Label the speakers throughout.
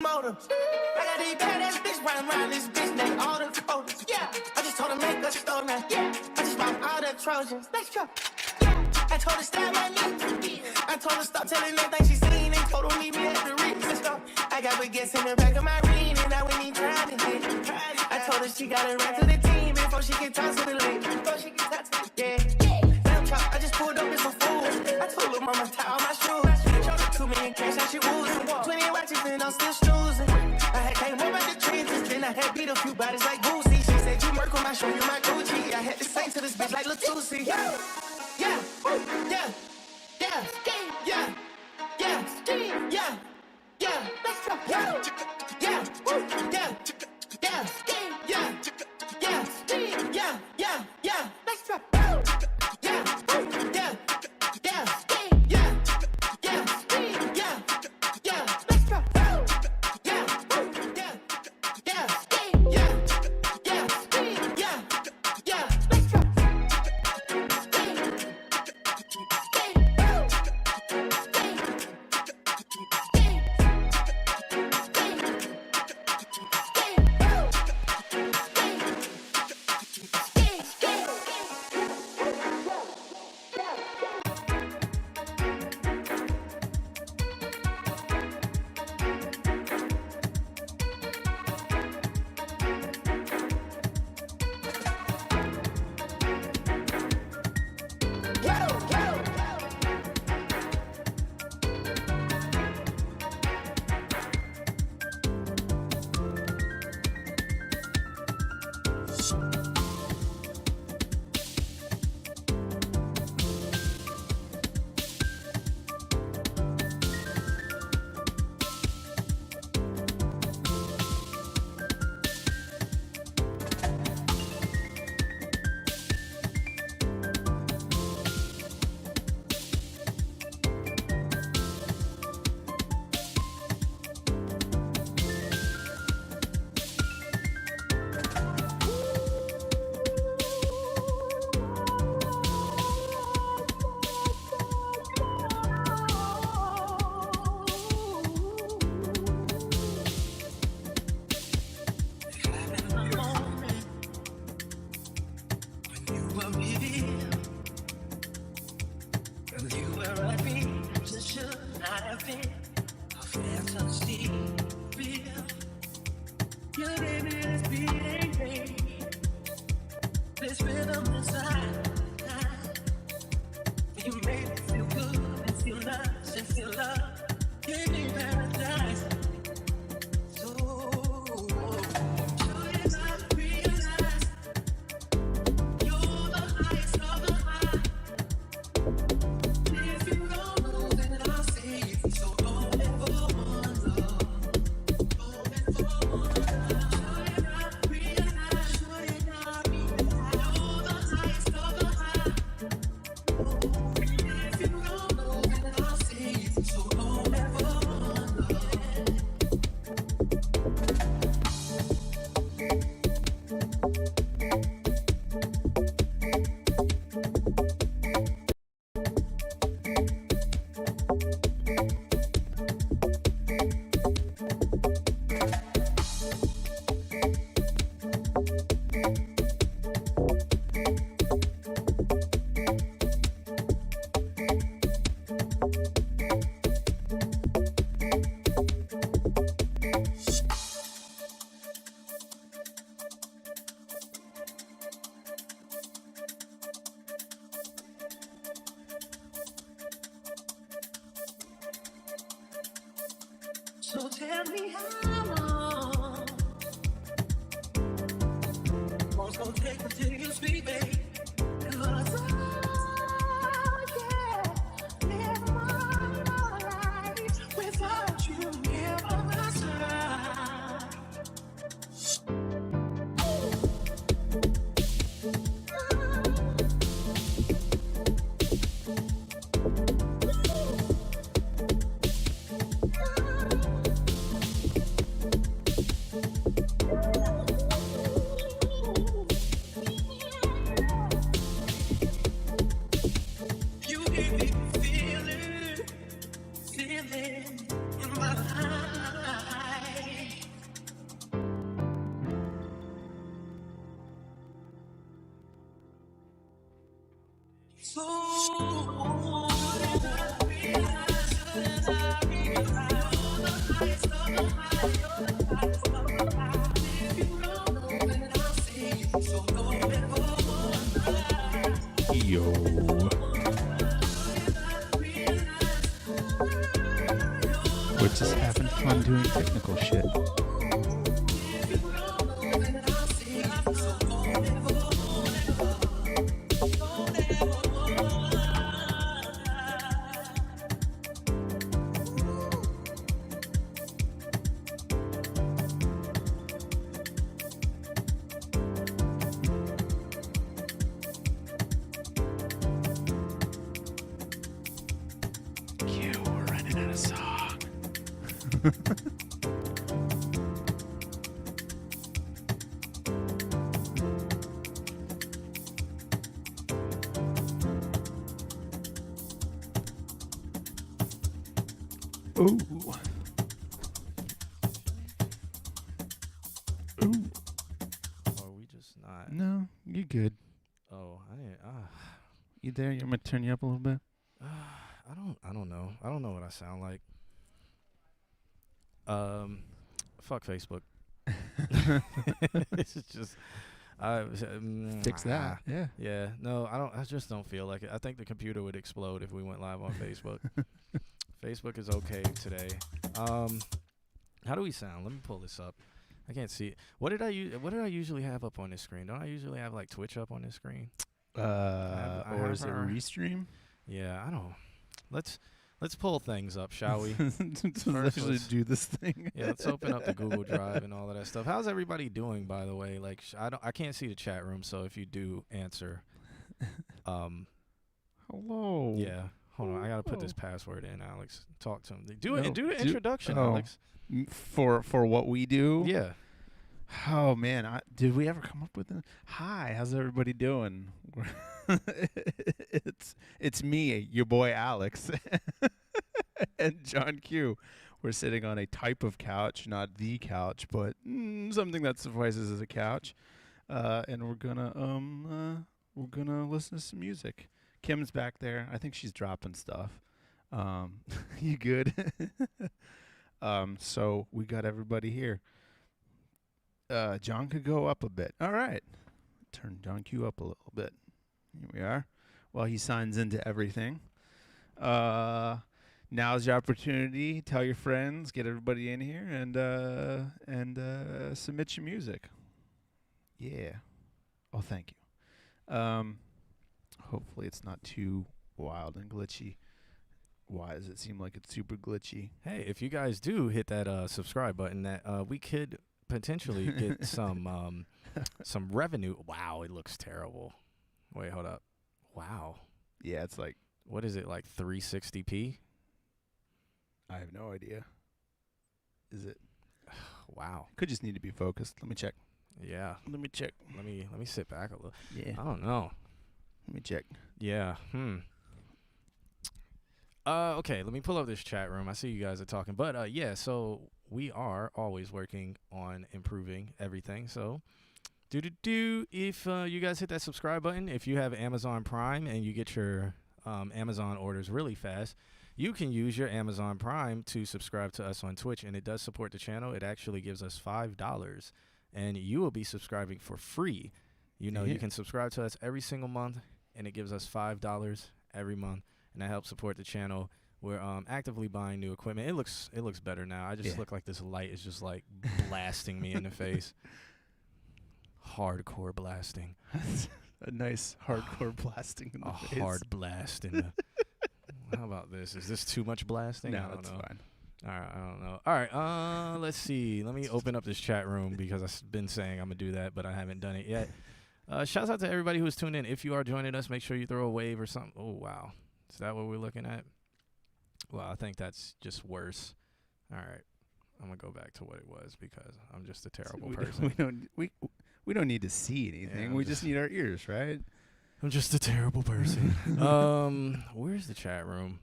Speaker 1: motor. I got these badass bitch running around this bitch, they all the photos. Yeah, I just told her make a store now. Yeah, I just bought all the Trojans. Let's go. Yeah, I told her stab my knee. I told her stop telling everything she seen and told her meet me at the Ritz. Let's go. I got baguettes in the back of my ring and I went in trying to hit. I told her she gotta run to the team before she can talk to the lady. Before she can talk to the damn chop, I just pulled up with some fools. I told her mama tie all my shoes. Showed her 2 million cash, now she woozing. 20 watches and I'm still snoozing. I had came up out the trenches, then I had beat a few bodies like Boosie. She said you Merkle, I show you my Gucci. I had to sing to this bitch like Latusi. Yeah, yeah, yeah, yeah, yeah, yeah, yeah, yeah, let's go. Yeah, yeah, yeah, yeah, yeah, yeah, yeah, yeah, let's go. Yeah, yeah, yeah, yeah, yeah, yeah, yeah, let's go. Yeah, yeah, yeah, yeah, yeah, yeah, yeah, let's go.
Speaker 2: So tell me how long what's gonna take until you speak, babe? 'Cause live my life without you here by my side.
Speaker 3: Yo. We're just having fun doing technical shit. Q, we're running out of song. Ooh. Ooh.
Speaker 4: Or are we just not?
Speaker 3: No, you good.
Speaker 4: Oh, I didn't.
Speaker 3: You there? You want me to turn you up a little bit?
Speaker 4: I don't know. I don't know what I sound like. Fuck Facebook. It's just.
Speaker 3: Fix that. Yeah.
Speaker 4: Yeah. No, I don't. I just don't feel like it. I think the computer would explode if we went live on Facebook. Facebook is okay today. How do we sound? Let me pull this up. I can't see it. What did I usually have up on this screen? Don't I usually have like Twitch up on this screen?
Speaker 3: Or is it restream?
Speaker 4: Yeah, I don't. Let's pull things up, shall we?
Speaker 3: Let's actually do this thing.
Speaker 4: Yeah, let's open up the Google Drive and all of that stuff. How's everybody doing, by the way? Like, I can't see the chat room, so if you do answer,
Speaker 3: Hello.
Speaker 4: yeah. Hold on, I gotta put this password in, Alex. Talk to him. Do
Speaker 3: No,
Speaker 4: the introduction,
Speaker 3: oh.
Speaker 4: Alex.
Speaker 3: For what we do?
Speaker 4: Yeah.
Speaker 3: Oh man, did we ever come up with it? Hi, how's everybody doing? it's me, your boy Alex, and John Q. We're sitting on a type of couch, not the couch, but something that suffices as a couch, and we're gonna listen to some music. Kim's back there. I think she's dropping stuff. You good? So we got everybody here. John could go up a bit. All right. Turn John Q up a little bit. Here we are. While he signs into everything. Now's your opportunity. Tell your friends. Get everybody in here and submit your music. Yeah. Oh, thank you. Hopefully it's not too wild and glitchy. Why does it seem like it's super glitchy?
Speaker 4: Hey, if you guys do hit that subscribe button, that we could potentially get some revenue. Wow, it looks terrible. Wait, hold up. Wow.
Speaker 3: Yeah, it's like,
Speaker 4: What is it, like 360p?
Speaker 3: I have no idea. Is it?
Speaker 4: Wow.
Speaker 3: Could just need to be focused. Let me check.
Speaker 4: Yeah.
Speaker 3: Let me check.
Speaker 4: Let me sit back a little.
Speaker 3: Yeah.
Speaker 4: I don't know.
Speaker 3: Let me check.
Speaker 4: Yeah. Okay, let me pull up this chat room. I see you guys are talking. But yeah, so we are always working on improving everything. So if you guys hit that subscribe button, if you have Amazon Prime and you get your Amazon orders really fast, you can use your Amazon Prime to subscribe to us on Twitch, and it does support the channel. It actually gives us $5, and you will be subscribing for free. You know, you can subscribe to us every single month, and it gives us $5 every month, and that helps support the channel. We're actively buying new equipment. It looks better now. I just look like this light is just like blasting me in the face. Hardcore blasting.
Speaker 3: A nice hardcore blasting in the face.
Speaker 4: A hard blast in the. How about this? Is this too much blasting?
Speaker 3: No,
Speaker 4: I don't
Speaker 3: that's
Speaker 4: know.
Speaker 3: fine.
Speaker 4: All right, I don't know. All right, let's see. Let me open up this chat room because I've been saying I'm gonna do that, but I haven't done it yet. Shouts out to everybody who's tuned in. If you are joining us, make sure you throw a wave or something. Oh wow, is that what we're looking at? Well, I think that's just worse. All right, I'm gonna go back to what it was because I'm just a terrible person.
Speaker 3: We don't need to see anything.
Speaker 4: Yeah,
Speaker 3: we just need our ears, right?
Speaker 4: I'm just a terrible person. Where's the chat room?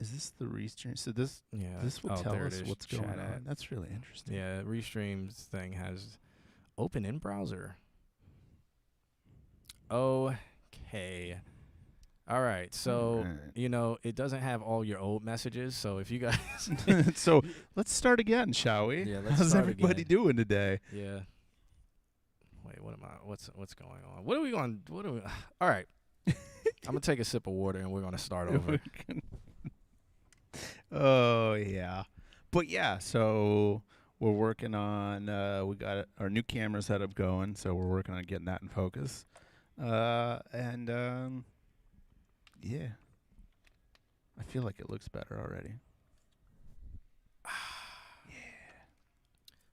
Speaker 3: Is this the restream? So this will tell
Speaker 4: there it
Speaker 3: us
Speaker 4: is.
Speaker 3: what's
Speaker 4: Chat
Speaker 3: going on.
Speaker 4: at.
Speaker 3: That's really interesting.
Speaker 4: Yeah, Restream's thing has open in browser. Okay. All right. So,
Speaker 3: Alright.
Speaker 4: it doesn't have all your old messages. So if you guys,
Speaker 3: So let's start again, shall we?
Speaker 4: yeah, let's
Speaker 3: How's
Speaker 4: start
Speaker 3: everybody
Speaker 4: again.
Speaker 3: doing today?
Speaker 4: Yeah. Wait, what am I? What's going on? What are we going? What are we? All right. I'm gonna take a sip of water and we're gonna start over.
Speaker 3: Oh yeah, but yeah. So we're working on. We got our new camera setup going, so we're working on getting that in focus. And yeah, I feel like it looks better already.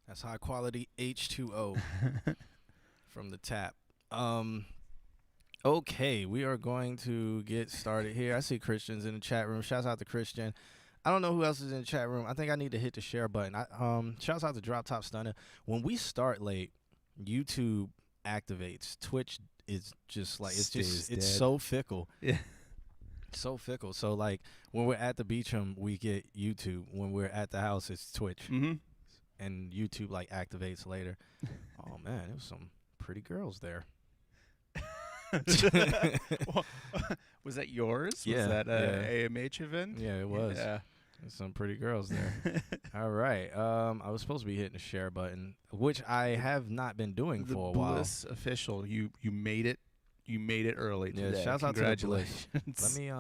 Speaker 4: That's high quality H2O from the tap. Okay, we are going to get started here. I see Christian's in the chat room. Shouts out to Christian. I don't know who else is in the chat room. I think I need to hit the share button. Shouts out to Drop Top Stunner. When we start late, YouTube activates. Twitch is just like it's
Speaker 3: dead.
Speaker 4: so fickle.
Speaker 3: Yeah.
Speaker 4: So fickle. So like when we're at the Beacham, we get YouTube. When we're at the house, it's Twitch.
Speaker 3: Mm-hmm.
Speaker 4: And YouTube like activates later. Oh man, there was some pretty girls there.
Speaker 3: Was that yours?
Speaker 4: Yeah,
Speaker 3: Was that
Speaker 4: yeah.
Speaker 3: AMH event?
Speaker 4: Yeah, it was.
Speaker 3: Yeah.
Speaker 4: There's some pretty girls there. All right. I was supposed to be hitting the share button, which I have not been doing
Speaker 3: The
Speaker 4: for a while.
Speaker 3: Bliss official. You made it. You made it early
Speaker 4: Yeah,
Speaker 3: today.
Speaker 4: shouts out to the Bliss.
Speaker 3: Congratulations.
Speaker 4: Let me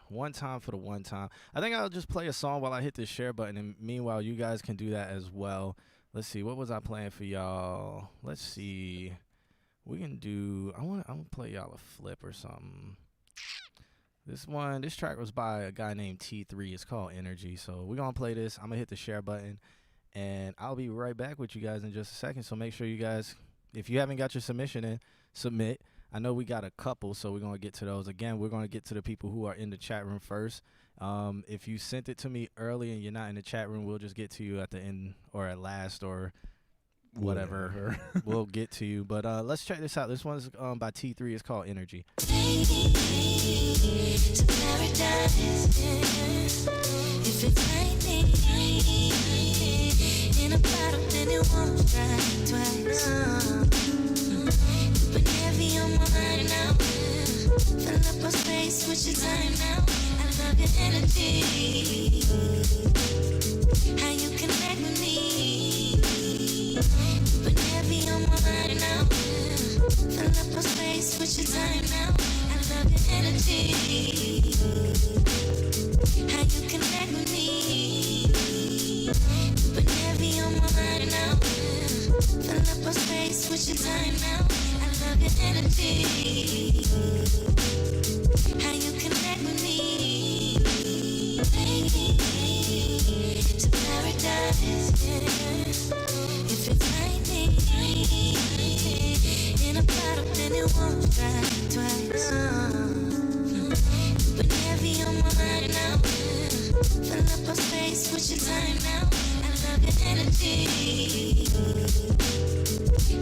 Speaker 4: one time for the one time. I think I'll just play a song while I hit the share button, and meanwhile you guys can do that as well. Let's see, what was I playing for y'all? Let's see. We can do I'm gonna play y'all a flip or something. This track was by a guy named T3. It's called Energy. So we're gonna play this. I'm gonna hit the share button and I'll be right back with you guys in just a second. So make sure you guys, if you haven't got your submission in, submit. I know we got a couple, so we're going to get to those. Again, we're going to get to the people who are in the chat room first. If you sent it to me early and you're not in the chat room, we'll just get to you at the end or at last or whatever. We'll get to you. But let's check this out. This one's by T3. It's called Energy.
Speaker 1: To paradise, if it's raining in a bottle, then it won't strike twice. But heavy on my mind now. Fill up my space with your time now. I love your energy. How you connect with me. But heavy on my mind now. Fill up my space with your time now. I love your energy. How you connect with me. But heavy on my mind now. Fill up my space with your time now. I love your energy. How you connect with me. To paradise, yeah. If it's raining in a bottle, then it won't strike twice. But heavy on my mind now. Fill up my space with your time now. I love your energy.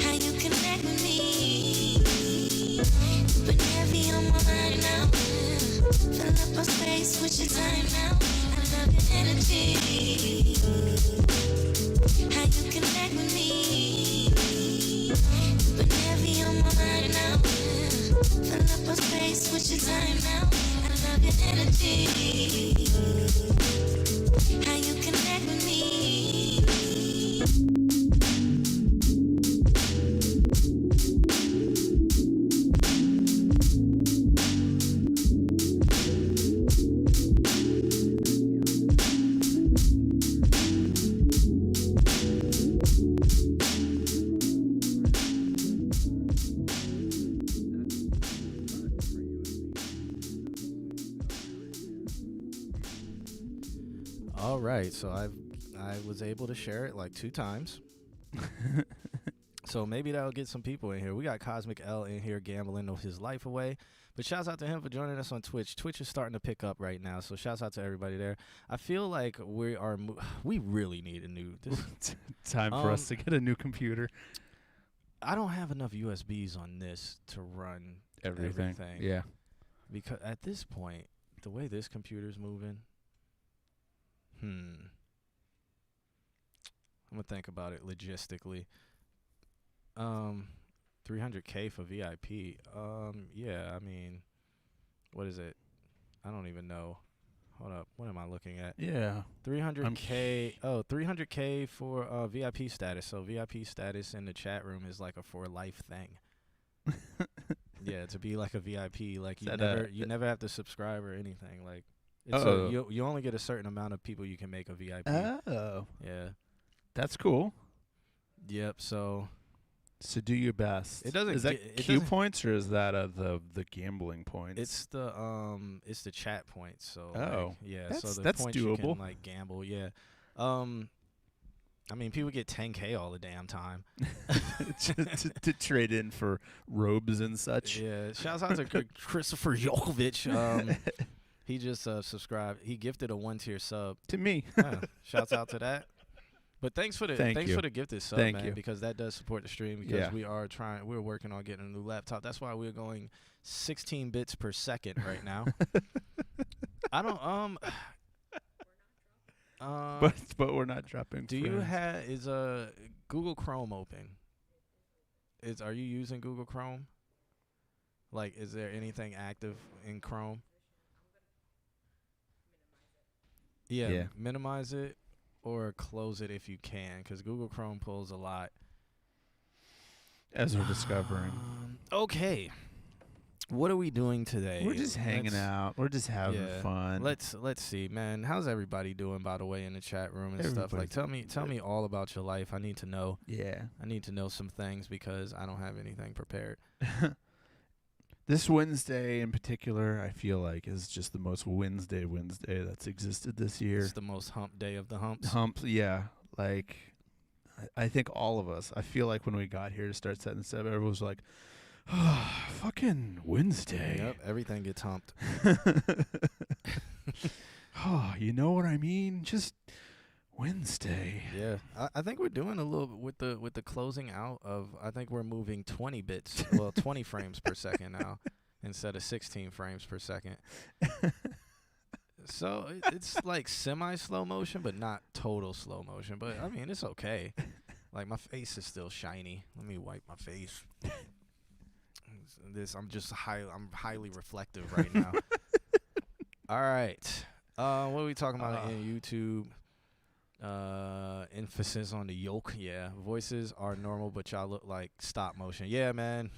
Speaker 1: How you connect with me. But heavy on my mind now. Fill up my space with your time now. I love your energy. How you connect with me. But heavy on my mind now. Fill up my space with your time now. I love your energy. How you connect with me.
Speaker 4: All right, so I was able to share it like 2 times. So maybe that'll get some people in here. We got Cosmic L in here gambling his life away. But shouts out to him for joining us on Twitch. Twitch is starting to pick up right now, so shouts out to everybody there. I feel like we really need a new...
Speaker 3: Time for us to get a new computer.
Speaker 4: I don't have enough USBs on this to run everything.
Speaker 3: Yeah.
Speaker 4: Because at this point, the way this computer's moving... I'm gonna think about it logistically. $300K for VIP. Yeah, I mean, what is it? I don't even know. Hold up. What am I looking at?
Speaker 3: Yeah.
Speaker 4: 300K. 300K for VIP status. So VIP status in the chat room is like a for life thing. Yeah, to be like a VIP, like you never have to subscribe or anything. Like, you only get a certain amount of people you can make a VIP.
Speaker 3: Oh.
Speaker 4: Yeah.
Speaker 3: That's cool.
Speaker 4: Yep. So
Speaker 3: do your best.
Speaker 4: It doesn't.
Speaker 3: Is that Q points or is that the gambling points?
Speaker 4: It's the chat points. So
Speaker 3: oh,
Speaker 4: yeah.
Speaker 3: That's,
Speaker 4: so the
Speaker 3: that's
Speaker 4: points
Speaker 3: doable.
Speaker 4: You can like gamble. Yeah. I mean, people get 10K all the damn time
Speaker 3: to trade in for robes and such.
Speaker 4: Yeah. Shouts out to Christopher Jokovic. He just subscribed. He gifted a 1-tier sub
Speaker 3: to me.
Speaker 4: Yeah, shouts out to that. But thanks for the for the gifted sub, man, because that does support the stream. Because we're working on getting a new laptop. That's why we're going 16 bits per second right now. I don't
Speaker 3: but we're not dropping.
Speaker 4: Do you have Google Chrome open? Are you using Google Chrome? Like, is there anything active in Chrome? Yeah, minimize it or close it if you can, because Google Chrome pulls a lot.
Speaker 3: As we're discovering.
Speaker 4: Okay. What are we doing today?
Speaker 3: We're just hanging out. We're just having fun.
Speaker 4: Let's see, man. How's everybody doing, by the way, in the chat room and stuff? Like, tell me all about your life. I need to know. Yeah. I need to know some things because I don't have anything prepared.
Speaker 3: This Wednesday in particular, I feel like, is just the most Wednesday that's existed this year.
Speaker 4: It's the most hump day of the humps.
Speaker 3: Yeah. Like, I think all of us, I feel like when we got here to start setting this up, everyone was like, oh, fucking Wednesday.
Speaker 4: Yep, everything gets humped.
Speaker 3: Oh, you know what I mean? Just Wednesday.
Speaker 4: Yeah, I think we're doing a little with the closing out of. I think we're moving 20 bits, well, 20 frames per second now instead of 16 frames per second. So it's like semi slow motion, but not total slow motion. But I mean, it's okay. Like, my face is still shiny. Let me wipe my face. I'm highly reflective right now. All right. What are we talking about in YouTube? Emphasis on the yoke. Yeah. Voices are normal, but y'all look like stop motion. Yeah, man.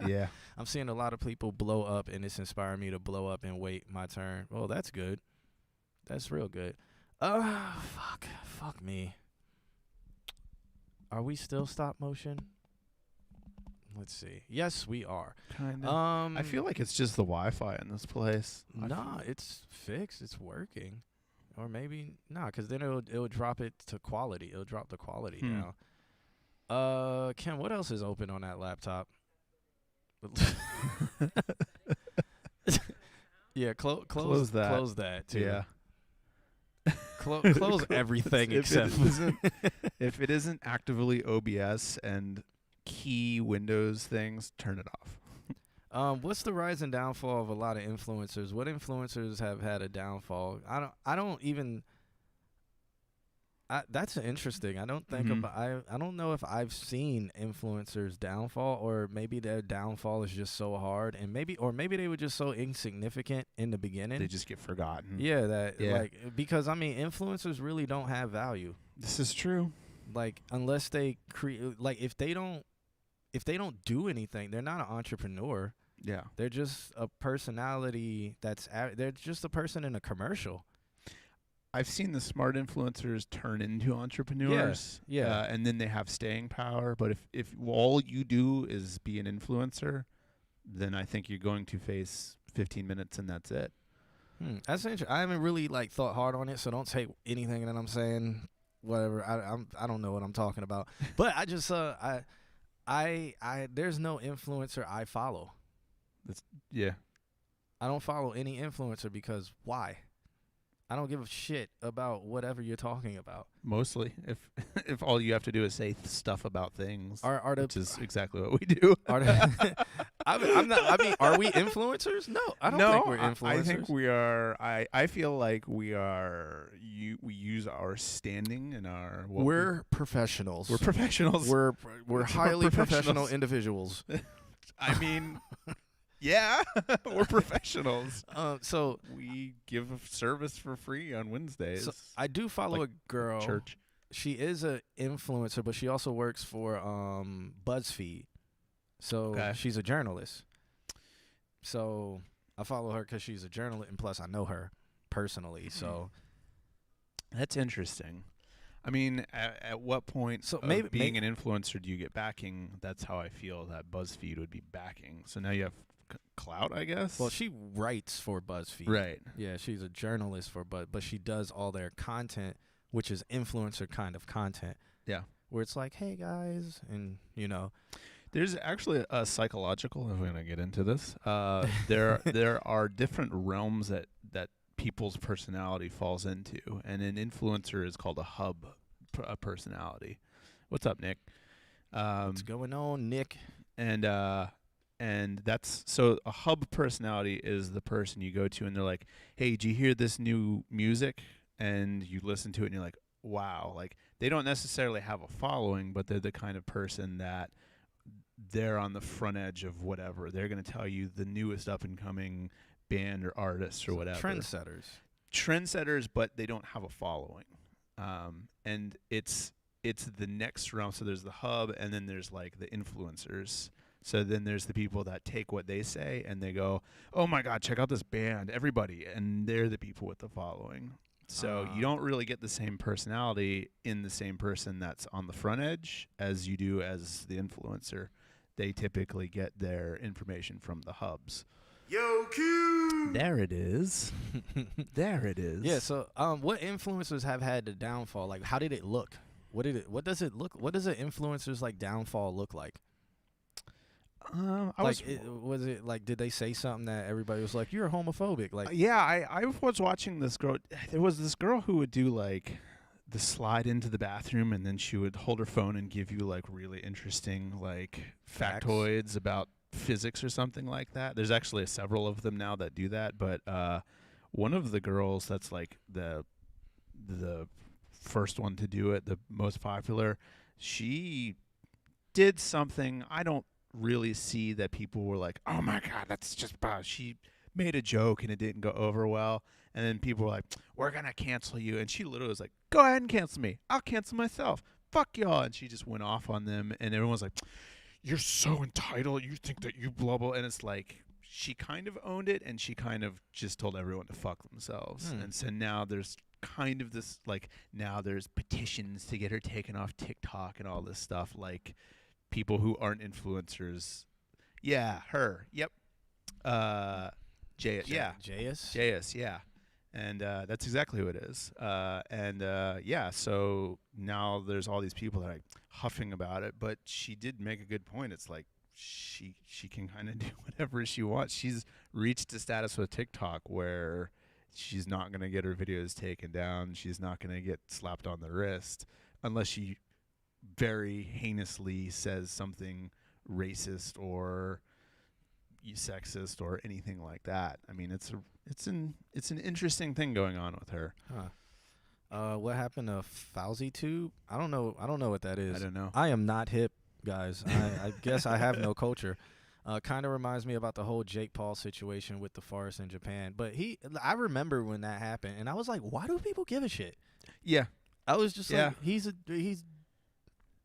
Speaker 3: Yeah.
Speaker 4: I'm seeing a lot of people blow up, and it's inspiring me to blow up and wait my turn. Oh, that's good. That's real good. Fuck me. Are we still stop motion? Let's see. Yes, we are.
Speaker 3: Kind of. I feel like it's just the Wi-Fi in this place.
Speaker 4: Nah, it's fixed. It's working. Or maybe not, because then it'll drop it to quality. It'll drop the quality down. Ken, what else is open on that laptop? Yeah, close that. Close that too.
Speaker 3: Yeah.
Speaker 4: Close everything except
Speaker 3: if it isn't actively OBS and key Windows things, turn it off.
Speaker 4: What's the rise and downfall of a lot of influencers? What influencers have had a downfall? I don't even. That's interesting. I don't think about. I don't know if I've seen influencers downfall, or maybe their downfall is just so hard, and maybe they were just so insignificant in the beginning.
Speaker 3: They just get forgotten.
Speaker 4: Yeah, like, because I mean, influencers really don't have value.
Speaker 3: This is true.
Speaker 4: Like, unless they create, like, if they don't do anything, they're not an entrepreneur.
Speaker 3: Yeah.
Speaker 4: They're just a personality they're just a person in a commercial.
Speaker 3: I've seen the smart influencers turn into entrepreneurs.
Speaker 4: Yeah.
Speaker 3: And then they have staying power. But if all you do is be an influencer, then I think you're going to face 15 minutes and that's it.
Speaker 4: That's interesting. I haven't really thought hard on it, so don't take anything that I'm saying. Whatever. I don't know what I'm talking about. But I just I there's no influencer I follow.
Speaker 3: Yeah.
Speaker 4: I don't follow any influencer because why? I don't give a shit about whatever you're talking about.
Speaker 3: Mostly, if all you have to do is say stuff about things, which is exactly what we do.
Speaker 4: Are we influencers? No, I don't think we're influencers.
Speaker 3: I think we are. I feel like we are. We use our standing and our.
Speaker 4: We're professionals.
Speaker 3: We're professionals.
Speaker 4: We're highly professional individuals.
Speaker 3: I mean. Yeah, we're professionals.
Speaker 4: So
Speaker 3: We give a service for free on Wednesdays.
Speaker 4: So I do follow
Speaker 3: like
Speaker 4: a girl.
Speaker 3: church.
Speaker 4: She is a influencer, but she also works for BuzzFeed. So
Speaker 3: Okay.
Speaker 4: she's a journalist. So I follow her because she's a journalist, and plus I know her personally. So
Speaker 3: That's interesting. I mean, at what point
Speaker 4: So
Speaker 3: of
Speaker 4: maybe-
Speaker 3: being an influencer do you get backing? That's how I feel that BuzzFeed would be backing. So now you have clout, I guess.
Speaker 4: well, she writes for BuzzFeed.
Speaker 3: right.
Speaker 4: Yeah, she's a journalist for but she does all their content, which is influencer kind of content.
Speaker 3: Yeah.
Speaker 4: Where it's like, hey guys, and
Speaker 3: There's actually a psychological. If we're gonna get into this, there are different realms that people's personality falls into, and an influencer is called a hub a personality. What's up, Nick?
Speaker 4: what's going on, Nick?
Speaker 3: And that's so a hub personality is the person you go to and they're like, hey, did you hear this new music? And you listen to it and you're like, wow. Like, they don't necessarily have a following, but they're the kind of person that they're on the front edge of whatever. They're going to tell you the newest up and coming band or artist or whatever. Trendsetters, but they don't have a following. And it's the next realm. So there's the hub, and then there's like the influencers. So then there's the people that take what they say and they go, oh my God, check out this band, everybody. And they're the people with the following. So you don't really get the same personality in the same person that's on the front edge as you do as the influencer. They typically get their information from the hubs.
Speaker 1: Yo, Q!
Speaker 3: There it is. There it is.
Speaker 4: Yeah. So, what influencers have had the downfall? Like, how did it look? What does it look? What does an influencer's like downfall look like? Was it like? Did they say something that everybody was like, "You're homophobic"? Like,
Speaker 3: yeah, I was watching this girl. There was this girl who would do like the slide into the bathroom, and then she would hold her phone and give you like really interesting like
Speaker 4: Facts.
Speaker 3: factoids about physics or something like that. There's actually several of them now that do that, but one of the girls that's like the first one to do it, the most popular, she did something I don't really see that people were like, oh my God, that's just bad. She made a joke and it didn't go over well, and then people were like, we're gonna cancel you, and she literally was like, go ahead and cancel me, I'll cancel myself, fuck y'all. And she just went off on them, and everyone's like, you're so entitled, you think that you blah blah. And it's like she kind of owned it, and she kind of just told everyone to fuck themselves. And so now there's kind of this like, now there's petitions to get her taken off TikTok and all this stuff, like people who aren't influencers. Yeah, her. Yep. JS, yeah. And that's exactly who it is. Yeah, so now there's all these people that are like huffing about it, but she did make a good point. It's like she can kind of do whatever she wants. She's reached a status with TikTok where she's not going to get her videos taken down. She's not going to get slapped on the wrist unless she very heinously says something racist or sexist or anything like that. I mean, it's an interesting thing going on with her.
Speaker 4: What happened to Fauci Tube? I don't know what that is.
Speaker 3: I don't know.
Speaker 4: I am not hip, guys. I guess I have no culture. Kind of reminds me about the whole Jake Paul situation with the forest in Japan. But I remember when that happened, and I was like, why do people give a shit?
Speaker 3: Yeah.
Speaker 4: I was just like, he's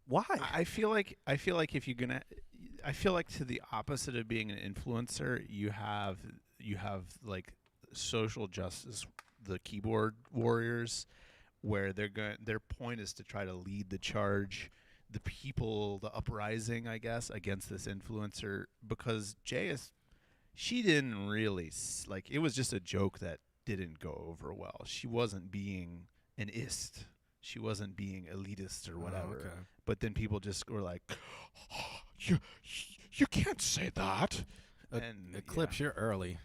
Speaker 4: why?
Speaker 3: I feel like if you're gonna, I feel like to the opposite of being an influencer, you have like social justice, the keyboard warriors, where their point is to try to lead the charge, the people, the uprising, I guess, against this influencer, because she didn't really like, it was just a joke that didn't go over well. She wasn't being an ist. She wasn't being elitist or whatever.
Speaker 4: Okay.
Speaker 3: But then people just were like, oh, you can't say that.
Speaker 4: Eclipse, you're early.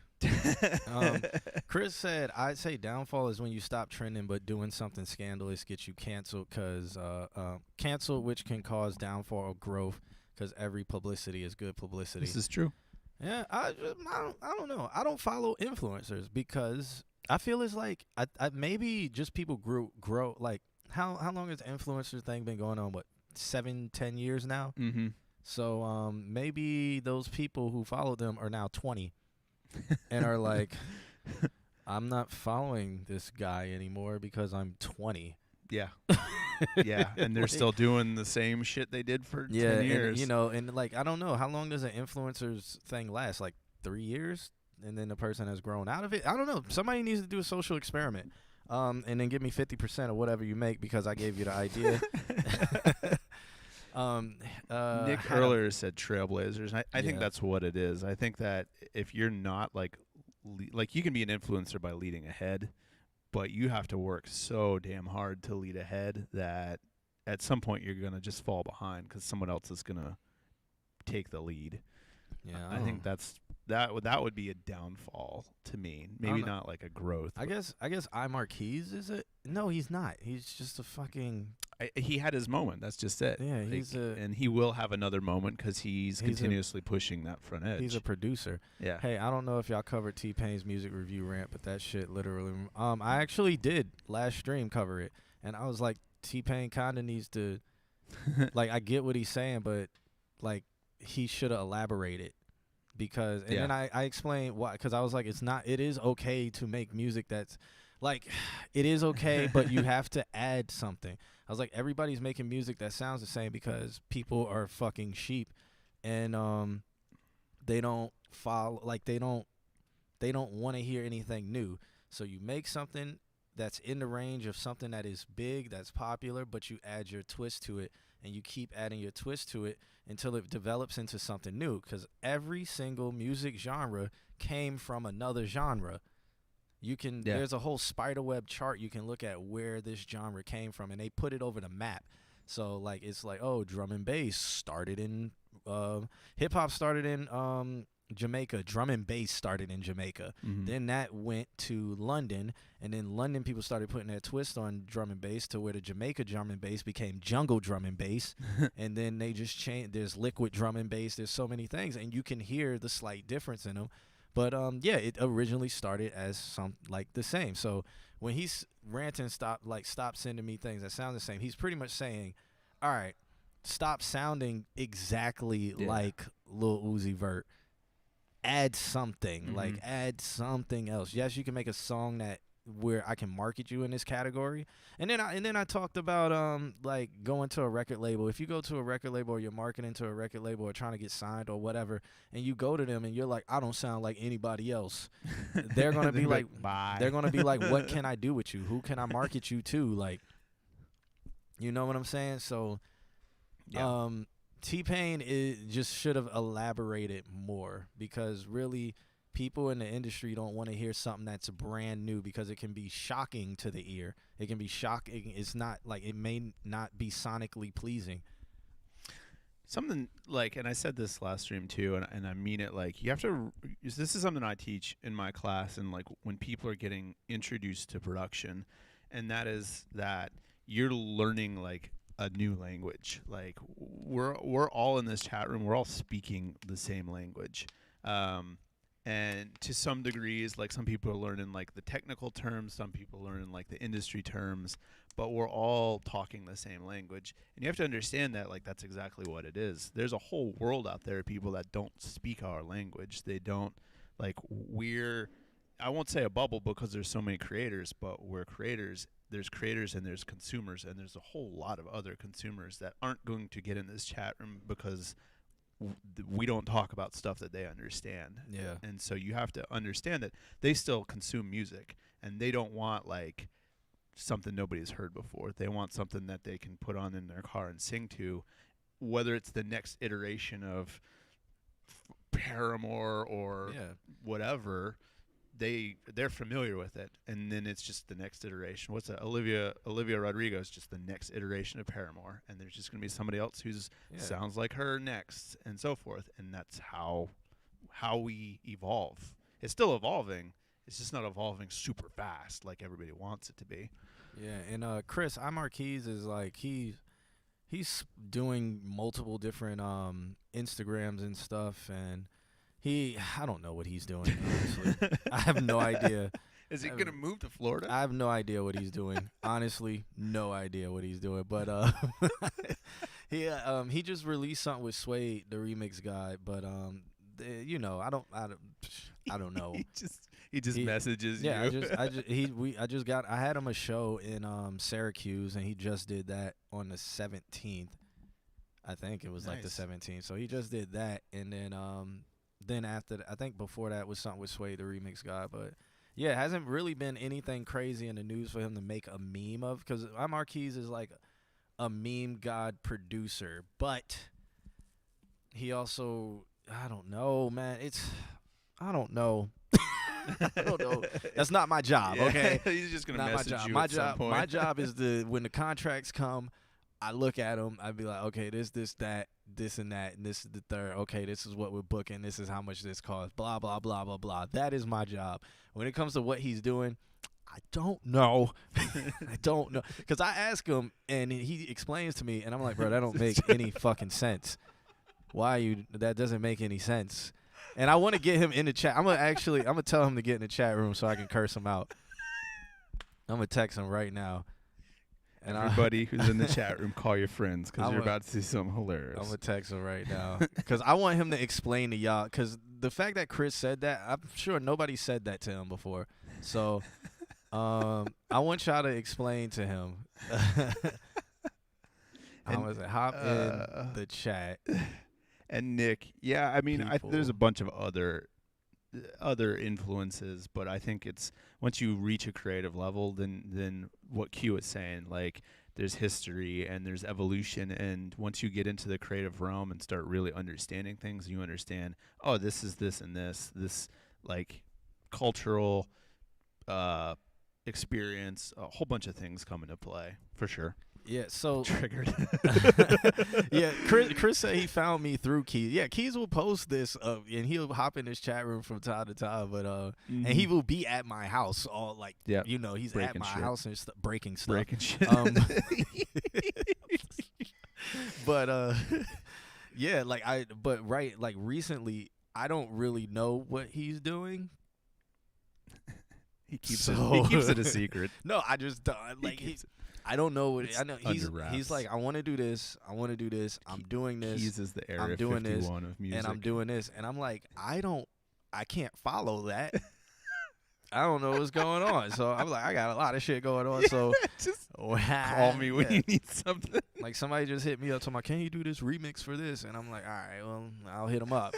Speaker 4: Chris said, I'd say downfall is when you stop trending, but doing something scandalous gets you canceled, because cancel, which can cause downfall or growth, because every publicity is good publicity.
Speaker 3: This is true.
Speaker 4: Yeah, I don't know. I don't follow influencers because I feel it's like I maybe just people grow like how long has the influencer thing been going on? What, 7-10 years now?
Speaker 3: Mm-hmm.
Speaker 4: So maybe those people who followed them are now 20 and are like, I'm not following this guy anymore because I'm 20.
Speaker 3: Yeah. Yeah, and they're
Speaker 4: Like,
Speaker 3: still doing the same shit they did for 10 years.
Speaker 4: And, you know, and like, I don't know, how long does an influencer's thing last? Like 3 years? And then the person has grown out of it? I don't know. Somebody needs to do a social experiment. And then give me 50% of whatever you make because I gave you the idea.
Speaker 3: Nick earlier said trailblazers. And I think
Speaker 4: Yeah.
Speaker 3: that's what it is. I think that if you're not like you can be an influencer by leading ahead, but you have to work so damn hard to lead ahead that at some point you're going to just fall behind because someone else is going to take the lead.
Speaker 4: Yeah,
Speaker 3: I think that would be a downfall to me. Maybe not like a growth.
Speaker 4: I guess iMarquise is it? No, he's not. He's just a fucking.
Speaker 3: He had his moment. That's just it.
Speaker 4: Yeah,
Speaker 3: and he will have another moment because he's continuously pushing that front edge.
Speaker 4: He's a producer.
Speaker 3: Yeah.
Speaker 4: Hey, I don't know if y'all covered T-Pain's music review rant, but that shit literally. I actually did last stream cover it, and I was like, T-Pain kind of needs to, like, I get what he's saying, but like he should have elaborated. Because and then I explained why, because I was like, it is okay to make music that's like, it is okay, but you have to add something. I was like, everybody's making music that sounds the same because people are fucking sheep, and they don't follow, like they don't want to hear anything new. So you make something that's in the range of something that is big, that's popular, but you add your twist to it, and you keep adding your twist to it until it develops into something new, because every single music genre came from another genre. You can there's a whole spiderweb chart you can look at where this genre came from, and they put it over the map. So like it's like, oh, drum and bass started in hip hop started in Jamaica. Drum and bass started in Jamaica.
Speaker 3: Mm-hmm.
Speaker 4: Then that went to London, and then London people started putting their twist on drum and bass to where the Jamaica drum and bass became jungle drum and bass. And then they just changed. There's liquid drum and bass. There's so many things, and you can hear the slight difference in them. But it originally started as some like the same. So when he's ranting, stop sending me things that sound the same, he's pretty much saying, all right, stop sounding exactly like Lil Uzi Vert. Add something, like add something else. Yes, you can make a song that where I can market you in this category. And then I talked about like going to a record label. If you go to a record label or you're marketing to a record label or trying to get signed or whatever, and you go to them and you're like, I don't sound like anybody else, they're gonna be like,
Speaker 3: bye.
Speaker 4: They're gonna be like, what can I do with you? Who can I market you to? Like, you know what I'm saying? So, T-Pain just should have elaborated more, because really people in the industry don't want to hear something that's brand new, because it can be shocking to the ear. It can be shocking. It's not like, it may not be sonically pleasing.
Speaker 3: Something like, and I said this last stream too, and I mean it, like, you have to, this is something I teach in my class, and like when people are getting introduced to production, and that is that you're learning like a new language. Like we're all in this chat room, we're all speaking the same language, and to some degrees, like some people are learning like the technical terms, some people are learning like the industry terms, but we're all talking the same language. And you have to understand that like that's exactly what it is. There's a whole world out there of people that don't speak our language. They don't, like, I won't say a bubble because there's so many creators, but we're creators. There's creators and there's consumers, and there's a whole lot of other consumers that aren't going to get in this chat room because we don't talk about stuff that they understand.
Speaker 4: Yeah.
Speaker 3: And so you have to understand that they still consume music, and they don't want like something nobody's heard before. They want something that they can put on in their car and sing to, whether it's the next iteration of Paramore or whatever. They're familiar with it, and then it's just the next iteration. What's that? Olivia Rodrigo is just the next iteration of Paramore, and there's just going to be somebody else who's sounds like her next, and so forth. And that's how we evolve. It's still evolving. It's just not evolving super fast like everybody wants it to be.
Speaker 4: Yeah, and Chris iMarquise is like he's doing multiple different Instagrams and stuff, and I don't know what he's doing, honestly. I have no idea.
Speaker 3: Is he going to move to Florida?
Speaker 4: I have no idea what he's doing. Honestly, no idea what he's doing. But he just released something with Sway, the remix guy, but you know, I don't know.
Speaker 3: he just messages
Speaker 4: Yeah,
Speaker 3: you.
Speaker 4: I had him a show in Syracuse, and he just did that on the 17th. I think it was like the
Speaker 3: Nice.
Speaker 4: 17th. So he just did that, and then after I think before that was something with Sway, the remix guy. But yeah, it hasn't really been anything crazy in the news for him to make a meme of, because Marquise is like a meme god producer, but he also, I don't know, man. I don't know. I don't know. That's not my job,
Speaker 3: Yeah.
Speaker 4: okay?
Speaker 3: He's just gonna
Speaker 4: Not
Speaker 3: message
Speaker 4: my job.
Speaker 3: you
Speaker 4: My
Speaker 3: at some
Speaker 4: job.
Speaker 3: point.
Speaker 4: My job is to, when the contracts come, I look at them. I'd be like, okay, this, that, this, and that, and this is the third. Okay, this is what we're booking. This is how much this costs. Blah blah blah blah blah. That is my job. When it comes to what he's doing, I don't know. I don't know, because I ask him and he explains to me, and I'm like, bro, that don't make any fucking sense. Why you? That doesn't make any sense. And I want to get him in the chat. I'm gonna tell him to get in the chat room so I can curse him out. I'm gonna text him right now. And
Speaker 3: Everybody who's in the chat room, call your friends, because you're
Speaker 4: I'm
Speaker 3: about to see something hilarious.
Speaker 4: I'm gonna text him right now because I want him to explain to y'all. Because the fact that Chris said that, I'm sure nobody said that to him before. So, I want y'all to explain to him. I was like, hop in the chat.
Speaker 3: And Nick, yeah, I mean, there's a
Speaker 4: People.
Speaker 3: bunch of other influences, but I think it's once you reach a creative level, then what Q is saying, like there's history and there's evolution, and once you get into the creative realm and start really understanding things, you understand, oh, this is this and this like cultural experience, a whole bunch of things come into play for sure.
Speaker 4: Yeah, so
Speaker 3: Triggered.
Speaker 4: yeah, Chris said he found me through Keys. Yeah, Keys will post this, and he'll hop in his chat room from time to time. But and he will be at my house, all like,
Speaker 3: Yep.
Speaker 4: you know, he's
Speaker 3: Breaking
Speaker 4: at my
Speaker 3: shit.
Speaker 4: house and breaking stuff.
Speaker 3: breaking shit.
Speaker 4: But yeah, like like recently, I don't really know what he's doing.
Speaker 3: He keeps it a secret.
Speaker 4: No, I just like I don't know what I know.
Speaker 3: under wraps.
Speaker 4: He's like, I want to do this. I want to do this. I'm doing this.
Speaker 3: Keys is the
Speaker 4: I'm
Speaker 3: Area
Speaker 4: doing this,
Speaker 3: 51 of music.
Speaker 4: and I'm doing this, and I'm like, I can't follow that. I don't know what's going on. So I'm like, I got a lot of shit going on. So
Speaker 3: just call me when you need something.
Speaker 4: Like somebody just hit me up, talking about, can you do this remix for this? And I'm like, all right, well, I'll hit him up.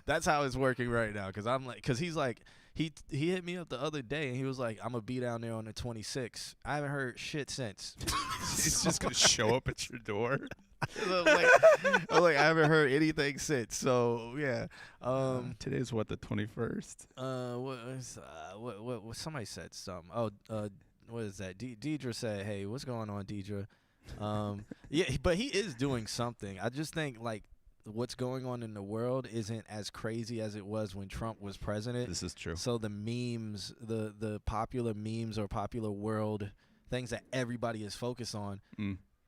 Speaker 4: That's how it's working right now. Cause he's like, he hit me up the other day and he was like, I'm gonna be down there on the 26th. I haven't heard shit since.
Speaker 3: He's just gonna show up at your door.
Speaker 4: I'm like, I haven't heard anything since. So yeah.
Speaker 3: Today's what, the 21st?
Speaker 4: What somebody said something. Oh, what is that? Deidre said, hey, what's going on, Deidre? Yeah, but he is doing something. I just think like what's going on in the world isn't as crazy as it was when Trump was president.
Speaker 3: This is true.
Speaker 4: So the memes, the popular memes or popular world things that everybody is focused on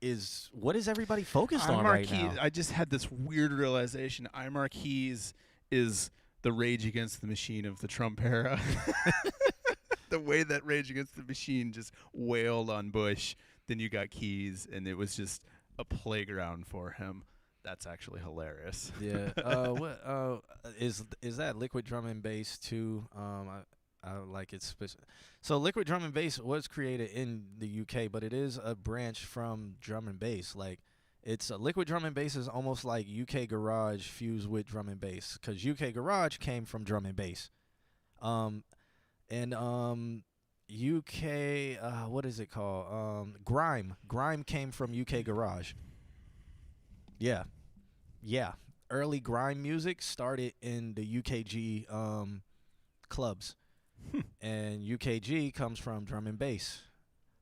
Speaker 4: is what is everybody focused on right now?
Speaker 3: I just had this weird realization. iMarquise is the Rage Against the Machine of the Trump era. The way that Rage Against the Machine just wailed on Bush, then you got Keys, and it was just a playground for him. That's actually hilarious.
Speaker 4: Yeah. What is that Liquid Drum and Bass too? I like it. So Liquid Drum and Bass was created in the UK, but it is a branch from drum and bass. Like it's Liquid Drum and Bass is almost like UK Garage fused with drum and bass, because UK Garage came from drum and bass. UK what is it called? Grime came from UK Garage. Yeah. Early grime music started in the UKG clubs. And UKG comes from drum and bass.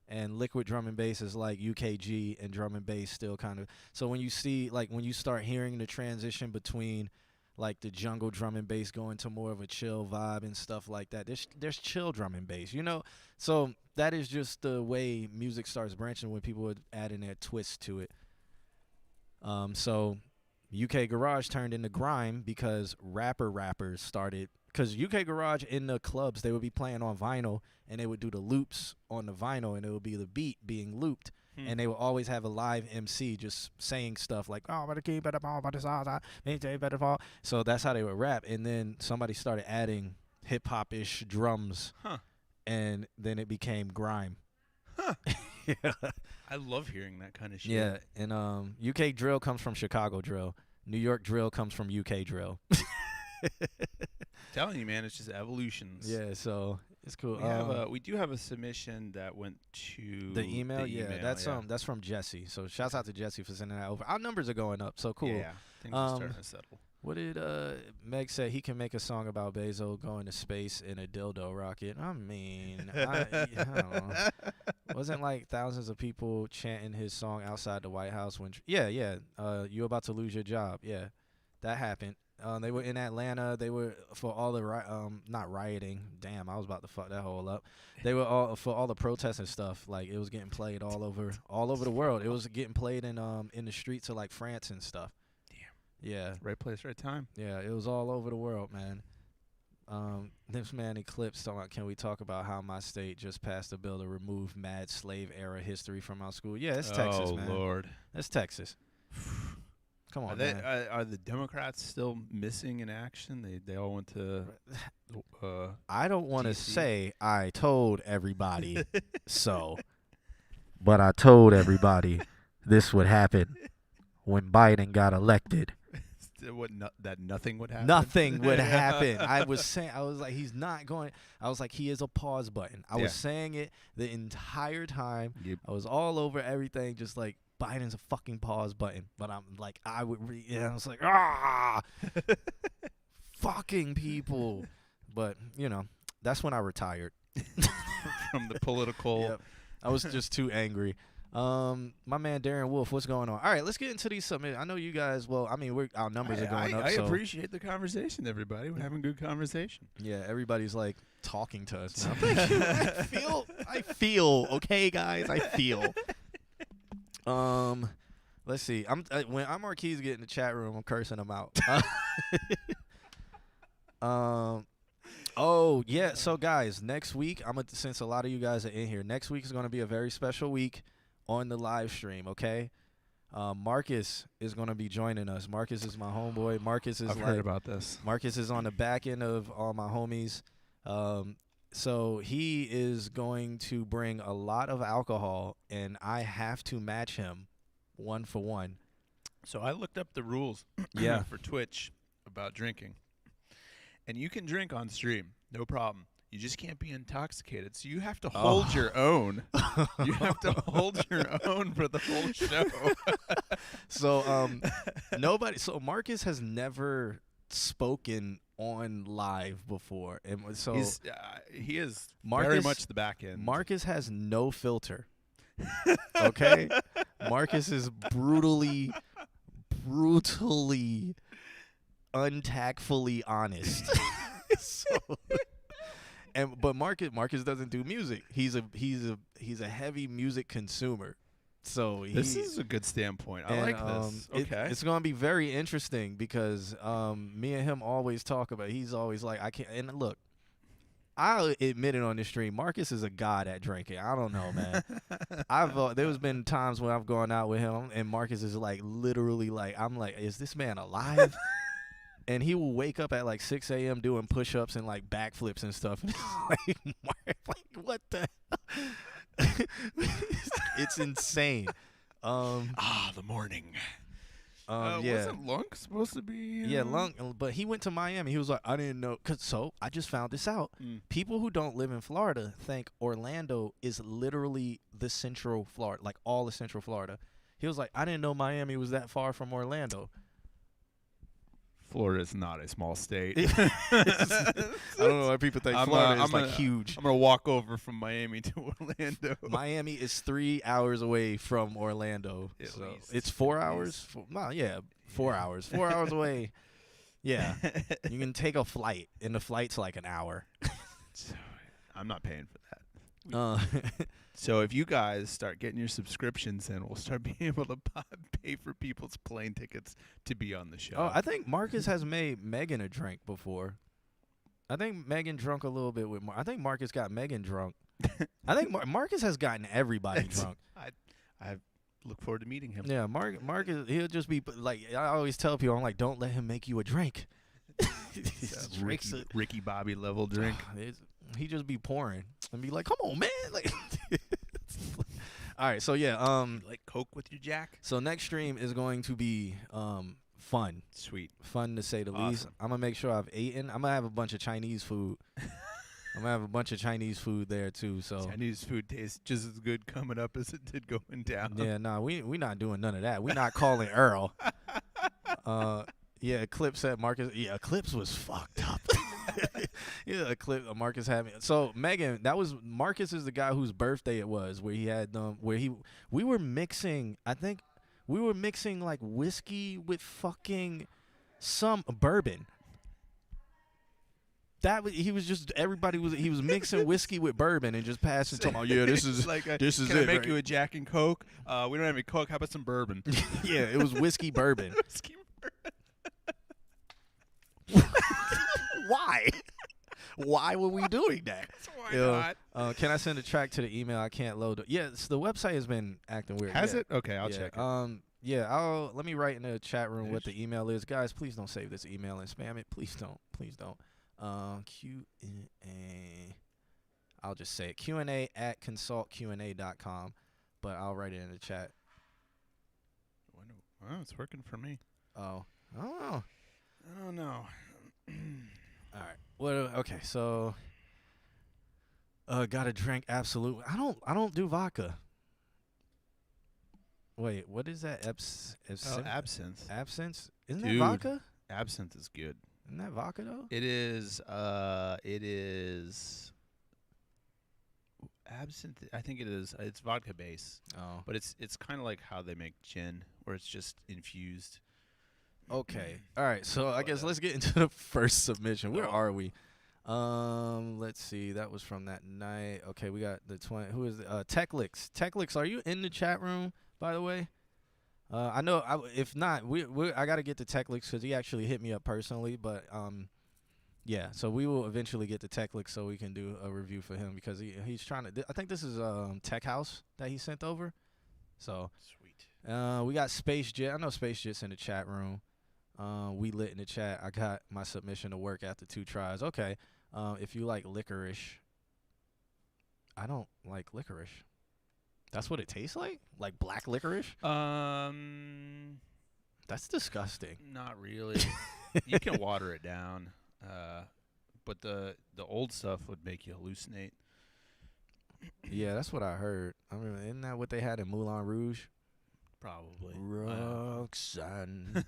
Speaker 4: And Liquid Drum and Bass is like UKG and drum and bass still kind of. So when you see, like, when you start hearing the transition between like the jungle drum and bass going to more of a chill vibe and stuff like that, there's chill drum and bass, you know? So that is just the way music starts branching when people would add in their twist to it. So UK Garage turned into grime because rappers started, because UK Garage in the clubs, they would be playing on vinyl and they would do the loops on the vinyl and it would be the beat being looped. And they will always have a live MC just saying stuff like, "Oh, but keep better ball, but it's all that, better ball." So that's how they would rap. And then somebody started adding hip hop ish drums, and then it became grime. Yeah.
Speaker 3: I love hearing that kind of shit.
Speaker 4: Yeah, and UK drill comes from Chicago drill. New York drill comes from UK drill.
Speaker 3: Telling you, man, it's just evolutions.
Speaker 4: Yeah, so it's cool.
Speaker 3: We do have a submission that went to
Speaker 4: the email.
Speaker 3: The
Speaker 4: That's from Jesse. So shouts out to Jesse for sending that over. Our numbers are going up, so cool.
Speaker 3: Yeah, things are starting to settle.
Speaker 4: What did Meg say? He can make a song about Bezos going to space in a dildo rocket. I mean, I don't know. Wasn't like thousands of people chanting his song outside the White House when? You about to lose your job? Yeah, that happened. They were in Atlanta. They were for all the not rioting. Damn, I was about to fuck that whole up. They were all for all the protests and stuff. Like it was getting played all over the world. It was getting played in the streets of like France and stuff. Yeah.
Speaker 3: Right place, right time.
Speaker 4: Yeah, it was all over the world, man. This man Eclipse talking about, can we talk about how my state just passed a bill to remove mad slave era history from our school? Yeah, it's Texas, man.
Speaker 3: Oh, Lord.
Speaker 4: That's Texas. Come on,
Speaker 3: man.
Speaker 4: man.
Speaker 3: Are the Democrats still missing in action? They all went to
Speaker 4: I don't want to
Speaker 3: DC?
Speaker 4: say I told everybody so, but I told everybody this would happen when Biden got elected.
Speaker 3: That nothing would happen?
Speaker 4: Nothing would happen. I was like, he's not going. I was like, he is a pause button. I was saying it the entire time.
Speaker 3: Yep.
Speaker 4: I was all over everything, just like, Biden's a fucking pause button. But I'm like, I was like, fucking people. But, that's when I retired.
Speaker 3: From the political.
Speaker 4: Yep. I was just too angry. My man Darren Wolf, what's going on? All right, let's get into these submissions. I know you guys. Well, I mean, our numbers are going up.
Speaker 3: I
Speaker 4: so.
Speaker 3: appreciate the conversation, everybody. We're having good conversation.
Speaker 4: Yeah, everybody's like talking to us now. Thank you. I feel. Okay, guys, I feel. Let's see. When I'm Marquise get in the chat room, I'm cursing him out. Oh yeah. So guys, next week since a lot of you guys are in here, next week is going to be a very special week on the live stream. Okay. Marcus is going to be joining us. Marcus is my homeboy. I've
Speaker 3: heard about this.
Speaker 4: Marcus is on the back end of all my homies. So he is going to bring a lot of alcohol, and I have to match him 1 for 1.
Speaker 3: So I looked up the rules for Twitch about drinking. And you can drink on stream, no problem. You just can't be intoxicated. So you have to hold your own. You have to hold your own for the whole show.
Speaker 4: So Marcus has never spoken on live before. And so
Speaker 3: he is very much the back end.
Speaker 4: Marcus has no filter. Okay? Marcus is brutally untactfully honest. But Marcus doesn't do music. He's a heavy music consumer. So
Speaker 3: this is a good standpoint. I like this. Okay.
Speaker 4: It's going to be very interesting because me and him always talk about. He's always like, I can't. And look, I'll admit it on the stream. Marcus is a god at drinking. I don't know, man. There's been times when I've gone out with him and Marcus is like literally like, I'm like, is this man alive? And he will wake up at like 6 a.m. doing push-ups and like backflips and stuff. And like, what the hell? It's insane.
Speaker 3: The morning. Wasn't Lunk supposed to be?
Speaker 4: Yeah, Lunk. But he went to Miami. He was like, I didn't know. So I just found this out. People who don't live in Florida think Orlando is literally the central Florida, like all of central Florida. He was like, I didn't know Miami was that far from Orlando.
Speaker 3: Florida is not a small state.
Speaker 4: I don't know why people think Florida is like huge.
Speaker 3: I'm going to walk over from Miami to Orlando.
Speaker 4: Miami is 3 hours away from Orlando.
Speaker 3: At least.
Speaker 4: It's 4 hours? 4 hours. 4 hours away. Yeah. You can take a flight, and the flight's like an hour.
Speaker 3: I'm not paying for that. So if you guys start getting your subscriptions in, we'll start being able to pay for people's plane tickets to be on the show.
Speaker 4: Oh, I think Marcus has made Megan a drink before. I think Megan drunk a little bit with I think Marcus got Megan drunk. I think Marcus has gotten everybody drunk.
Speaker 3: I look forward to meeting him.
Speaker 4: Yeah, Mark is, he'll just be like, I always tell people, I'm like, don't let him make you a drink.
Speaker 3: Ricky Bobby level drink.
Speaker 4: He just be pouring and be like, come on, man. Like, all right, so yeah,
Speaker 3: like Coke with your Jack.
Speaker 4: so next stream is going to be fun.
Speaker 3: Sweet.
Speaker 4: Fun to say the least. I'm gonna make sure I've eaten. I'm gonna have a bunch of Chinese food. I'm gonna have a bunch of Chinese food there too. So
Speaker 3: Chinese food tastes just as good coming up as it did going down.
Speaker 4: yeah, nah, we not doing none of that. We not calling Earl. Yeah, Eclipse said Marcus. Yeah, Eclipse was fucked up. Yeah, Eclipse. Marcus had me. So Megan, that was Marcus is the guy whose birthday it was, where he had we were mixing. I think we were mixing like whiskey with fucking some bourbon. He was mixing whiskey with bourbon and just passing to him. Yeah, this is
Speaker 3: like
Speaker 4: this is
Speaker 3: can
Speaker 4: it.
Speaker 3: I make
Speaker 4: right?
Speaker 3: you a Jack and Coke? We don't have any Coke. How about some bourbon?
Speaker 4: Yeah, it was whiskey bourbon.
Speaker 3: Whiskey bourbon.
Speaker 4: Why? Why were we doing that?
Speaker 3: Why not?
Speaker 4: Can I send a track to the email? I can't load it. Yeah, the website has been acting weird.
Speaker 3: Has
Speaker 4: Yeah.
Speaker 3: it? Okay, I'll check it.
Speaker 4: Yeah, let me write in the chat room what the email is. Guys, please don't save this email and spam it. Please don't. Please don't. Q&A. I'll just say it. Q&A at consultqna.com, but I'll write it in the chat.
Speaker 3: Oh, it's working for me.
Speaker 4: Oh. I don't know.
Speaker 3: I don't know.
Speaker 4: All right. Well, okay. So, gotta drink absolute. I don't do vodka. Wait, what is that?
Speaker 3: Absinthe.
Speaker 4: Absinthe? Isn't
Speaker 3: Dude.
Speaker 4: that vodka?
Speaker 3: Absinthe is good.
Speaker 4: Isn't that vodka though?
Speaker 3: It is. It is. Absinthe. I think it is. It's vodka base.
Speaker 4: Oh.
Speaker 3: But it's kind of like how they make gin, where it's just infused.
Speaker 4: Okay. All right. So I guess let's get into the first submission. Where are we? Let's see. That was from that night. Okay, we got the 20. Who is it? Techlix? Techlix, are you in the chat room, by the way? I know. If not, I got to get to Techlix because he actually hit me up personally. But yeah. So we will eventually get to Techlix so we can do a review for him because he's trying to. I think this is Tech House that he sent over. So
Speaker 3: Sweet.
Speaker 4: we got Space Jet. I know Space Jet's in the chat room. We lit in the chat. I got my submission to work after 2 tries. Okay. If you like licorice, I don't like licorice. That's what it tastes like? Like black licorice? That's disgusting.
Speaker 3: Not really. You can water it down, but the old stuff would make you hallucinate.
Speaker 4: Yeah, that's what I heard. I mean, isn't that what they had in Moulin Rouge?
Speaker 3: Probably.
Speaker 4: Roxanne.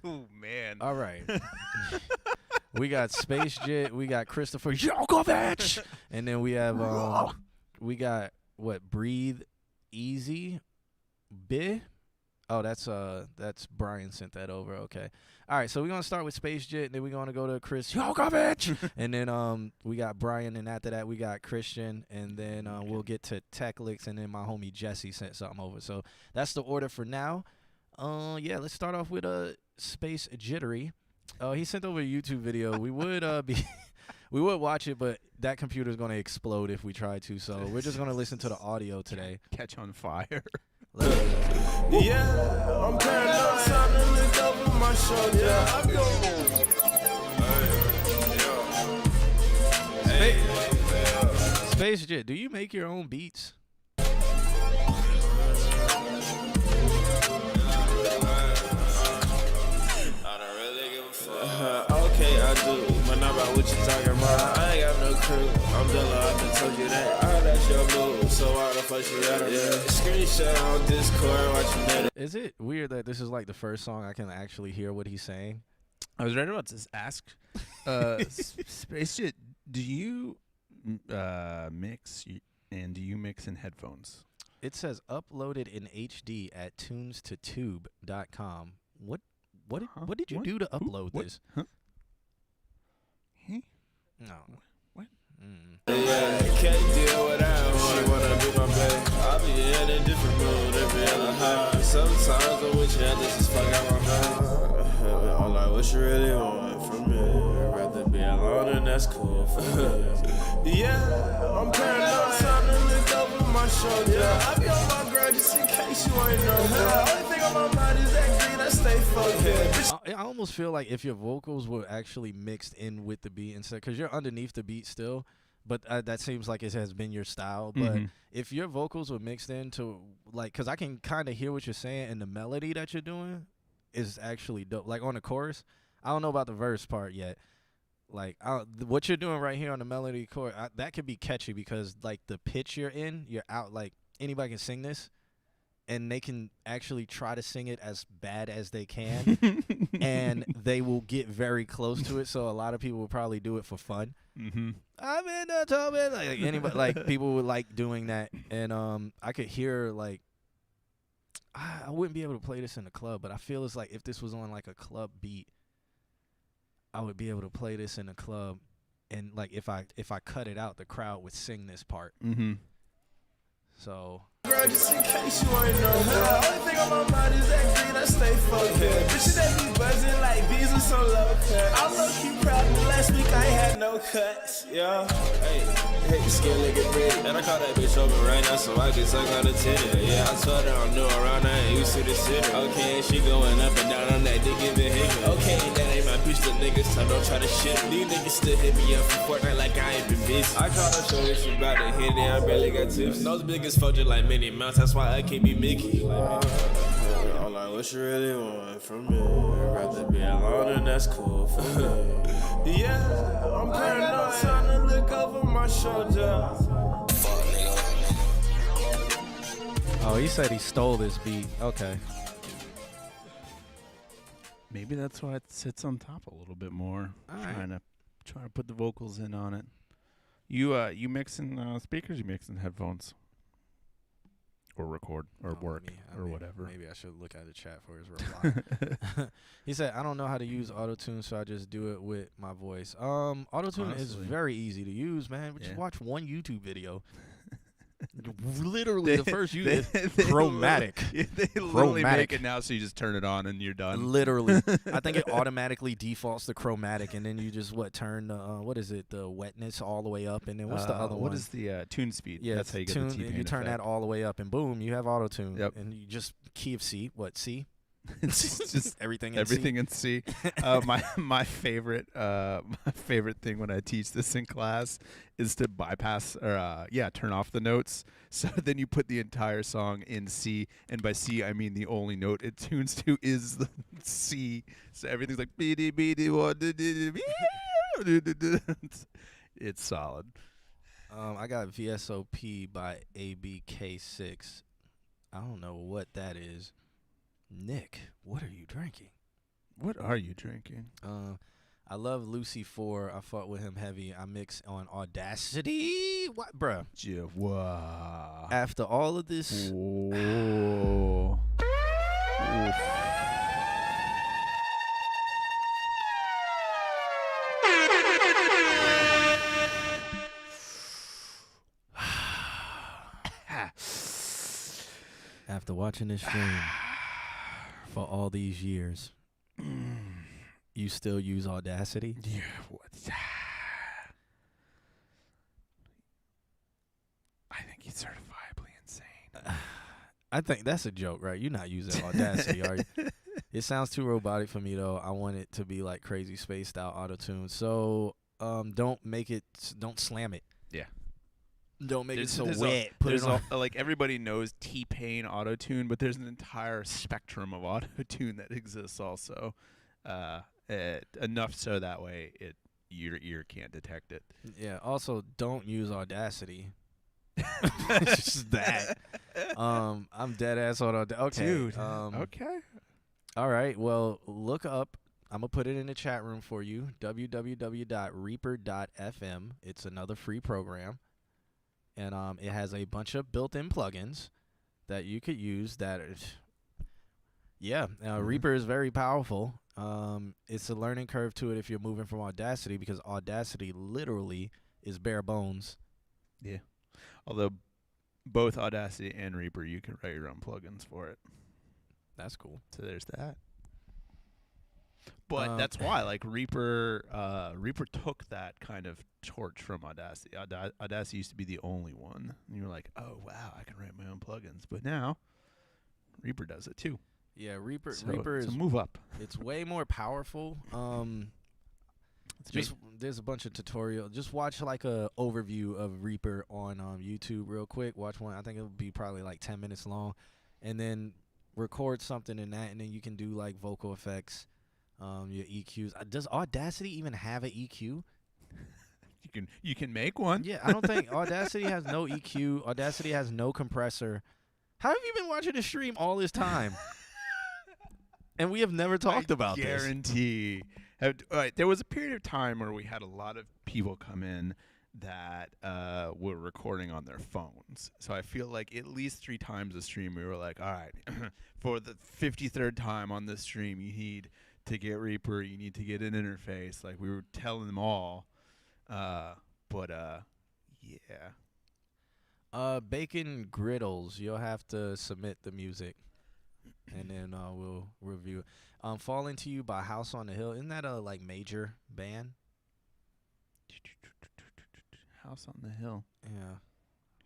Speaker 3: Oh man.
Speaker 4: All right. We got Space Jet. We got Christopher Djokovic. And then we have we got what? Breathe Easy. Bi. Oh, that's Brian sent that over. Okay. All right, so we're gonna start with Space Jet, and then we're gonna go to Chris Djokovic, and then we got Brian, and after that we got Christian, and then we'll get to Techlix, and then my homie Jesse sent something over. So that's the order for now. Yeah, let's start off with Space Jittery. He sent over a YouTube video. We would we would watch it, but that computer's gonna explode if we try to. So we're just gonna listen to the audio today.
Speaker 3: Catch on fire.
Speaker 1: Yeah, I'm paranoid, something looked over my shoulder. I go.
Speaker 4: Space Jet, do you make your own beats?
Speaker 1: Okay, I do, but not about what you talking about. I ain't got no crew. I'm done, I done told you that. I heard that's your move, so why the fuck you got it? Yeah. Screenshot on Discord, watch you minute.
Speaker 4: Is it weird that this is like the first song I can actually hear what he's saying?
Speaker 3: I was right about to ask. Space Jet, do you mix and do you mix in headphones?
Speaker 4: It says uploaded in HD at tunes2tube.com. What did you do to upload this?
Speaker 3: Huh?
Speaker 4: No.
Speaker 3: What?
Speaker 1: Yeah, can't deal without she wanna be my babe. I'll be in a different mood every other night. Sometimes I wish I just fuck out my head. I'm like, what you really want from
Speaker 2: from me. I'd rather be alone and that's cool for me. Yeah, I'm paranoid. Time to look over my shoulder. Yeah, I be on my grind just in case you ain't know. The only thing on my mind is that green, I stay focused.
Speaker 4: I almost feel like if your vocals were actually mixed in with the beat instead, because you're underneath the beat still, but that seems like it has been your style. But if your vocals were mixed into, like, because I can kind of hear what you're saying, and the melody that you're doing is actually dope. Like on the chorus, I don't know about the verse part yet. Like what you're doing right here on the melody chord, that could be catchy because like the pitch you're in, you're out. Like anybody can sing this, and they can actually try to sing it as bad as they can, and they will get very close to it. So a lot of people will probably do it for fun. I'm in the tub, like anybody, like people would like doing that, and I could hear like I wouldn't be able to play this in a club, but I feel it's like if this was on like a club beat, I would be able to play this in a club, and like if I cut it out, the crowd would sing this part. So.
Speaker 2: Girl, just in case you ain't know. The only thing on my mind is that green, I stay focused. Bitches that be buzzing like bees with some low cut. I'm low-key proud of last week I ain't had no cuts. Yeah. Hey, skin looking pretty. And I call that bitch over right now so I can suck on the titty. Yeah, I told her I'm new around, I ain't used to the city. Okay, she going up and down on that dick in behavior. Okay, that ain't my bitch, the niggas, so don't try to shit. These niggas still hit me up for Fortnite like I ain't been busy. I call her show that she bout to hit it, I barely got tips. Those biggest fuck just like Minnie Mouse, that's why I can't be Mickey. I'm like, what you really want from me? I'd rather be alone and that's cool for me. Yeah, I'm paranoid. Time to look over my shoulder.
Speaker 4: Oh, he said he stole this beat. Okay.
Speaker 3: Maybe that's why it sits on top a little bit more. Trying to put the vocals in on it. You mixing speakers? You mixing headphones? Or record, or work, or whatever.
Speaker 4: Maybe I should look at the chat for his reply. He said, I don't know how to use auto-tune, so I just do it with my voice. Auto-tune is very easy to use, man. Just watch one YouTube video. Literally, the first use is chromatic.
Speaker 3: They literally make it now, so you just turn it on and you're done.
Speaker 4: Literally. I think it automatically defaults to chromatic, and then you just, turn the, what is it, the wetness all the way up, and then what's the other one?
Speaker 3: What is the tune speed?
Speaker 4: Yeah,
Speaker 3: that's how you get the T-Pain
Speaker 4: you turn
Speaker 3: effect.
Speaker 4: that all the way up, and boom, you have auto-tune.
Speaker 3: Yep.
Speaker 4: And you just key of C. What, C?
Speaker 3: It's just
Speaker 4: everything
Speaker 3: in C. My favorite thing when I teach this in class is to bypass or turn off the notes. So then you put the entire song in C, and by C I mean the only note it tunes to is the C. So everything's like it's solid.
Speaker 4: I got VSOP by ABK6. I don't know what that is. Nick, what are you drinking?
Speaker 3: What are you drinking?
Speaker 4: I love Lucy 4. I fought with him heavy. I mix on Audacity. What, bruh?
Speaker 3: Wow.
Speaker 4: After all of this.
Speaker 3: Oh.
Speaker 4: After watching this stream for all these years, you still use Audacity?
Speaker 3: Yeah. What? I think he's certifiably insane.
Speaker 4: I think that's a joke, right? You're not using Audacity, are you? It sounds too robotic for me, though. I want it to be like crazy spaced out auto-tune. So don't slam it.
Speaker 3: Yeah.
Speaker 4: Don't make it so wet. Put it on.
Speaker 3: Like everybody knows T-Pain auto-tune, but there's an entire spectrum of auto-tune that exists also. Enough so that way your ear can't detect it.
Speaker 4: Yeah. Also, don't use Audacity. It's just that. I'm dead ass on Audacity. Okay.
Speaker 3: Dude. Okay.
Speaker 4: All right. Well, look up. I'm going to put it in the chat room for you. www.reaper.fm. It's another free program. And it has a bunch of built-in plugins that you could use that Reaper is very powerful. It's a learning curve to it if you're moving from Audacity, because Audacity literally is bare bones.
Speaker 3: Yeah. Although both Audacity and Reaper, you can write your own plugins for it.
Speaker 4: That's cool.
Speaker 3: So there's that. But that's why, like Reaper took that kind of torch from Audacity. Audacity used to be the only one, and you're like, oh wow, I can write my own plugins. But now, Reaper does it too.
Speaker 4: Yeah, Reaper
Speaker 3: So
Speaker 4: Reaper
Speaker 3: it's
Speaker 4: is
Speaker 3: a move up.
Speaker 4: it's way more powerful. There's a bunch of tutorial. Just watch like a overview of Reaper on YouTube real quick. Watch one. I think it'll be probably like 10 minutes long, and then record something in that, and then you can do like vocal effects, your EQs. Does Audacity even have an EQ?
Speaker 3: You can make one.
Speaker 4: Yeah, I don't think Audacity has no EQ. Audacity has no compressor. How have you been watching the stream all this time? And we have never talked about this.
Speaker 3: Guarantee. All right, there was a period of time where we had a lot of people come in that were recording on their phones. So I feel like at least 3 times a stream we were like, all right, for the 53rd time on this stream, you need to get Reaper, you need to get an interface. Like we were telling them all. Yeah.
Speaker 4: Bacon Griddles, you'll have to submit the music, and then we'll review it. Falling to You by House on the Hill. Isn't that a like major band?
Speaker 3: House on the Hill.
Speaker 4: Yeah.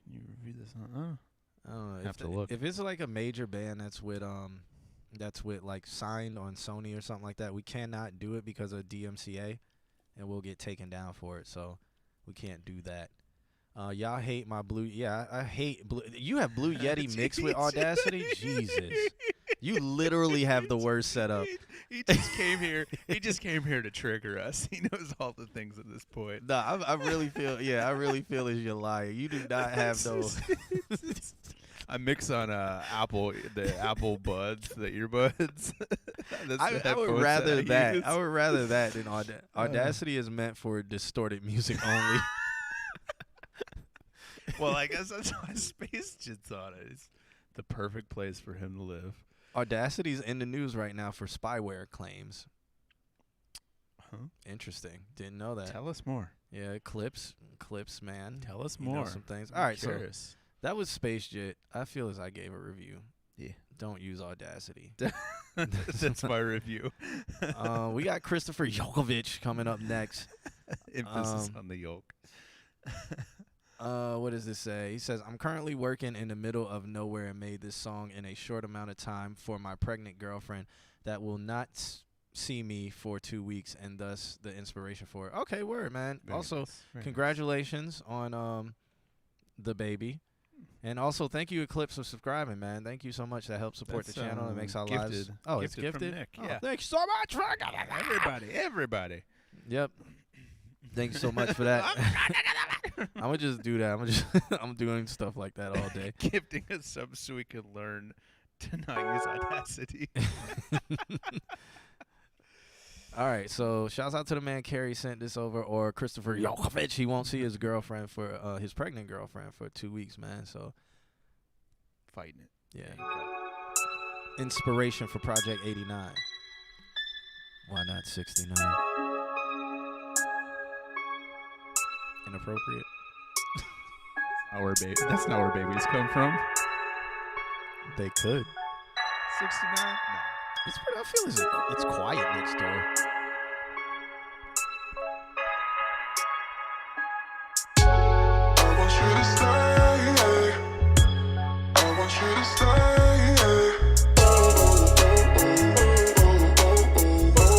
Speaker 3: Can you review this on?
Speaker 4: I don't know.
Speaker 3: Have to look.
Speaker 4: If it's like a major band that's with like signed on Sony or something like that, we cannot do it because of DMCA, and we'll get taken down for it. So we can't do that. Y'all hate my blue. Yeah, I hate blue. You have Blue Yeti mixed with Audacity. Jesus, you literally have the worst setup.
Speaker 3: He just came here. He just came here to trigger us. He knows all the things at this point.
Speaker 4: No, I really feel. Yeah, I really feel as you're lying. You do not have those.
Speaker 3: I mix on the Apple Buds, the earbuds.
Speaker 4: I would rather that. I would rather that than Audacity is meant for distorted music only.
Speaker 3: Well, I guess that's why Space Jit's on it. It's the perfect place for him to live.
Speaker 4: Audacity's in the news right now for spyware claims.
Speaker 3: Huh?
Speaker 4: Interesting. Didn't know that.
Speaker 3: Tell us more.
Speaker 4: Yeah, clips, man.
Speaker 3: Tell us
Speaker 4: You
Speaker 3: more.
Speaker 4: know some things. All right,
Speaker 3: curious.
Speaker 4: so that was Space Jit. I feel as I gave a review.
Speaker 3: Yeah.
Speaker 4: Don't use Audacity.
Speaker 3: That's my review.
Speaker 4: We got Christopher Yokovich coming up next.
Speaker 3: Emphasis on the yolk.
Speaker 4: What does this say? He says, I'm currently working in the middle of nowhere and made this song in a short amount of time for my pregnant girlfriend that will not see me for 2 weeks, and thus the inspiration for it. Okay, word, man.
Speaker 3: Very
Speaker 4: also,
Speaker 3: nice. Very
Speaker 4: congratulations on the baby. And also, thank you, Eclipse, for subscribing, man. Thank you so much. That helps support the channel. It makes our lives. Oh, it's gifted?
Speaker 3: From Nick.
Speaker 4: Oh,
Speaker 3: Yeah.
Speaker 4: thanks so much.
Speaker 3: Everybody.
Speaker 4: Yep. Thanks so much for that. I'm gonna just do that. I'm doing stuff like that all day.
Speaker 3: Gifting us sub so we can learn to not use Audacity.
Speaker 4: All right, so shouts out to the man Carrie sent this over, or Christopher Yokovich. He won't see his girlfriend for his pregnant girlfriend for 2 weeks, man. So
Speaker 3: Fighting it.
Speaker 4: yeah, inspiration for Project 89. Why not 69? Inappropriate.
Speaker 3: That's not where babies come from.
Speaker 4: They could.
Speaker 3: 69? No.
Speaker 4: It's pretty, I feel it's quiet next door.
Speaker 5: I want you to stay. I want you to stay. Oh, oh, oh, oh, oh,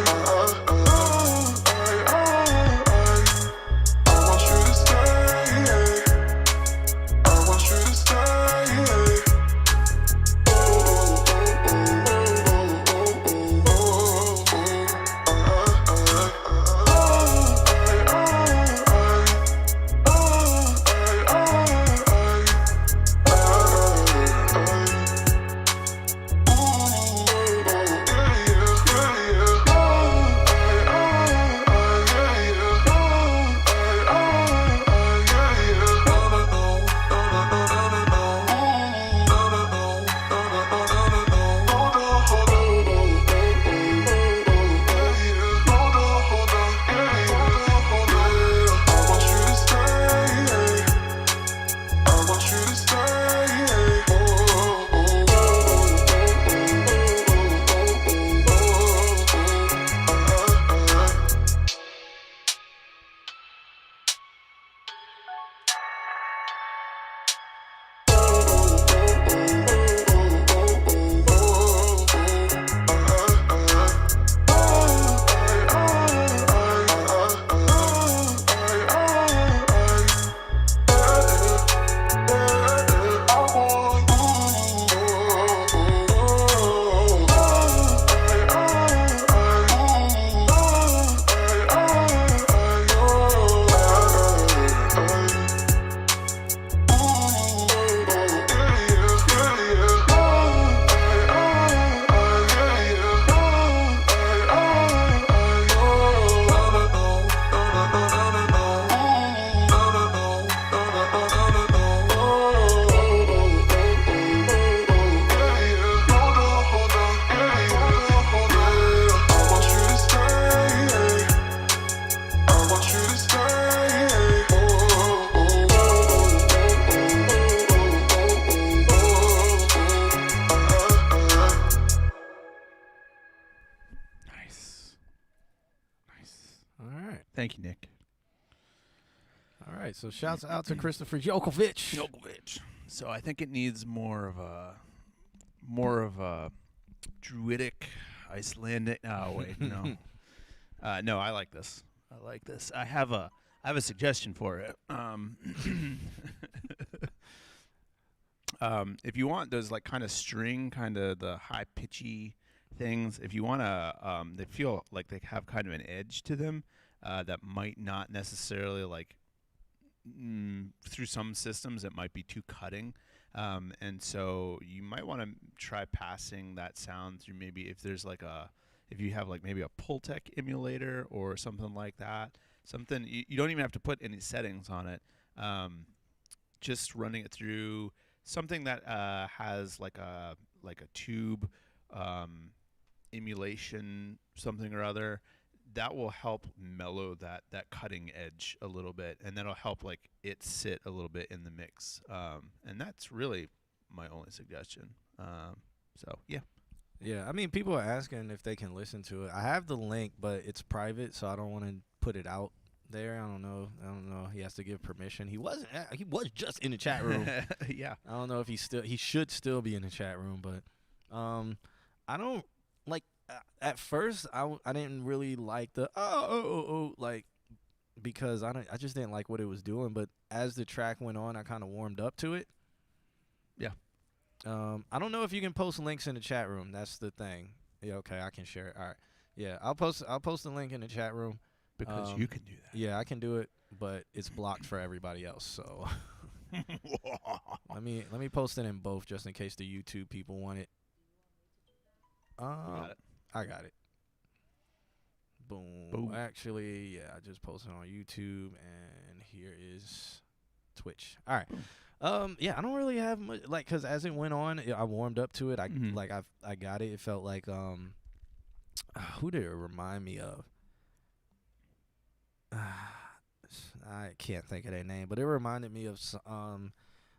Speaker 5: oh, oh, I want you to stay. I want you to stay.
Speaker 3: Thank you, Nick.
Speaker 4: All right, so shouts out to Christopher Jokovic.
Speaker 3: So I think it needs more of a druidic, Icelandic. Oh wait, no. No, I like this. I have a suggestion for it. If you want those like kind of string, kind of the high pitchy things, if you want to, they feel like they have kind of an edge to them that might not necessarily like through some systems it might be too cutting. And so you might want to try passing that sound through maybe if you have like maybe a Pultec emulator or something like that. Something you don't even have to put any settings on it. Just running it through something that has like a tube emulation, something or other, that will help mellow that cutting edge a little bit, and that'll help like it sit a little bit in the mix. And that's really my only suggestion. So yeah.
Speaker 4: Yeah, I mean, people are asking if they can listen to it. I have the link, but it's private, so I don't want to put it out there. I don't know. He has to give permission. He was just in the chat room.
Speaker 3: Yeah.
Speaker 4: I don't know if he should still be in the chat room, but I don't like. At first, I didn't really like the like, because I just didn't like what it was doing. But as the track went on, I kind of warmed up to it.
Speaker 3: Yeah.
Speaker 4: I don't know if you can post links in the chat room. That's the thing. Yeah, okay, I can share it. All right. Yeah, I'll post the link in the chat room.
Speaker 3: Because you can do that.
Speaker 4: Yeah, I can do it, but it's blocked for everybody else. So let me post it in both just in case the YouTube people want it.
Speaker 3: Got it.
Speaker 4: I got it. Boom. Actually, yeah, I just posted on YouTube, and here is Twitch. All right. Yeah, I don't really have much, like, because as it went on, I warmed up to it. I got it. It felt like who did it remind me of? I can't think of their name, but it reminded me of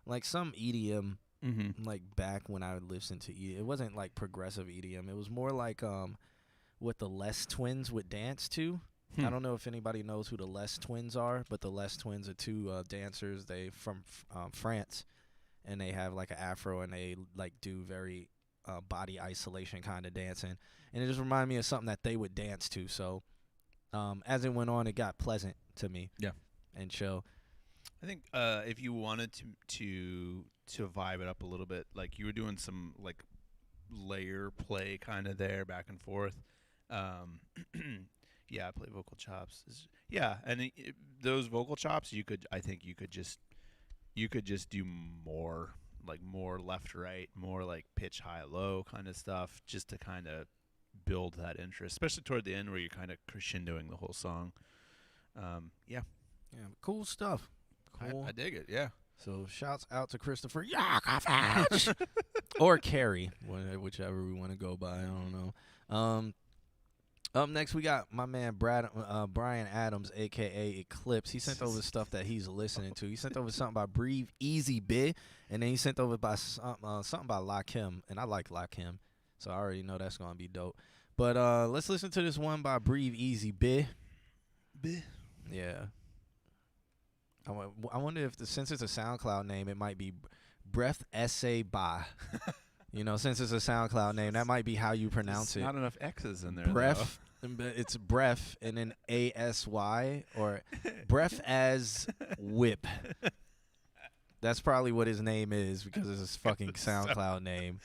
Speaker 4: like some EDM, like back when I would listen to EDM. It wasn't like progressive EDM. It was more like what the Les Twins would dance to. I don't know if anybody knows who the Les Twins are, but the Les Twins are two dancers. They from France, and they have like an afro, and they like do very body isolation kind of dancing, and it just reminded me of something that they would dance to. So as it went on, it got pleasant to me.
Speaker 3: Yeah,
Speaker 4: and chill.
Speaker 3: I think if you wanted to vibe it up a little bit, like you were doing some like layer play kind of there back and forth. Yeah, play vocal chops. And those vocal chops, I think you could just do more left right, more like pitch high low kind of stuff, just to kind of build that interest, especially toward the end where you're kind of crescendoing the whole song. Yeah,
Speaker 4: Cool stuff. Cool.
Speaker 3: I dig it. Yeah.
Speaker 4: So shouts out to Christopher Yakovich or Carrie, whichever we want to go by. I don't know. Up next, we got my man Brian Adams, a.k.a. Eclipse. He sent over stuff that he's listening to. He sent over something by Breathe Easy Bit, and then he sent over by something by Lakim, and I like Lakim, so I already know that's going to be dope. But let's listen to this one by Breathe Easy Bit. Yeah. I wonder if, since it's a SoundCloud name, it might be Breath Essay By. You know, since it's a SoundCloud name, that might be how you pronounce it.
Speaker 3: Not enough X's in there.
Speaker 4: Breath, it's breath and then ASY, or breath as whip. That's probably what his name is, because it's his fucking SoundCloud name.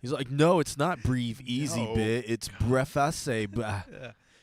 Speaker 4: He's like, no, it's not Breathe Easy Bit. It's Breath Essay. Yeah.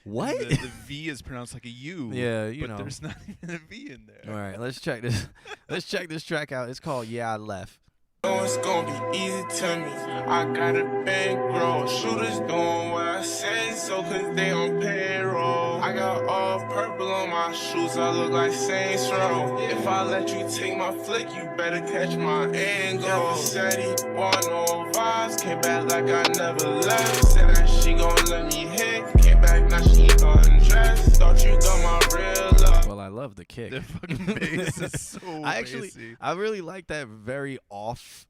Speaker 4: What?
Speaker 3: The V is pronounced like a U.
Speaker 4: Yeah,
Speaker 3: but there's not even a V in there.
Speaker 4: All right, let's check this. Let's check this track out. It's called Yeah I Left.
Speaker 5: know it's gonna be easy to me. I got a bankroll. Shooters doing what I say so, cause they on payroll. I got all purple on my shoes, I look like Saints Row. If I let you take my flick, you better catch my angle. Said he want no vibes, came back like I never left. Said that she gon' let me hit, came back, now she undressed. Thought you got my real love.
Speaker 4: Well, I love the kick.
Speaker 3: The fucking bass is so bassy.
Speaker 4: I really like that very off,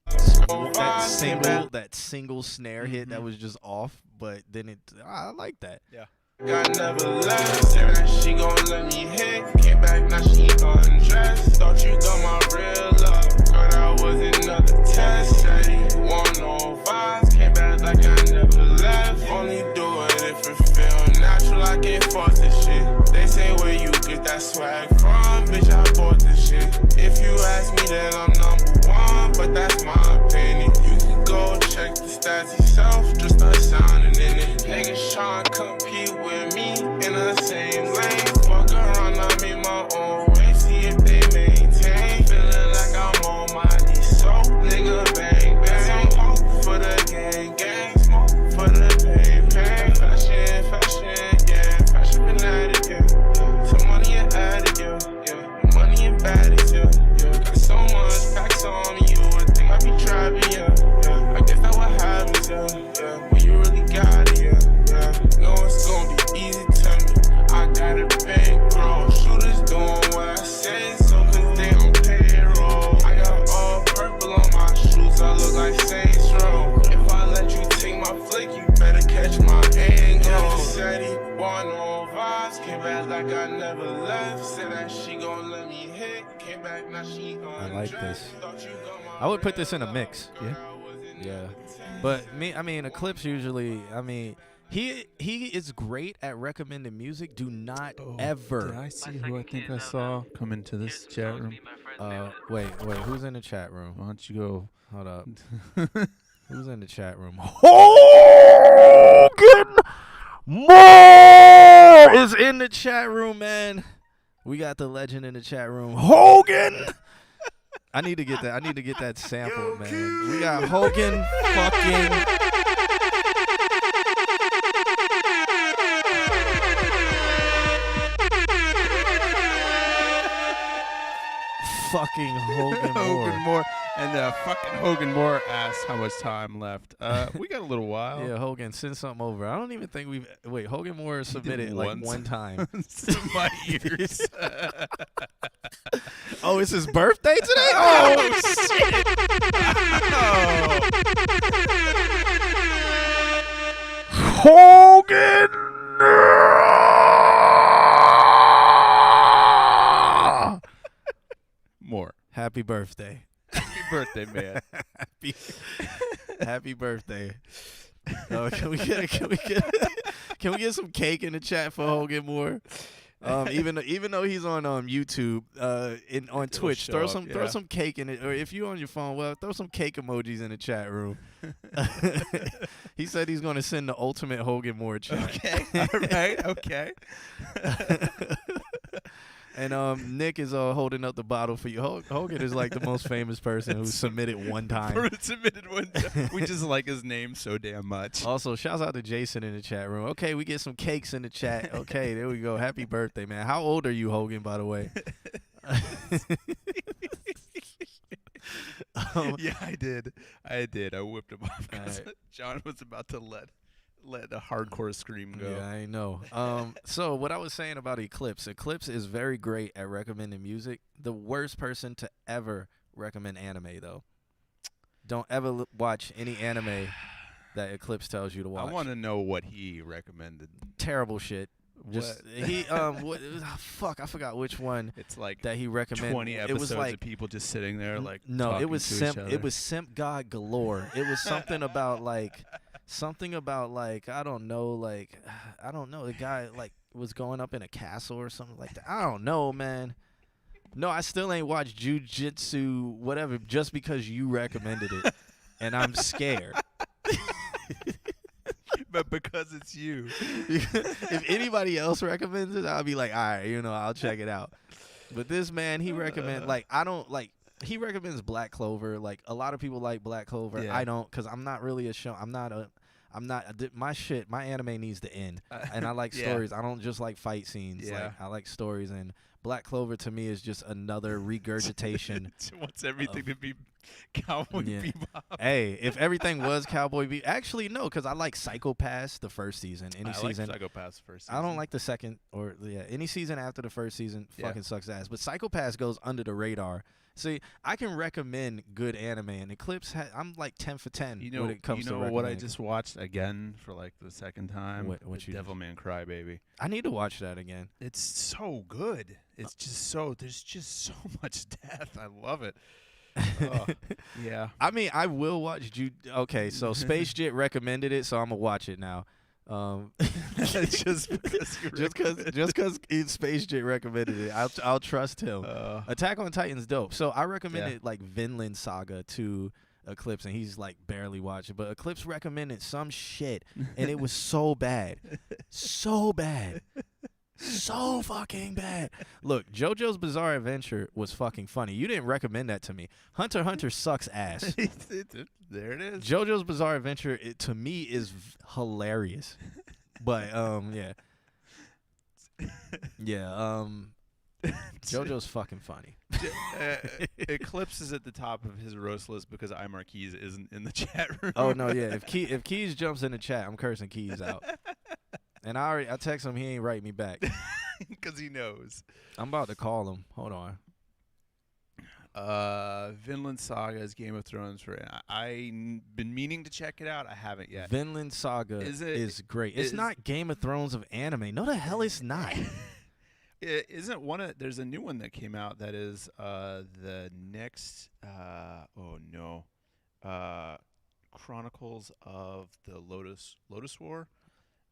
Speaker 4: that single snare hit that was just off, but then I like that.
Speaker 3: Yeah.
Speaker 5: I never left, said that she gon' let me hit. Came back, now she undressed. Thought you got my real love, girl, that was another test. Said you want no vibes, came back like I never left. Only do it if it feel natural, I can't force this shit. They say where you get that swag from, bitch, I bought this shit. If you ask me, then I'm number one, but that's my opinion. You can go check the stats yourself, just start sounding in it. Niggas tryna compete with me in the same lane. Fuck around, I make my own way, see if they maintain. Feeling like I'm on my knees, so nigga bang bang. Smoke for the gang gang, smoke for the pain pain. Fashion, fashion, yeah, fashion fanatic, yeah. Some money and addict, yeah. Money and baddies, yeah. Got so much packs on me, you would think I be trapping, yeah. I guess that what happens, yeah. When you really got it, yeah. No, it's gonna be easy to me. I got a bankroll. Shooters doing what I said, so cause they on payroll. I got all purple on my shoes, I look like Saints Row. If I let you take my flick, you better catch my angle. Said he want no vibes, came back like I never left. Said that she gon' let me hit, came back now she
Speaker 4: I like this.
Speaker 5: Thought you got my
Speaker 4: I would put this in a mix.
Speaker 3: Yeah.
Speaker 4: Yeah. But I mean, Eclipse usually, he is great at recommending music. Do not
Speaker 3: Did
Speaker 4: ever.
Speaker 3: I see who I think I saw come into this chat room?
Speaker 4: Wait, who's in the chat room?
Speaker 3: Why don't you go?
Speaker 4: Hold up. Who's in the chat room? Hogan Moore is in the chat room, man. We got the legend in the chat room. Hogan. I need to get that. I need to get that sample, man. We got Hogan fucking Hogan Moore.
Speaker 3: Hogan Moore. And fucking Hogan Moore asked how much time left. We got a little while.
Speaker 4: Yeah, Hogan, send something over. I don't even think we've. Wait, Hogan Moore submitted like
Speaker 3: once.
Speaker 4: one time.
Speaker 3: In my ears.
Speaker 4: Oh, it's his birthday today?
Speaker 3: Oh, shit.
Speaker 4: Hogan!
Speaker 3: More.
Speaker 4: Happy birthday.
Speaker 3: Happy birthday, man.
Speaker 4: Happy birthday. Can we get some cake in the chat for Hogan Moore? Even though he's on YouTube, on Twitch, throw some cake in it, or if you on your phone, well, throw some cake emojis in the chat room. He said he's gonna send the ultimate Hogan Moore chat.
Speaker 3: Okay, all right, okay.
Speaker 4: And Nick is holding up the bottle for you. Hogan is like the most famous person who submitted one time.
Speaker 3: We just like his name so damn much.
Speaker 4: Also, shouts out to Jason in the chat room. Okay, we get some cakes in the chat. Okay, there we go. Happy birthday, man. How old are you, Hogan, by the way?
Speaker 3: Yeah, I did. I whipped him off because
Speaker 4: right.
Speaker 3: John was about to let a hardcore scream go.
Speaker 4: Yeah, I know. So what I was saying about Eclipse is very great at recommending music. The worst person to ever recommend anime, though. Don't ever watch any anime that Eclipse tells you to watch.
Speaker 3: I want to know what he recommended.
Speaker 4: Terrible shit. Just he fuck, I forgot which one.
Speaker 3: It's like
Speaker 4: that he recommended.
Speaker 3: 20 episodes
Speaker 4: it was like,
Speaker 3: of people just sitting there like
Speaker 4: no,
Speaker 3: talking
Speaker 4: it was
Speaker 3: to
Speaker 4: simp.
Speaker 3: each other.
Speaker 4: It was simp god galore. It was something about like I don't know, the guy like was going up in a castle or something like that. I don't know, man. No, I still ain't watched Jujutsu whatever just because you recommended it, and I'm scared.
Speaker 3: But because it's you.
Speaker 4: If anybody else recommends it, I'll be like, all right, I'll check it out. But this man, he recommends he recommends Black Clover. Like a lot of people like Black Clover.
Speaker 3: Yeah.
Speaker 4: I don't, because I'm not really my anime needs to end. And I like stories. I don't just like fight scenes.
Speaker 3: Yeah.
Speaker 4: Like I like stories, and Black Clover to me is just another regurgitation.
Speaker 3: She wants everything to be Cowboy
Speaker 4: Yeah.
Speaker 3: Bebop.
Speaker 4: Hey, if everything was Cowboy Bebop, actually no, because I like Psycho Pass the first season. Any
Speaker 3: I
Speaker 4: season,
Speaker 3: like Psycho Pass first season.
Speaker 4: I don't like the second or any season after the first season fucking sucks ass. But Psycho Pass goes under the radar. See, I can recommend good anime, and Eclipse. I'm like 10 for 10 when it comes to
Speaker 3: what I
Speaker 4: recommending.
Speaker 3: just watched again for like the second time?
Speaker 4: What
Speaker 3: The
Speaker 4: you
Speaker 3: Devilman Crybaby.
Speaker 4: I need to watch that again.
Speaker 3: It's so good. It's just so there's just so much death. I love it. Oh, yeah.
Speaker 4: I mean, I will watch you. Okay, so Space Jet recommended it, so I'm gonna watch it now.
Speaker 3: just
Speaker 4: because Space Jet recommended it, I'll trust him. Attack on Titan's dope. So I recommended like Vinland Saga to Eclipse, and he's like barely watching. But Eclipse recommended some shit, and it was so bad, so bad. So fucking bad. Look, JoJo's Bizarre Adventure was fucking funny. You didn't recommend that to me. Hunter x Hunter sucks ass.
Speaker 3: There it is.
Speaker 4: JoJo's Bizarre Adventure, to me, is hilarious. But JoJo's fucking funny.
Speaker 3: Eclipse is at the top of his roast list because iMarquise isn't in the chat room.
Speaker 4: Oh no, yeah. If Keys jumps in the chat, I'm cursing Keys out. And I text him, he ain't write me back.
Speaker 3: Because he knows.
Speaker 4: I'm about to call him. Hold on.
Speaker 3: Vinland Saga is Game of Thrones for I've been meaning to check it out. I haven't yet.
Speaker 4: Vinland Saga is great. It's
Speaker 3: is-
Speaker 4: not Game of Thrones of anime. No, the hell it's not.
Speaker 3: Isn't one of there's a new one that came out that is the next Chronicles of the Lotus War.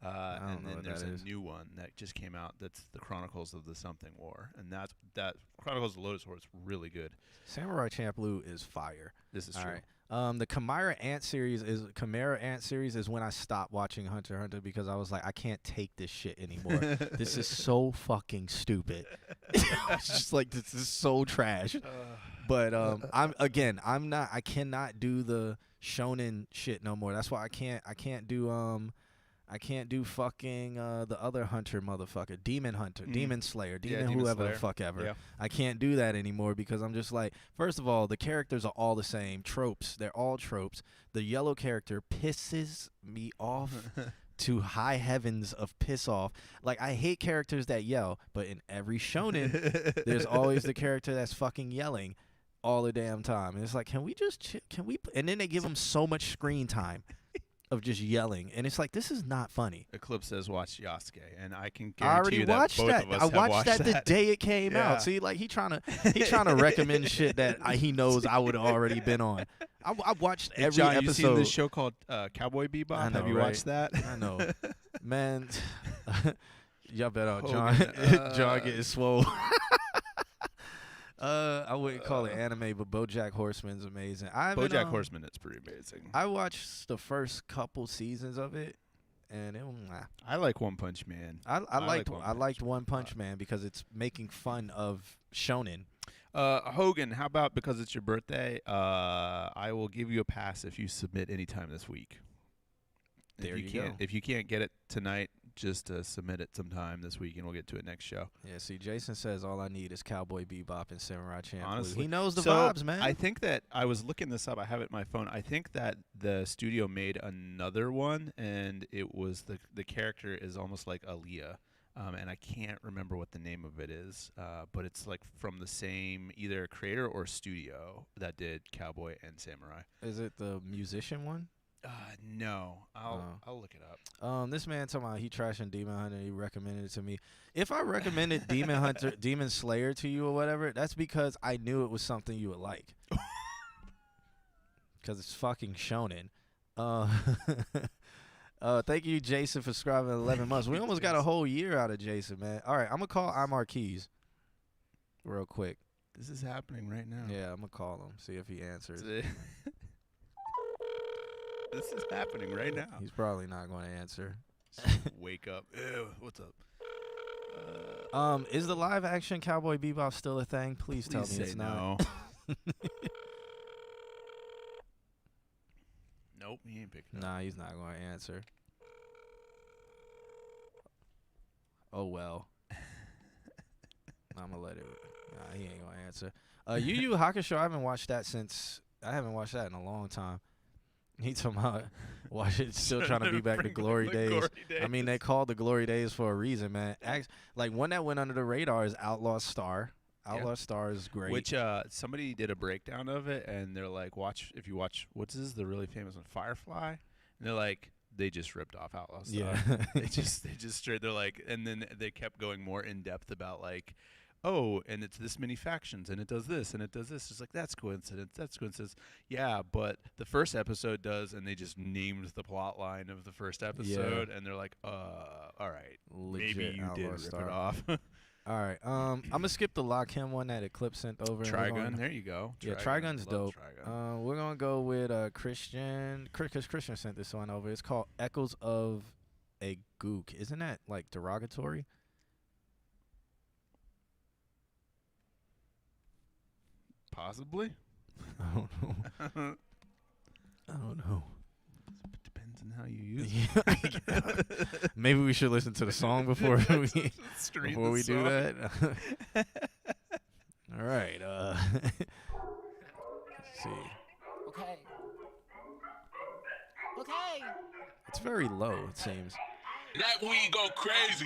Speaker 4: don't
Speaker 3: And
Speaker 4: know
Speaker 3: then
Speaker 4: what
Speaker 3: there's
Speaker 4: that
Speaker 3: a
Speaker 4: is.
Speaker 3: new one that just came out. That's the Chronicles of the Something War, and that Chronicles of the Lotus War is really good.
Speaker 4: Samurai Champloo is fire.
Speaker 3: This is
Speaker 4: All
Speaker 3: true.
Speaker 4: right. The Chimera Ant series is when I stopped watching Hunter x Hunter because I was like, I can't take this shit anymore. This is so fucking stupid. It's just like, this is so trash. But I cannot do the shonen shit no more. That's why I can't do fucking the other hunter motherfucker, Demon Hunter, Demon Slayer, Demon whoever
Speaker 3: Slayer.
Speaker 4: the fuck ever.
Speaker 3: Yeah.
Speaker 4: I can't do that anymore because I'm just like, first of all, the characters are all the same tropes. They're all tropes. The yellow character pisses me off to high heavens of piss off. Like, I hate characters that yell, but in every shonen, there's always the character that's fucking yelling all the damn time. And it's like, can we just and then they give them so much screen time of just yelling, and it's like, this is not funny.
Speaker 3: Eclipse says watch Yasuke, and I can
Speaker 4: I
Speaker 3: guarantee
Speaker 4: already
Speaker 3: you that
Speaker 4: watched
Speaker 3: both
Speaker 4: that.
Speaker 3: of us
Speaker 4: I
Speaker 3: have
Speaker 4: watched that the day it came
Speaker 3: Yeah.
Speaker 4: out. See, like he trying to recommend shit that he knows I would have already been on. I watched
Speaker 3: Hey,
Speaker 4: every
Speaker 3: John,
Speaker 4: episode.
Speaker 3: you seen this show called Cowboy Bebop?
Speaker 4: I know,
Speaker 3: Have you
Speaker 4: right?
Speaker 3: watched that?
Speaker 4: I know, man. Y'all bet out
Speaker 3: Hogan,
Speaker 4: John. John getting swole. I wouldn't call it anime, but BoJack Horseman's amazing.
Speaker 3: BoJack Horseman is pretty amazing.
Speaker 4: I watched the first couple seasons of it, and it,
Speaker 3: I like One Punch Man.
Speaker 4: I liked
Speaker 3: One
Speaker 4: I liked
Speaker 3: Punch
Speaker 4: One Punch Man because it's making fun of shonen.
Speaker 3: Hogan, how about because it's your birthday, I will give you a pass if you submit any time this week.
Speaker 4: There you go.
Speaker 3: If you can't get it tonight, just submit it sometime this week, and we'll get to it next show.
Speaker 4: Yeah, see, Jason says all I need is Cowboy Bebop and Samurai Champloo.
Speaker 3: Honestly,
Speaker 4: He knows the
Speaker 3: So,
Speaker 4: vibes, man.
Speaker 3: I think that I was looking this up. I have it in my phone. I think that the studio made another one, and it was the character is almost like Aaliyah. And I can't remember what the name of it is, but it's like from the same either creator or studio that did Cowboy and Samurai.
Speaker 4: Is it the musician one?
Speaker 3: No, I'll look it up.
Speaker 4: This man talking about he trashing Demon Hunter. He recommended it to me. If I recommended Demon Hunter, Demon Slayer to you or whatever, that's because I knew it was something you would like. Because it's fucking shonen. Thank you, Jason, for subscribing 11 months. We almost got a whole year out of Jason, man. All right, I'm going to call iMarquise real quick.
Speaker 3: This is happening right now.
Speaker 4: Yeah, I'm going to call him, see if he answers.
Speaker 3: This is happening right now.
Speaker 4: He's probably not going to answer.
Speaker 3: Wake up. Ew, what's up?
Speaker 4: Is the live action Cowboy Bebop still a thing? Please tell me
Speaker 3: say
Speaker 4: it's not.
Speaker 3: no. Nope, he ain't picking up.
Speaker 4: Nah, he's not going to answer. Oh, well. I'm gonna let it. Nah, he ain't gonna answer. Yu Yu Hakusho. I haven't watched that in a long time. He talking about watch it, still trying to be back to glory days. I mean, they called the glory days for a reason, man. Like one that went under the radar is Outlaw Star. Outlaw Star is great.
Speaker 3: Which somebody did a breakdown of it, and they're like, if you watch what's this, the really famous one, Firefly, and they're like, they just ripped off Outlaw Star.
Speaker 4: Yeah.
Speaker 3: they just straight. They're like, and then they kept going more in depth about like, oh, and it's this many factions, and it does this, and it does this. It's like, that's coincidence. That's coincidence. Yeah, but the first episode does, and they just named the plot line of the first episode, and they're like, all right,
Speaker 4: Legit
Speaker 3: maybe you
Speaker 4: Outlaw
Speaker 3: did rip
Speaker 4: Star.
Speaker 3: it off.
Speaker 4: All right. I'm gonna skip the Lock Him one that Eclipse sent over.
Speaker 3: Trigun, there you go.
Speaker 4: Yeah, Trigun's
Speaker 3: love
Speaker 4: dope.
Speaker 3: Trigun.
Speaker 4: We're gonna go with Christian. Because Christian sent this one over. It's called Echoes of a Gook. Isn't that like derogatory?
Speaker 3: Possibly.
Speaker 4: I don't know. I don't know.
Speaker 3: It depends on how you use it.
Speaker 4: Maybe we should listen to the song before we
Speaker 3: Stream
Speaker 4: before
Speaker 3: the
Speaker 4: we do
Speaker 3: song.
Speaker 4: that. All right. Let's see.
Speaker 1: Okay. Okay.
Speaker 4: It's very low. It seems.
Speaker 5: That weed go crazy.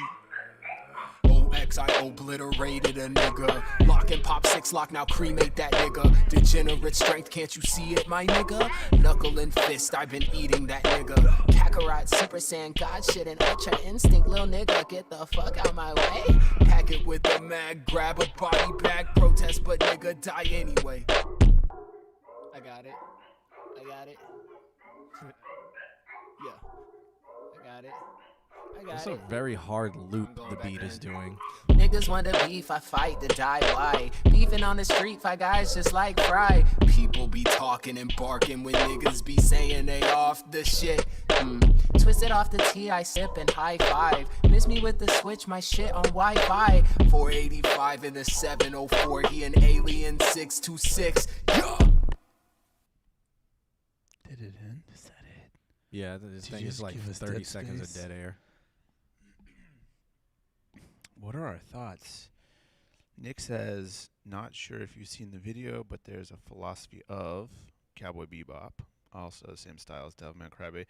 Speaker 6: OX, I obliterated a nigga. Lock and pop 6 lock, now cremate that nigga. Degenerate strength, can't you see it, my nigga? Knuckle and fist, I've been eating that nigga. Kakarot, Super Saiyan, God shit, and Ultra Instinct, lil nigga, get the fuck out my way. Pack it with the mag, grab a body bag, protest, but nigga, die anyway. I got it. I got it. Yeah. I got it. I got
Speaker 4: It's a
Speaker 6: it.
Speaker 4: very hard loop
Speaker 6: I'm going
Speaker 4: the
Speaker 6: back
Speaker 4: beat is
Speaker 6: in.
Speaker 4: doing.
Speaker 6: Niggas want to beef, I fight to die. Why? Beefing on the street, fight guys just like Fry. People be talking and barking when niggas be saying they off the shit. Twisted off the T, I sip and high five. Miss me with the switch, my shit on Wi-Fi. 485 in the 704, he an alien 626. Yeah.
Speaker 3: Did it end? Is that it?
Speaker 4: Yeah, this
Speaker 3: Did
Speaker 4: thing
Speaker 3: you
Speaker 4: is
Speaker 3: just
Speaker 4: like
Speaker 3: give us
Speaker 4: 30
Speaker 3: dead
Speaker 4: seconds of
Speaker 3: space?
Speaker 4: dead air.
Speaker 3: What are our thoughts? Nick says, not sure if you've seen the video, but there's a philosophy of Cowboy Bebop, also the same style as Devilman Crybaby.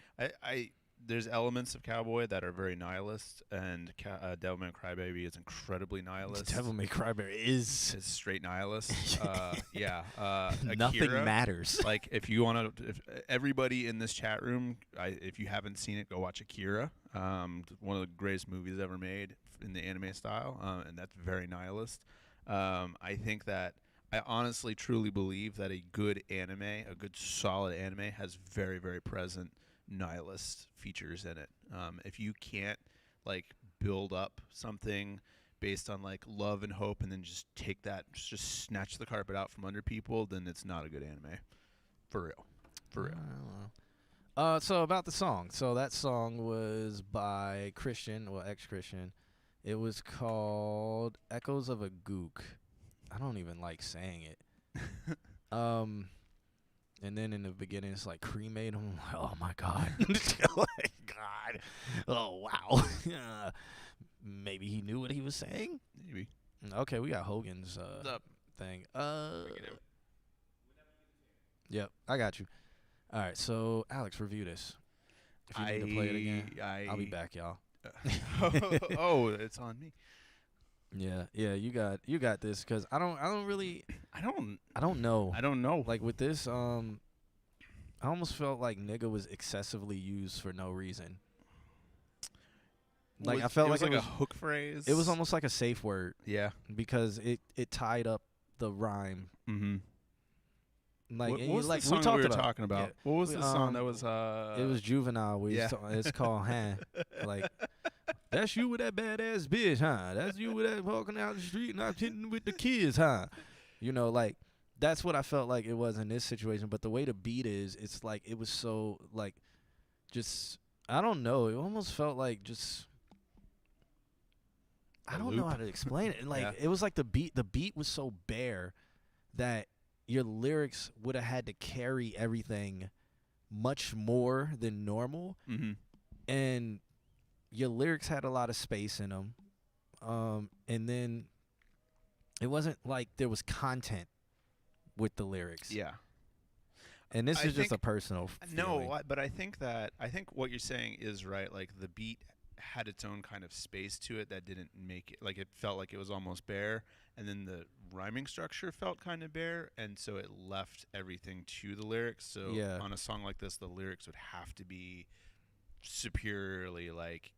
Speaker 3: There's elements of Cowboy that are very nihilist, and Devilman Crybaby is incredibly nihilist.
Speaker 4: Devil May Cry Baby is
Speaker 3: It's straight nihilist.
Speaker 4: nothing
Speaker 3: Akira,
Speaker 4: matters.
Speaker 3: Like, if you want to, if everybody in this chat room, if you haven't seen it, go watch Akira. One of the greatest movies ever made in the anime style, and that's very nihilist. I think that I honestly, truly believe that a good anime, a good solid anime, has very, very present nihilist features in it. If you can't like build up something based on like love and hope, and then just take that, just snatch the carpet out from under people, then it's not a good anime. For real. For real.
Speaker 4: So about the song. So that song was by Christian, well, ex-Christian. It was called Echoes of a Gook. I don't even like saying it. And then in the beginning, it's like cremate him. Oh my God. Oh my God. Oh wow. Maybe he knew what he was saying.
Speaker 3: Maybe.
Speaker 4: Okay, we got Hogan's thing. Yep, I got you. All right, so Alex, review this. If you need to play it again, I'll be back, y'all.
Speaker 3: Oh, it's on me.
Speaker 4: Yeah, you got this, cause I don't know.
Speaker 3: I don't know.
Speaker 4: Like with this, I almost felt like nigga was excessively used for no reason. Like I felt
Speaker 3: it was
Speaker 4: like
Speaker 3: like a hook phrase.
Speaker 4: it was almost like a safe word
Speaker 3: yeah.
Speaker 4: because it tied up the rhyme.
Speaker 3: Mm-hmm.
Speaker 4: Like
Speaker 3: What
Speaker 4: and
Speaker 3: was
Speaker 4: like
Speaker 3: the song
Speaker 4: we talked
Speaker 3: we were
Speaker 4: about
Speaker 3: talking about?
Speaker 4: Yeah.
Speaker 3: What was the song that was?
Speaker 4: It was Juvenile.
Speaker 3: yeah.
Speaker 4: It's called "Han." Like, that's you with that badass bitch, huh? That's you with that walking out the street and I'm hitting with the kids, huh? You know, like that's what I felt like it was in this situation. But the way the beat is, it's like it was so like, just I don't know. It almost felt like just. I don't know how to explain it. Like
Speaker 3: Yeah.
Speaker 4: it was like the beat was so bare that your lyrics would have had to carry everything much more than normal.
Speaker 3: Mm-hmm.
Speaker 4: And your lyrics had a lot of space in them. And then it wasn't like there was content with the lyrics.
Speaker 3: Yeah.
Speaker 4: And this
Speaker 3: I
Speaker 4: is just a
Speaker 3: think-
Speaker 4: personal feeling.
Speaker 3: But I think what you're saying is right. Like the beat had its own kind of space to it that didn't make it, like it felt like it was almost bare, and then the rhyming structure felt kind of bare, and so it left everything to the lyrics. So
Speaker 4: Yeah.
Speaker 3: on a song like this, the lyrics would have to be superiorly like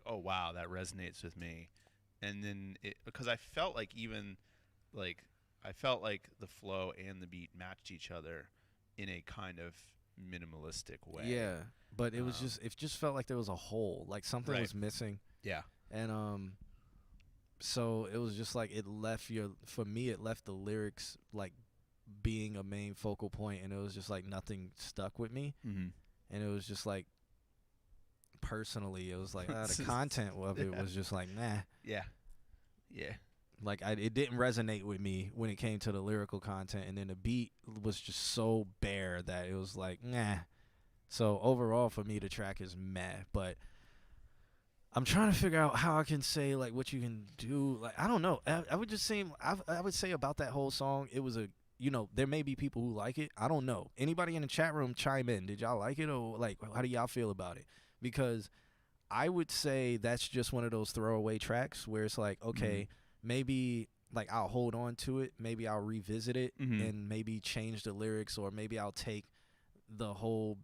Speaker 3: oh wow, that resonates with me. And then because I felt like the flow and the beat matched each other in a kind of minimalistic way.
Speaker 4: Yeah, but it was it just felt like there was a hole, like something
Speaker 3: Right.
Speaker 4: was missing.
Speaker 3: Yeah.
Speaker 4: And so it was just like it left the lyrics like being a main focal point, and it was just like nothing stuck with me.
Speaker 3: Mm-hmm.
Speaker 4: And it was just like personally, it was like the content of it was just like nah.
Speaker 3: Yeah. Yeah.
Speaker 4: Like it didn't resonate with me when it came to the lyrical content, and then the beat was just so bare that it was like nah. So overall, for me, the track is meh. But I'm trying to figure out how I can say like what you can do. Like I don't know. I would just say I would say about that whole song, it was there may be people who like it. I don't know. Anybody in the chat room chime in. Did y'all like it, or like how do y'all feel about it? Because I would say that's just one of those throwaway tracks where it's like, okay, maybe like I'll hold on to it, maybe I'll revisit it, and maybe change the lyrics, or maybe I'll take the whole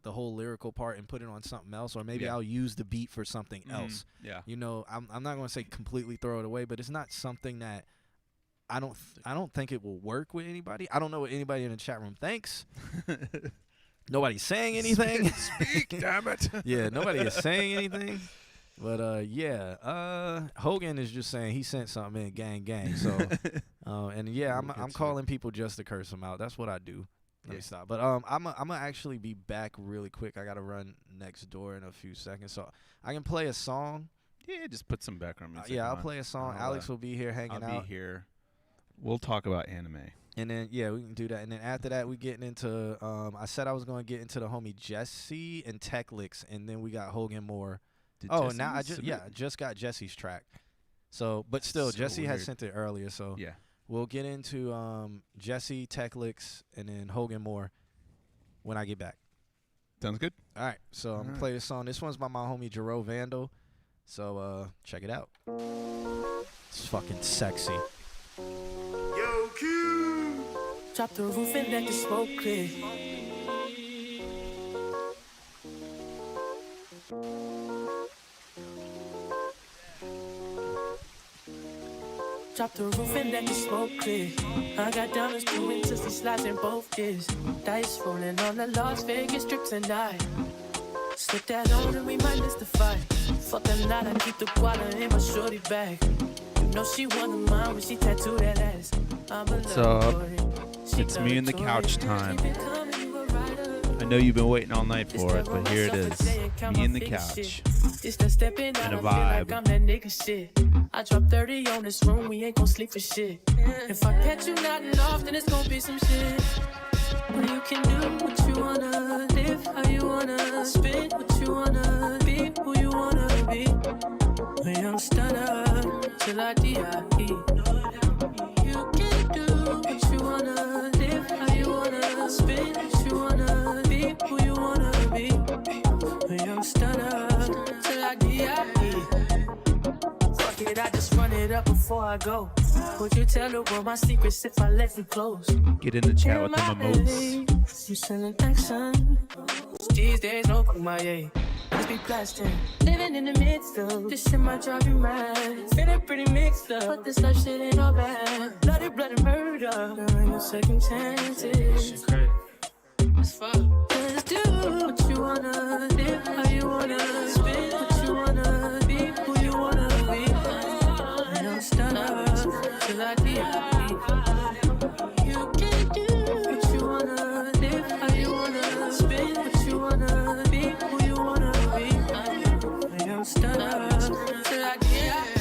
Speaker 4: the whole lyrical part and put it on something else, or maybe I'll use the beat for something else.
Speaker 3: Yeah.
Speaker 4: I'm not going to say completely throw it away, but it's not something that I don't think it will work with anybody. I don't know what anybody in the chat room thinks. Nobody's saying anything.
Speaker 3: Speak, damn it.
Speaker 4: Yeah, nobody is saying anything. But Hogan is just saying he sent something in, gang. So, and yeah, I'm calling people just to curse them out. That's what I do. Let me stop. But I'm gonna actually be back really quick. I gotta run next door in a few seconds, so I can play a song.
Speaker 3: Yeah, just put some background music.
Speaker 4: Yeah, I'll
Speaker 3: on.
Speaker 4: play a song.
Speaker 3: I'll,
Speaker 4: Alex will be here hanging out.
Speaker 3: I'll be here. We'll talk about anime.
Speaker 4: And then we can do that. And then after that, we getting into. I said I was gonna get into the homie Jesse and Tech Licks, and then we got Hogan Moore.
Speaker 3: Jesse
Speaker 4: now I just got Jesse's track. So, but still,
Speaker 3: So
Speaker 4: Jesse had
Speaker 3: weird.
Speaker 4: sent it earlier. So
Speaker 3: Yeah.
Speaker 4: we'll get into Jesse, Tech Licks, and then Hogan Moore when I get back.
Speaker 3: Sounds good.
Speaker 4: All right, so I'm gonna play this song. This one's by my homie Jero Vandal. So check it out. It's fucking sexy.
Speaker 5: Yo, Q.
Speaker 1: Drop the roof and let the smoke clear. Drop the roof and let the smoke clear. I got diamonds doing twisty slides in both ears. Dice rolling on the Las Vegas strip tonight. Slip that on and we might miss the fight. Fuck the night, I keep the guala in my shorty bag. You know she wanted mine when she tattooed that ass.
Speaker 3: What's up? It's me and the couch time. I know you've been waiting all night for it, but here it is. Me and the couch.
Speaker 1: And
Speaker 3: a vibe.
Speaker 1: I'm that nigga shit. I drop 30 on this room, we ain't gon' sleep for shit. If I catch you nodding off, then it's gon' be some shit. Well, you can do what you wanna, live how you wanna, spit what you wanna, be who you wanna be. A young stunner, till I die. You can do what you wanna, live how you wanna, spit what you wanna, be who you wanna be. A young stunner, till I die. Fuck it, I just run it up before I go. Would you tell the world my secrets if I let you close?
Speaker 3: Get in the chat with the mimos.
Speaker 1: You sending action. These days, no Kumaye. Let's be blasting. Living in the midst of this shit might drive you mad. Feeling pretty mixed up, but this life shit ain't all bad. Bloody murder. There ain't no second chances. It's fuck. Let's do what you wanna, live how you wanna, spit what you wanna, be who you wanna be. And I'm stunner till I die. You can do what you wanna, live how you wanna, spit what you wanna, be who you wanna be. And I'm stunner till I die.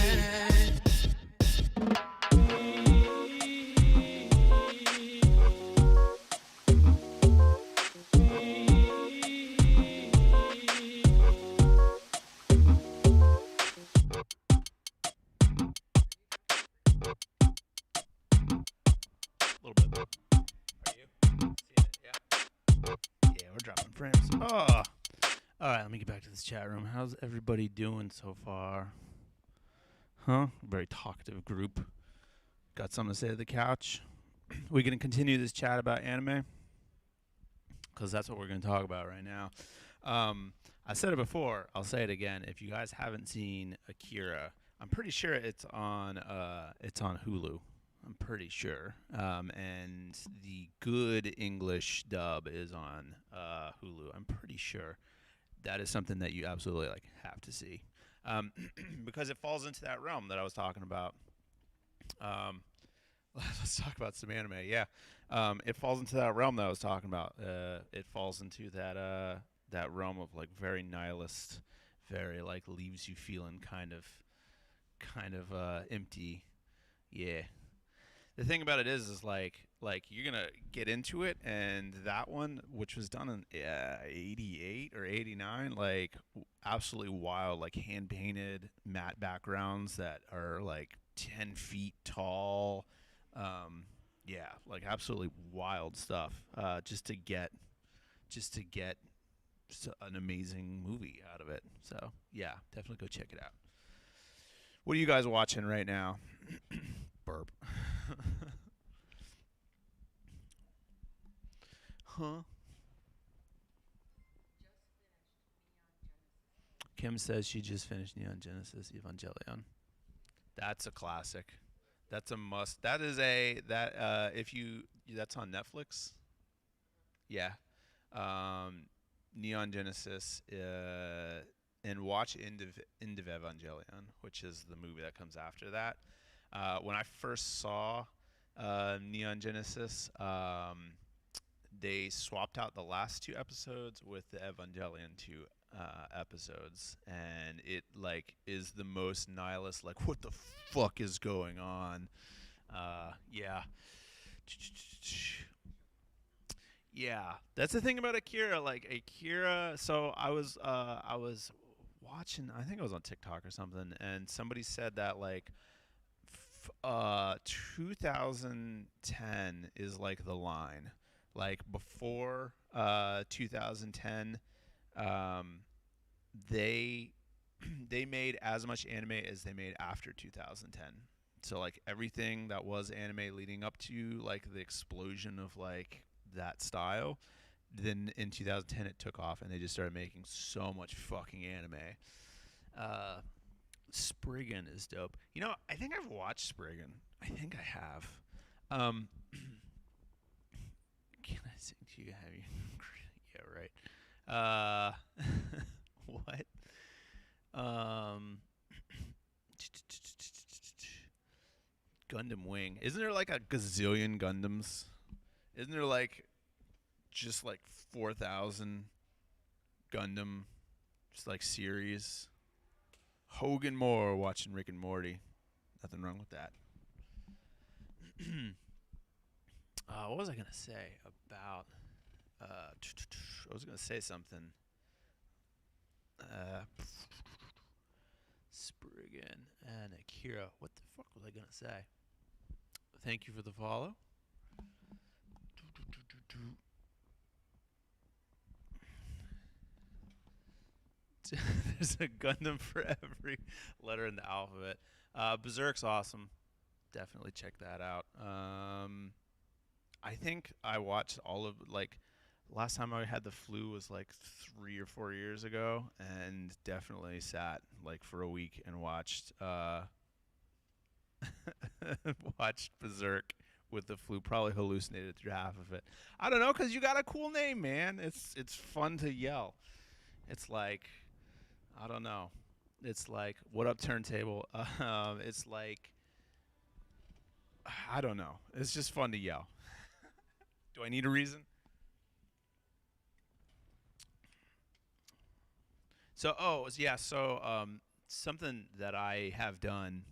Speaker 3: Yeah, we're dropping frames. Oh. All right, let me get back to this chat room. How's everybody doing so far? Huh? Very talkative group. Got something to say to the couch? We gonna continue this chat about anime? Because that's what we're gonna talk about right now. I said it before. I'll say it again. If you guys haven't seen Akira, I'm pretty sure it's on Hulu. I'm pretty sure. And the good English dub is on Hulu. I'm pretty sure. That is something that you absolutely like have to see, because it falls into that realm that I was talking about. Let's talk about some anime. Yeah, it falls into that realm that I was talking about. It falls into that realm of like very nihilist, very like leaves you feeling kind of empty. Yeah. The thing about it is like you're gonna get into it, and that one, which was done in '88 or '89, like absolutely wild, like hand painted matte backgrounds that are like 10 feet tall. Yeah, like absolutely wild stuff. Just to get an amazing movie out of it. So yeah, definitely go check it out. What are you guys watching right now? Burp. Huh? Kim says she just finished Neon Genesis Evangelion. That's a classic. That's a must. That is a that if you that's on Netflix. Yeah. Neon Genesis and watch End of Evangelion, which is the movie that comes after that. When I first saw Neon Genesis, they swapped out the last two episodes with the Evangelion two episodes, and it like is the most nihilist. Like, what the fuck is going on? Yeah. Yeah, that's the thing about Akira. Like Akira, so I was watching. I think it was on TikTok or something, and somebody said that like 2010 is like the line. Like before 2010, um, they they made as much anime as they made after 2010. So like everything that was anime leading up to like the explosion of like that style, then in 2010 it took off and they just started making so much fucking anime. Uh, Spriggan is dope. You know, I think I've watched Spriggan. I think I have. Um, can I sing to you? Have you? Yeah, right. What? Um, Gundam Wing. Isn't there like a gazillion Gundams? Isn't there like just like 4,000 Gundam, just like series? Hogan Moore watching Rick and Morty. Nothing wrong with that. What was I gonna say about? I was gonna say something. Spriggan and Akira. What the fuck was I gonna say? Thank you for the follow. There's a Gundam for every letter in the alphabet. Berserk's awesome. Definitely check that out. I think I watched all of like last time I had the flu was like 3 or 4 years ago, and definitely sat like for a week and watched watched Berserk with the flu. Probably hallucinated through half of it. I don't know, cause you got a cool name, man. It's fun to yell. It's like I don't know. It's like what up turntable. It's like I don't know. It's just fun to yell. Do I need a reason? So yeah. So something that I have done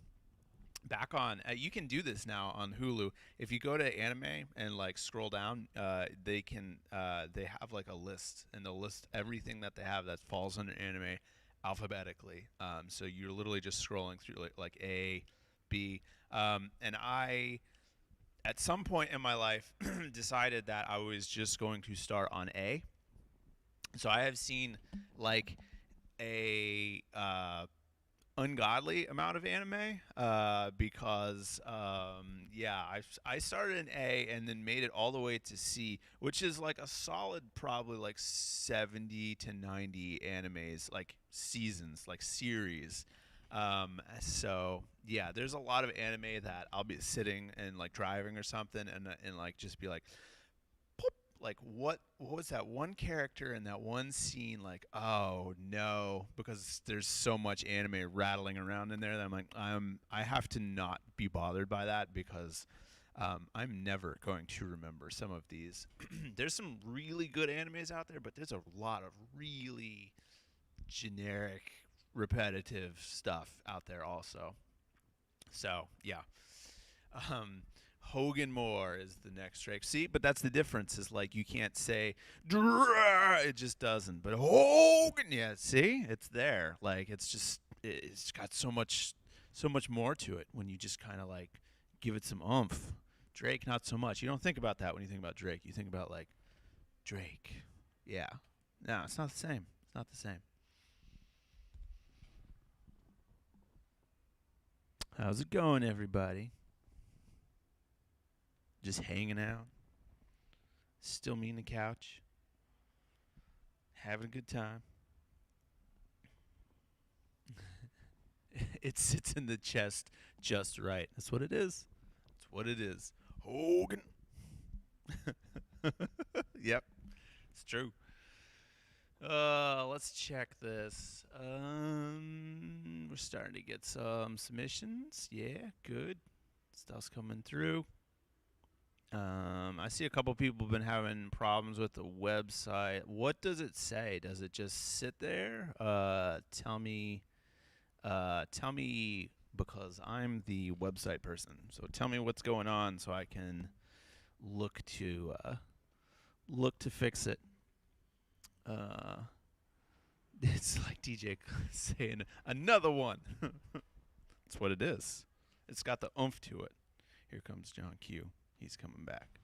Speaker 3: back on. You can do this now on Hulu. If you go to anime and like scroll down, they have like a list, and they'll list everything that they have that falls under anime alphabetically. So you're literally just scrolling through like A, B, and I at some point in my life decided that I was just going to start on A. So I have seen like a ungodly amount of anime because I started in A and then made it all the way to C, which is like a solid probably like 70 to 90 animes, like seasons, like series. So yeah, there's a lot of anime that I'll be sitting and like driving or something and like just be like, like what was that one character in that one scene, like, oh no, because there's so much anime rattling around in there that I'm like, I have to not be bothered by that because I'm never going to remember some of these. There's some really good animes out there, but there's a lot of really generic, repetitive stuff out there also. So yeah. Hogan Moore is the next Drake. See, but that's the difference. Is like you can't say it just doesn't. But Hogan, yeah. See, it's there. Like it's got so much more to it when you just kind of like give it some oomph. Drake, not so much. You don't think about that when you think about Drake. You think about like Drake. Yeah. No, it's not the same. It's not the same. How's it going, everybody? Just hanging out. Still me on the couch. Having a good time. It sits in the chest just right. That's what it is. That's what it is. Hogan. Yep. It's true. Let's check this. We're starting to get some submissions. Yeah, good. Stuff's coming through. I see a couple people have been having problems with the website. What does it say? Does it just sit there? Tell me because I'm the website person. So tell me what's going on so I can look to fix it. It's like DJ saying another one. That's what it is. It's got the oomph to it. Here comes John Q. He's coming back.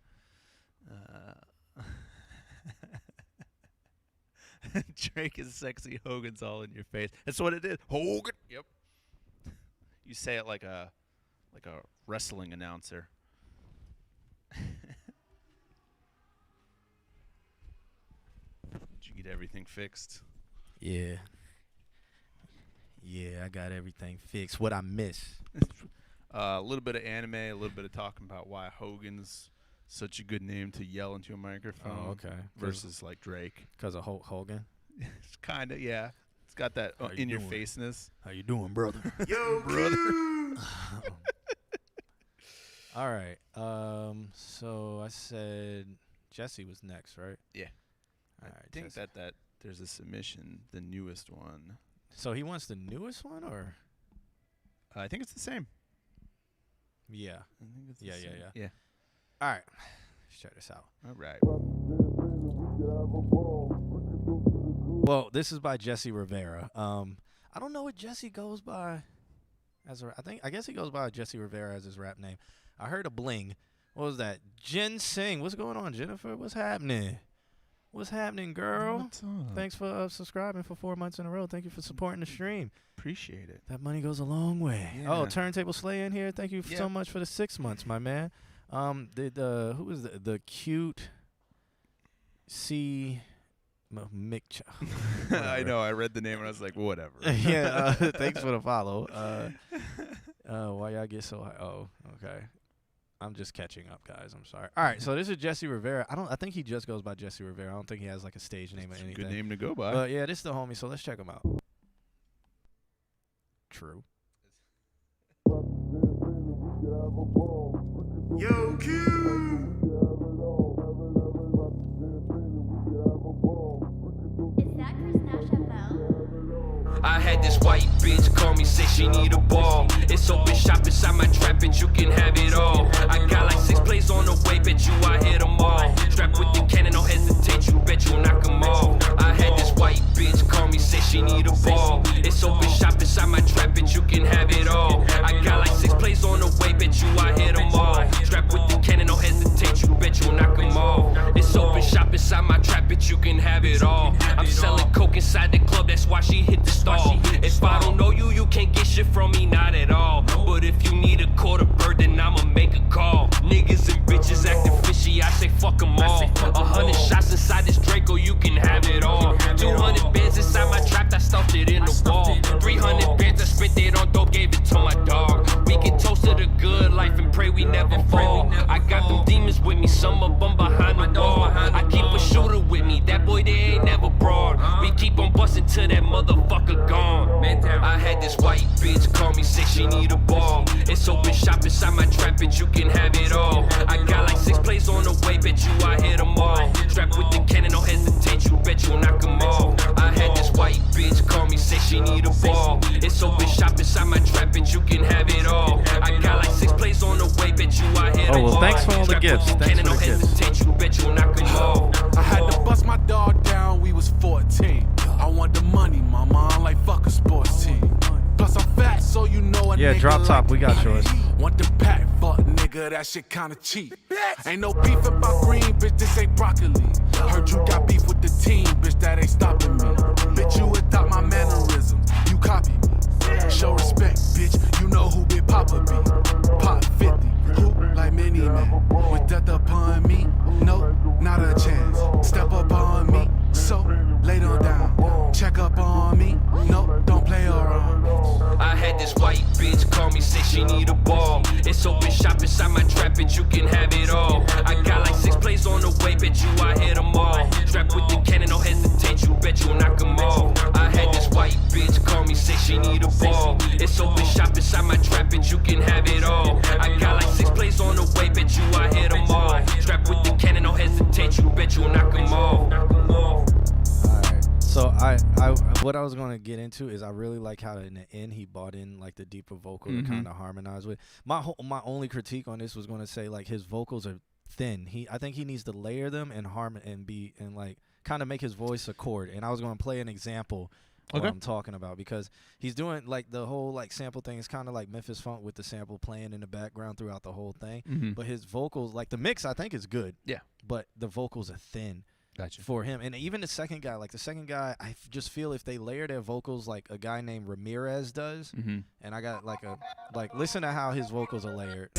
Speaker 3: Drake is sexy. Hogan's all in your face. That's what it is. Hogan. Yep. You say it like a wrestling announcer. Did you get everything fixed?
Speaker 4: Yeah. Yeah, I got everything fixed. What I miss?
Speaker 3: A little bit of anime, a little bit of talking about why Hogan's such a good name to yell into a microphone.
Speaker 4: Oh, okay.
Speaker 3: Versus like Drake.
Speaker 4: Because of Hulk Hogan?
Speaker 3: It's kind of, yeah. It's got that in-your-faceness.
Speaker 4: How you doing, brother?
Speaker 3: Yo, brother.
Speaker 4: All right. So I said Jesse was next, right?
Speaker 3: Yeah.
Speaker 4: All
Speaker 3: I
Speaker 4: right,
Speaker 3: think
Speaker 4: Jesse.
Speaker 3: that there's a submission, the newest one.
Speaker 4: So he wants the newest one, or?
Speaker 3: I think it's the same.
Speaker 4: Yeah.
Speaker 3: I think it's the
Speaker 4: Yeah.
Speaker 3: same. Yeah.
Speaker 4: All right. Let's check this out.
Speaker 3: All right.
Speaker 4: Well, this is by Jesse Rivera. I don't know what Jesse goes by as I guess he goes by Jesse Rivera as his rap name. I heard a bling. What was that? Ginseng. What's going on, Jennifer? What's happening? What's happening, girl?
Speaker 3: What's up?
Speaker 4: Thanks for subscribing for 4 months in a row. Thank you for supporting the stream.
Speaker 3: Appreciate it.
Speaker 4: That money goes a long way.
Speaker 3: Yeah.
Speaker 4: Oh, Turntable Slay in here. Thank you so much for the 6 months, my man. Who was the cute C Mick?
Speaker 3: I know. I read the name and I was like, whatever.
Speaker 4: Yeah. Thanks for the follow. Why y'all get so high? Oh, okay. I'm just catching up, guys. I'm sorry. All right, so this is Jesse Rivera. I think he just goes by Jesse Rivera. I don't think he has like a stage name or anything.
Speaker 3: Good name to go by.
Speaker 4: But yeah, this is the homie, so let's check him out. True.
Speaker 5: Yo, Q!
Speaker 7: Is that Chris Cashapp?
Speaker 8: I had this white bitch call me, say she need a ball. It's open shop inside my trap, bitch, you can have it all. I got like 6 plays on the way, bet you I hit them all. Strapped with the cannon, don't hesitate, you bet you knock them off. I had this white bitch call me, say she need a ball. It's open shop inside my trap, bitch, you can have it all. I got like 6 plays on the way, bet you I hit them all. Strapped with the cannon. inside the club, that's why she hit the stall. If I don't know you, you can't get shit from me, not at all. But if you need a quarter bird, then I'ma make a call. Niggas and bitches acting fishy, I say fuck 'em all. 100 shots inside this Draco, you can have it all. 200 bands inside my trap, I stuffed it in the wall. 300 bands, I spent it on dope, gave it to my dog. We can toast to the good life and pray we never fall. I got them demons with me, some of them behind the wall. I keep a shooter with me, that boy they ain't never broad. We keep on busting till that motherfucker gone. I had this white bitch call me, say she need a ball. It's open shop inside my trap, bitch, you can have it all. I got like 6 plays on the way, bet you I hit them all. Strapped with the cannon, no hesitate, you bet you'll knock them off. I had this white bitch call me, say she need a ball. It's open shop inside my trap, bitch, you can have it all. I got like 6 plays on the way, bet you I hit them all.
Speaker 4: Oh, well, thanks for all the gifts. Thanks for the gifts.
Speaker 8: Hesitate, you bet you'll knock them off.
Speaker 9: I had to bust my dog down, we was 14. I want the money, mama, I'm like fuck a sports team. Plus I'm fat, so you know a
Speaker 4: Yeah,
Speaker 9: nigga
Speaker 4: drop top,
Speaker 9: like
Speaker 4: we got
Speaker 9: to
Speaker 4: yours.
Speaker 9: eat. Want the pack, fuck nigga, that shit kinda cheap. Ain't no beef about green, bitch, this ain't broccoli. Heard you got beef with the team, bitch, that ain't stopping me. Bitch, you adopt my mannerisms, you copy me. Show respect, bitch, you know who Big Papa be. Pop 50, who like Mini Man. With death upon me, no, not a chance. Step up on me, so lay them down. Check up on me, no, don't play around.
Speaker 8: I had this white bitch call me, say she need a ball. It's open shop inside my trap, bitch, you can have it all. I got like 6 plays on the way, bet you I hit them all. Strapped with the cannon, no hesitate, you bet you'll knock them off. I had this white bitch call me, say she need a ball. It's open shop inside my trap, bitch, you can have it all. I got like 6 plays on the way, bet you I hit them all. Strapped with the cannon, no hesitate, you bet you'll knock them off.
Speaker 4: Alright, so I what I was gonna get into is I really like how in the end he bought in like the deeper vocal to kind of harmonize with. My only critique on this was gonna say like his vocals are thin. I think he needs to layer them and and like kind of make his voice a chord. And I was gonna play an example what I'm talking about because he's doing like the whole like sample thing is kind of like Memphis Funk with the sample playing in the background throughout the whole thing. But his vocals, like the mix, I think is good. Yeah. But the vocals are thin. Gotcha. For him. And even the second guy, I just feel if they layer their vocals like a guy named Ramirez does, and I got like listen to how his vocals are layered.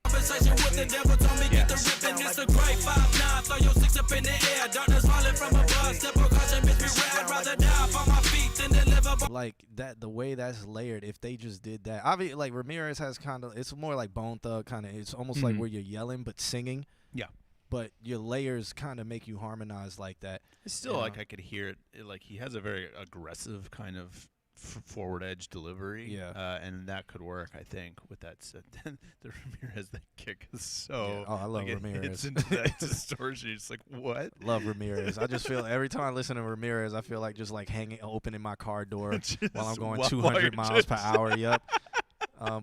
Speaker 4: Conversation with the devil told me get the ripping. It's a great 5'9", throw your 6 up in the air. Darkness falling from above. Step precaution, bitch, be rad. Rather die on my feet than deliver. Like that, the way that's layered, if they just did that. Obviously, like Ramirez has kind of, it's more like Bone Thug kind of, it's almost like where you're yelling but singing. Yeah. But your layers kind of make you harmonize like that. It's still like I could hear it. Like he has a very aggressive kind of forward edge delivery. Yeah. And that could work, I think, with that. The Ramirez, that kick is so. Yeah. Oh, I love like Ramirez. It's into that distortion. It's like, what? Love Ramirez. I just feel every time I listen to Ramirez, I feel like just like opening my car door while I'm going 200 miles per hour. Yep.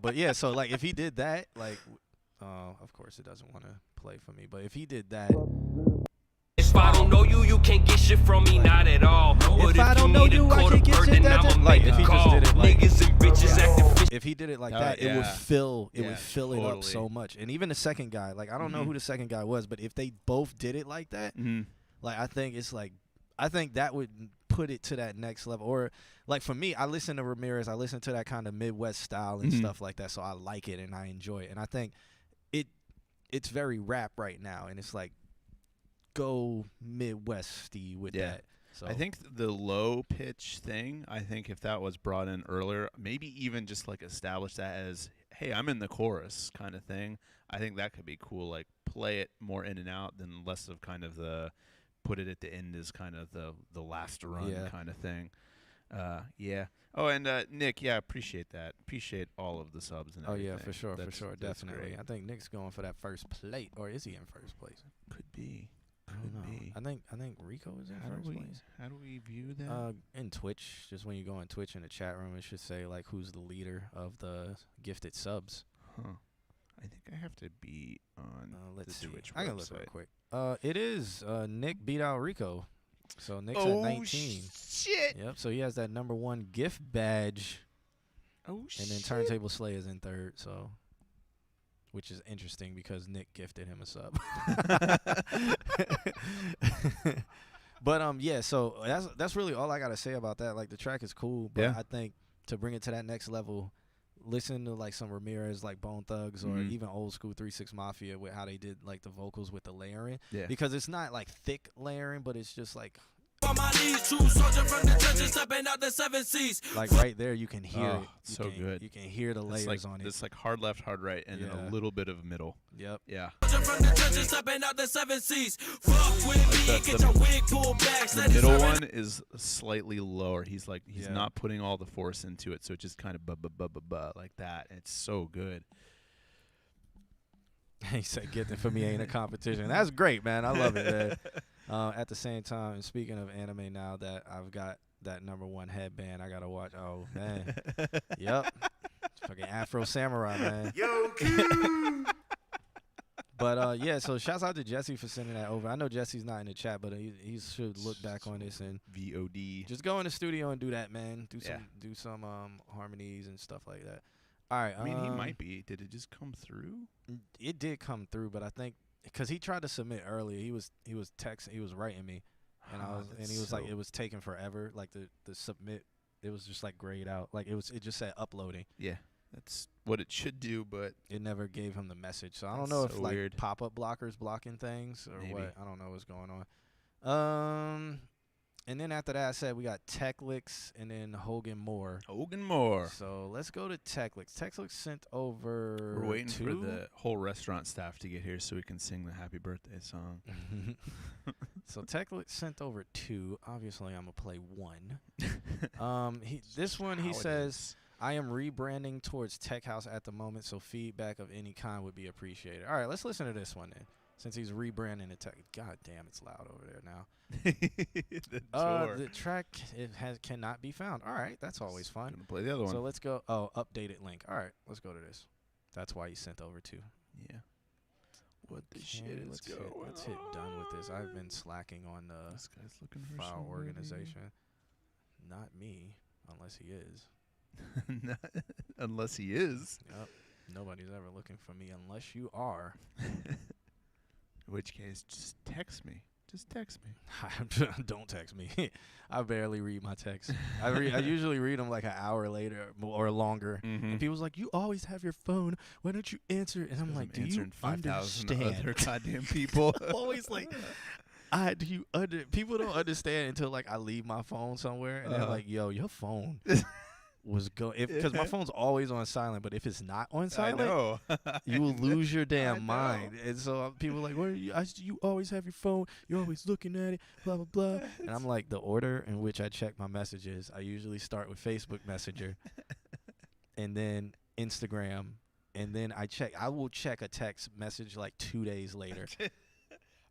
Speaker 4: But yeah, so like if he did that, like. Of course, it doesn't want to play for me, but if he did that.
Speaker 8: If I don't know you, you can't get shit from me, not at all. But if I don't know you, I can't get shit.
Speaker 4: Like if he just did it like niggas and bitches acting. If he did it like that, it would fill. It would fill it up so much. And even the second guy, like I don't know who the second guy was, but if they both did it like that, like I think it's like, I think that would put it to that next level. Or like for me, I listen to Ramirez, I listen to that kind of Midwest style and stuff like that, so I like it and I enjoy it. And I think it's very rap right now, and it's like go Midwesty with that. So
Speaker 3: I think the low pitch thing, I think if that was brought in earlier, maybe even just like establish that as, hey, I'm in the chorus kind of thing. I think that could be cool. Like play it more in and out than less of kind of the put it at the end as kind of the last run kind of thing. Yeah. Oh, and Nick, appreciate that. Appreciate all of the subs and everything.
Speaker 4: Oh, yeah, for sure, definitely. Great. I think Nick's going for that first plate, or is he in first place?
Speaker 3: Could be.
Speaker 4: I think Rico is in first place.
Speaker 3: How do we view that?
Speaker 4: In Twitch, just when you go on Twitch in the chat room, it should say like who's the leader of the gifted subs.
Speaker 3: Huh. I think I have to be on
Speaker 4: let's
Speaker 3: the
Speaker 4: see.
Speaker 3: Twitch
Speaker 4: I can
Speaker 3: website.
Speaker 4: look real quick. It is Nick beat out Rico. So Nick's at 19.
Speaker 3: Shit.
Speaker 4: Yep. So he has that #1 gift badge.
Speaker 3: Oh shit.
Speaker 4: And then Turntable Slayer's in third. So, which is interesting because Nick gifted him a sub. But yeah, so that's really all I gotta say about that. Like the track is cool, but
Speaker 3: Yeah.
Speaker 4: I think to bring it to that next level, listen to like some Ramirez, like Bone Thugs, or
Speaker 3: Mhm.
Speaker 4: even old school 3-6 Mafia with how they did like the vocals with the layering.
Speaker 3: Yeah.
Speaker 4: Because it's not like thick layering, but it's just like
Speaker 8: On my knees, true soldier from the trenches, stepping out the 7 seas.
Speaker 4: like right there you can hear
Speaker 3: Oh,
Speaker 4: it. You
Speaker 3: so
Speaker 4: can-
Speaker 3: good.
Speaker 4: You can hear the layers
Speaker 3: It's like,
Speaker 4: on it.
Speaker 3: It's like hard left, hard right, and then
Speaker 4: Yeah.
Speaker 3: a little bit of middle.
Speaker 4: Yep.
Speaker 3: Yeah.
Speaker 8: Soldier from the trenches, stepping out the 7 seas. Fuck with me and
Speaker 3: The-
Speaker 8: get
Speaker 3: the-
Speaker 8: your wig pulled back.
Speaker 3: The
Speaker 8: Steady
Speaker 3: middle
Speaker 8: serving
Speaker 3: one is slightly lower. He's
Speaker 4: Yeah.
Speaker 3: not putting all the force into it, so it just kind of ba like that. It's so good.
Speaker 4: He said, "Get it for me ain't a competition." That's great, man. I love it, man. At the same time, and speaking of anime, now that I've got that #1 headband, I gotta watch. Oh man, yep, fucking Afro Samurai, man.
Speaker 2: Yo,
Speaker 4: But yeah, so shouts out to Jesse for sending that over. I know Jesse's not in the chat, but he should look back on this and
Speaker 3: VOD.
Speaker 4: just go in the studio and do that, man.
Speaker 3: Yeah.
Speaker 4: Do some harmonies and stuff like that. All right.
Speaker 3: I mean, he might be. Did it just come through?
Speaker 4: It did come through, but I think because he tried to submit earlier, he was texting, he was writing me, and he was like, it was taking forever. Like the submit, it was just like grayed out. Like it just said uploading.
Speaker 3: Yeah, that's what it should do, but
Speaker 4: It never gave him the message. So I don't
Speaker 3: That's
Speaker 4: know if
Speaker 3: so
Speaker 4: like
Speaker 3: weird.
Speaker 4: pop-up blockers blocking things or
Speaker 3: Maybe.
Speaker 4: what. I don't know what's going on. And then after that, I said we got Techlix and then Hogan Moore.
Speaker 3: Hogan Moore.
Speaker 4: So let's go to Techlix. Techlix sent over.
Speaker 3: We're waiting for
Speaker 4: 2?
Speaker 3: the whole restaurant staff to get here so we can sing the happy birthday song.
Speaker 4: So Techlix sent over 2. Obviously, I'm gonna play 1. This one he
Speaker 3: How it
Speaker 4: says,
Speaker 3: is.
Speaker 4: I am rebranding towards Tech House at the moment, so feedback of any kind would be appreciated. All right, let's listen to this one then. Since he's rebranding the Tech. God damn, it's loud over there now.
Speaker 3: The door.
Speaker 4: The track cannot be found. All right, that's always fun.
Speaker 3: Gonna play the other one.
Speaker 4: So let's go. Oh, updated link. All right, let's go to this. That's why he sent over 2.
Speaker 3: Yeah. What the shit
Speaker 4: Okay,
Speaker 3: is going
Speaker 4: let's hit done with this. I've been slacking on the
Speaker 3: This guy's looking for
Speaker 4: file
Speaker 3: somebody.
Speaker 4: organization. Not me, unless he is.
Speaker 3: Unless he is.
Speaker 4: Yep. Nobody's ever looking for me unless you are.
Speaker 3: In which case, just text me. Just text me.
Speaker 4: Don't text me. I barely read my texts. I usually read them like an hour later or longer. And people's like, "You always have your phone. Why don't you answer?" And I'm like, "Do you
Speaker 3: answering 5,000
Speaker 4: understand?"
Speaker 3: other goddamn people.
Speaker 4: Always like, people don't understand until like I leave my phone somewhere and they're like, "Yo, your phone was because my phone's always on silent, but if it's not on
Speaker 3: I
Speaker 4: silent,
Speaker 3: know.
Speaker 4: you will lose your
Speaker 3: I
Speaker 4: damn
Speaker 3: know.
Speaker 4: mind." And so people are like, "What are you? You always have your phone. You're always looking at it. Blah blah blah." And I'm like, the order in which I check my messages, I usually start with Facebook Messenger, and then Instagram, and then I will check a text message like 2 days later.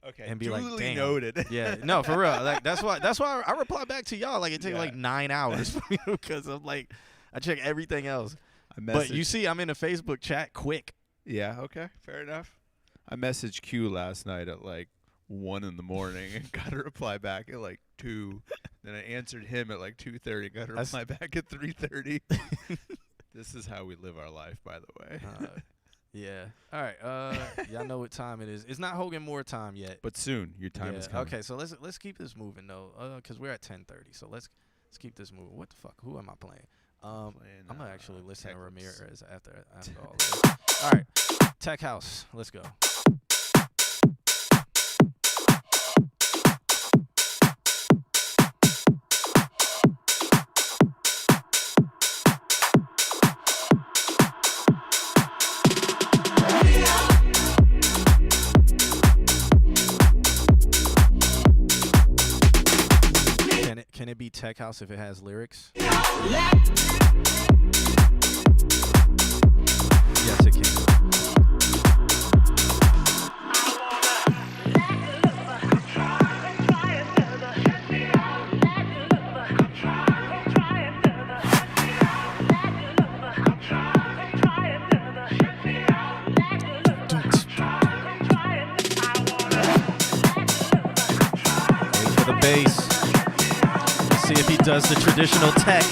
Speaker 3: Okay.
Speaker 4: And be like,
Speaker 3: duly
Speaker 4: "Damn."
Speaker 3: noted.
Speaker 4: Yeah, no, for real. Like that's why I reply back to y'all. Like it takes
Speaker 3: Yeah.
Speaker 4: like 9 hours because I'm like, I check everything else. But you see, I'm in a Facebook chat quick.
Speaker 3: Yeah, okay. Fair enough. I messaged Q last night at like 1 in the morning and got a reply back at like 2. Then I answered him at like 2:30, got a
Speaker 4: That's-
Speaker 3: reply back at 3:30. This is how we live our life, by the way.
Speaker 4: Yeah. All right. Y'all know what time it is. It's not Hogan Moore time yet.
Speaker 3: But soon, your time is coming.
Speaker 4: Okay, so let's keep this moving though, because we're at 10:30. So let's keep this moving. What the fuck? Who am I playing? I'm gonna actually listen to
Speaker 3: Techlix.
Speaker 4: Ramirez after all this. All right, Tech House. Let's go. Can it be Tech House if it has lyrics? Yes, it can. Wait for the bass. Let's see if he does the traditional tech.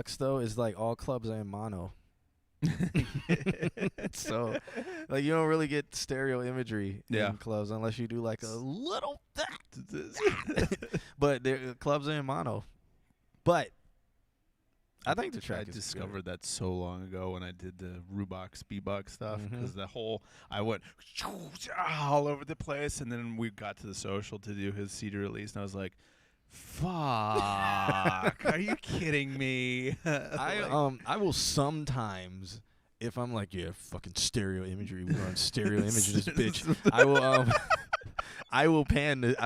Speaker 4: sucks though is like all clubs are in mono. So like you don't really get stereo imagery in clubs unless you do like a little but clubs are in mono. But I think the track is
Speaker 3: discovered that so long ago when I did the Rubox beatbox stuff because I went all over the place, and then we got to the social to do his CD release, and I was like, fuck, are you kidding me?
Speaker 4: I will sometimes, if I'm like, yeah, fucking stereo imagery, we're on stereo image this bitch. I will pan it.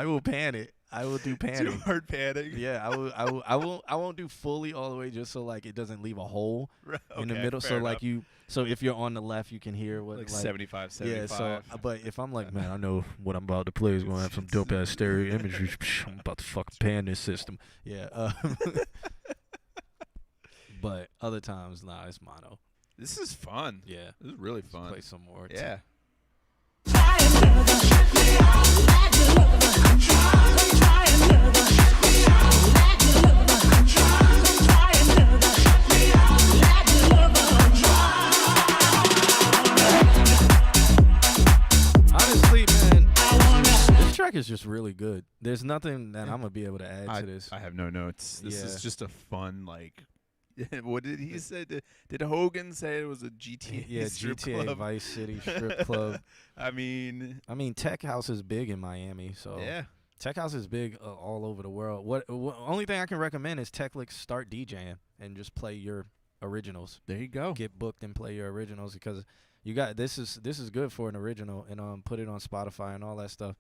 Speaker 4: I will do panning.
Speaker 3: Too hard panning.
Speaker 4: Yeah, I won't do fully all the way just so like it doesn't leave a hole in the middle. So like so if you're on the left, you can hear what
Speaker 3: like 75.
Speaker 4: Yeah. So but if I'm like, man, I know what I'm about to play is gonna have some dope ass stereo imagery. I'm about to fucking pan this system. Yeah. But other times, nah, it's mono.
Speaker 3: This is fun.
Speaker 4: Yeah,
Speaker 3: this is really fun.
Speaker 4: Play some more.
Speaker 3: Yeah.
Speaker 4: Honestly, man, this track is just really good. There's nothing that I'm gonna be able to add to this.
Speaker 3: I have no notes. This is just a fun, like, what did he say? Did Hogan say it was a GTA strip club?
Speaker 4: Vice City strip club.
Speaker 3: I mean,
Speaker 4: Tech House is big in Miami, so
Speaker 3: yeah.
Speaker 4: Tech House is big all over the world. What only thing I can recommend is Techlix start DJing and just play your originals.
Speaker 3: There you go.
Speaker 4: Get booked and play your originals because you got this is good for an original and put it on Spotify and all that stuff.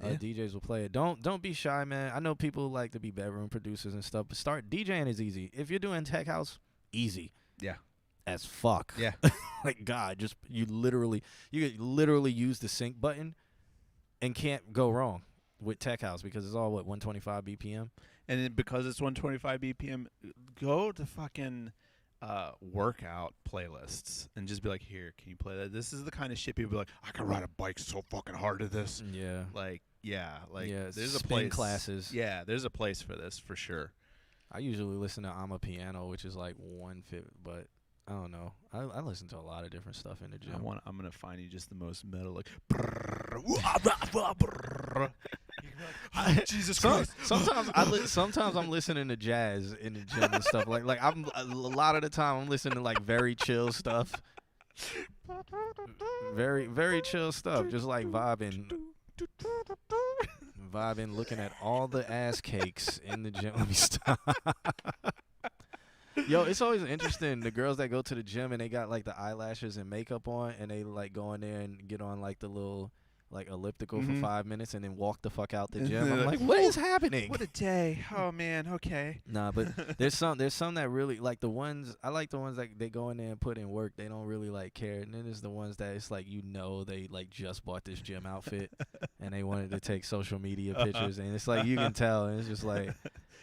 Speaker 4: DJs will play it. Don't be shy, man. I know people like to be bedroom producers and stuff, but start DJing is easy. If you're doing Tech House, easy.
Speaker 3: Yeah.
Speaker 4: As fuck.
Speaker 3: Yeah.
Speaker 4: Like God, you could literally use the sync button and can't go wrong with Tech House because it's all 125 BPM.
Speaker 3: And then because it's 125 BPM, go to fucking workout playlists and just be like, here, can you play that? This is the kind of shit people be like, I can ride a bike so fucking hard to this.
Speaker 4: Yeah.
Speaker 3: There's a place.
Speaker 4: Classes.
Speaker 3: Yeah, there's a place for this for sure.
Speaker 4: I usually listen to I'm a Piano, which is like 150, but I don't know. I listen to a lot of different stuff in the gym.
Speaker 3: I'm gonna find you just the most metal, like. Jesus Christ!
Speaker 4: Sometimes I'm listening to jazz in the gym and stuff. Like I'm a lot of the time I'm listening to like very chill stuff. Very very chill stuff, just like vibing, looking at all the ass cakes in the gym. Let me stop. Yo, it's always interesting, the girls that go to the gym and they got like the eyelashes and makeup on and they like go in there and get on like the little like elliptical for 5 minutes and then walk the fuck out the gym. I'm like, what is happening?
Speaker 3: What a day. Oh man, okay.
Speaker 4: Nah, but there's some that really like the ones I like the ones that they go in there and put in work. They don't really like care. And then there's the ones that it's like they like just bought this gym outfit and they wanted to take social media pictures and it's like you can tell and it's just like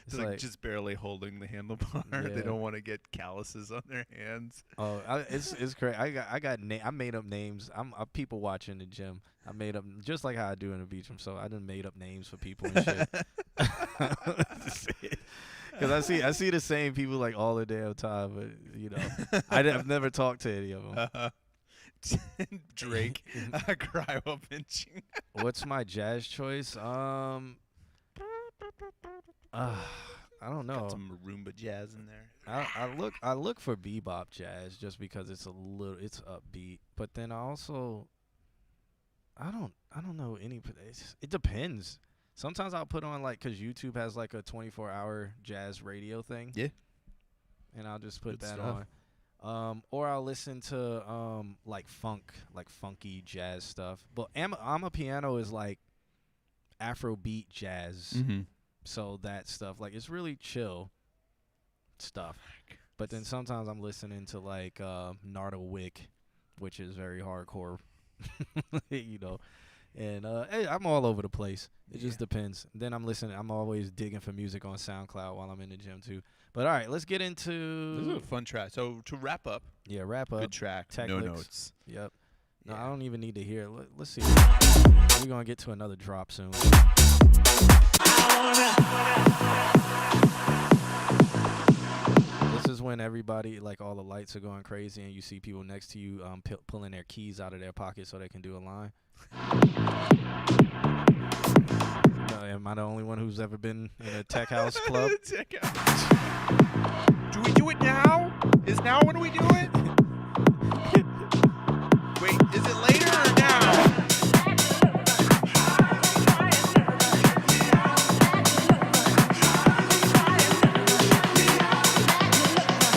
Speaker 3: it's like just barely holding the handlebar. Yeah. They don't want to get calluses on their hands.
Speaker 4: Oh, it's crazy. I made up names. I'm people watching the gym. I made up just like how I do in the beach room. So I done made up names for people and shit. Because I see the same people like all the damn time, but you know, I've never talked to any of them.
Speaker 3: Drake, cry while pinching.
Speaker 4: What's my jazz choice? I don't know.
Speaker 3: Got some Roomba jazz in there.
Speaker 4: I look for bebop jazz just because it's upbeat, but then I also I don't know any. It depends. Sometimes I'll put on like because YouTube has like a 24-hour jazz radio thing.
Speaker 3: Yeah.
Speaker 4: And I'll just put that on. Or I'll listen to like funky jazz stuff. But I'm a Piano is like Afrobeat jazz.
Speaker 3: Mm-hmm.
Speaker 4: So that stuff, like, it's really chill stuff. But then sometimes I'm listening to, like, Nardo Wick, which is very hardcore, you know. And hey, I'm all over the place. It just depends. Then I'm always digging for music on SoundCloud while I'm in the gym, too. But, all right, let's get into...
Speaker 3: This is a fun track. So, to wrap up.
Speaker 4: Yeah, wrap up.
Speaker 3: Good track.
Speaker 4: Techlix.
Speaker 3: No notes.
Speaker 4: Yep.
Speaker 3: Yeah. No,
Speaker 4: I don't even need to hear it. Let's see. We're going to get to another drop soon. This is when when everybody, like all the lights are going crazy and you see people next to you pulling their keys out of their pocket so they can do a line? Am I the only one who's ever been in a tech house club?
Speaker 3: Tech house. Do we do it now? Is now when we do it? Wait, is it later or now?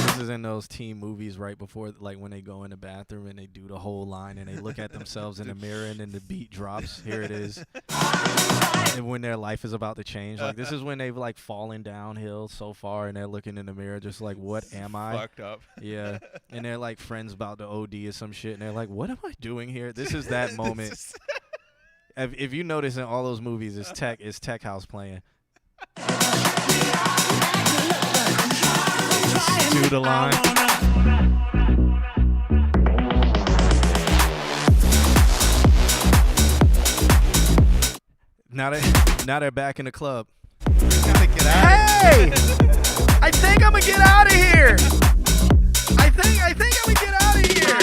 Speaker 4: This is in those teen movies right before, like when they go in the bathroom and they do the whole line and they look at themselves in the mirror and then the beat drops. Here it is. And when their life is about to change, like this is when they've like fallen downhill so far and they're looking in the mirror just like, what am I?
Speaker 3: Fucked up.
Speaker 4: Yeah. And they're like friends about to OD or some shit and they're like, what am I doing here? This is that moment. If you notice in all those movies, it's tech house playing. To the line. Now they're back in the club.
Speaker 3: Gotta get out.
Speaker 4: Hey! I think I'm gonna get out of here. I think I'm gonna get out of here.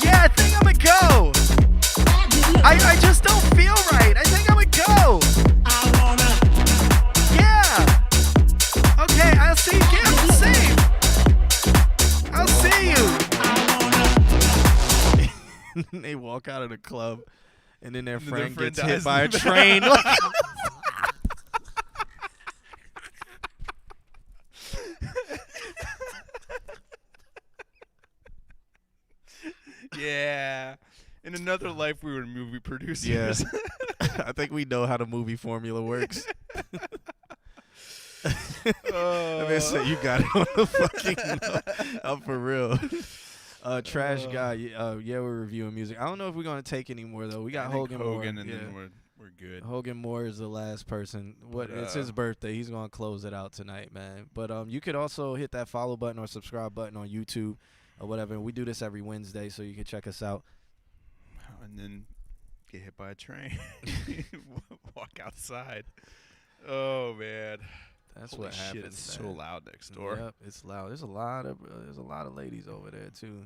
Speaker 4: Yeah, I think I'm gonna go. I just don't feel right. I think I'm gonna go. Yeah. Okay, I'll see you. Get safe. I'll see you. They walk out of the club, and then their friend gets hit by a train.
Speaker 3: Yeah. In another life, we were movie producers.
Speaker 4: Yeah. I think we know how the movie formula works. I mean, so you got it on the fucking I'm for real. Trash guy. Yeah, we're reviewing music. I don't know if we're gonna take any more though. We got Hogan Moore.
Speaker 3: And then we're good.
Speaker 4: Hogan Moore is the last person. It's his birthday. He's gonna close it out tonight, man. But you could also hit that follow button or subscribe button on YouTube or whatever. We do this every Wednesday, so you can check us out.
Speaker 3: And then get hit by a train. Walk outside. Oh man.
Speaker 4: That's
Speaker 3: Holy
Speaker 4: what
Speaker 3: shit,
Speaker 4: happens.
Speaker 3: it's so loud next door.
Speaker 4: Yep, it's loud. There's a lot of ladies over there too.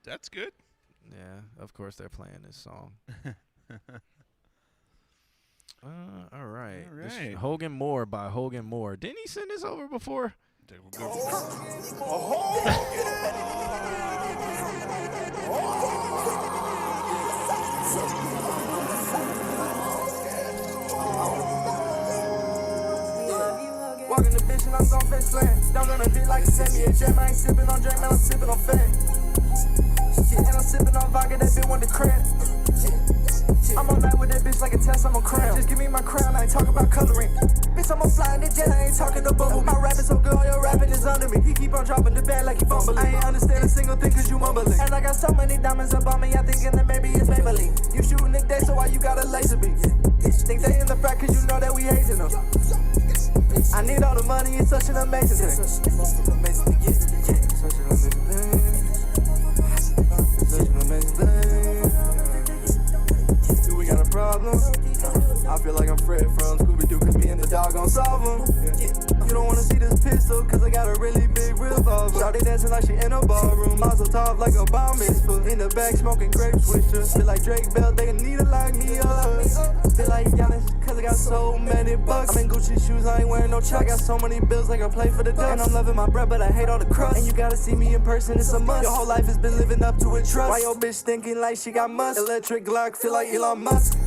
Speaker 3: That's good.
Speaker 4: Yeah, of course they're playing this song. All right.
Speaker 3: All
Speaker 4: This
Speaker 3: right.
Speaker 4: Hogan Moore by Hogan Moore. Didn't he send this over before?
Speaker 1: Walking the bitch and I'm gon' face slam. Don't gonna be like a semi a jam. I ain't sippin' on drink, man, I'm sippin' on fan. Shit, and I'm sippin' on vodka, that bitch want the cramp. I'm on that with that bitch like a test, I'm on crown. Just give me my crown, I ain't talking about coloring. Bitch, I'm on fly in the jet, I ain't talking no bubble. My rapping so good, all your rapping is under me. He keep on dropping the bag like he fumbling. I ain't understand a single thing cause you mumbling. And I got so many diamonds up on me, I thinking that maybe it's Maybelline. You shooting the day, so why you got a laser beam? Think they in the fact cause you know that we hating them. I need all the money, it's such an amazing thing. Such an amazing thing, yeah. Such an amazing thing. Such an amazing thing. Do we got a problem? I feel like I'm Fred from Scooby-Doo cause me and the dog gon' solve them. You don't wanna see this pistol cause I got a really big revolver. Shawty dancing like she in a ballroom. Mazel tov like a bomb mitzvah. In the back smoking grape switcher. Feel like Drake Bell, they need to lock me up. Feel like Giannis cause I got so many bucks. I'm in Gucci shoes, I ain't wearing no chucks. I got so many bills like I play for the Ducks. And I'm loving my bread but I hate all the crust. And you gotta see me in person, it's a must. Your whole life has been living up to a trust. Why your bitch thinking like she got must? Electric Glock feel like Elon Musk.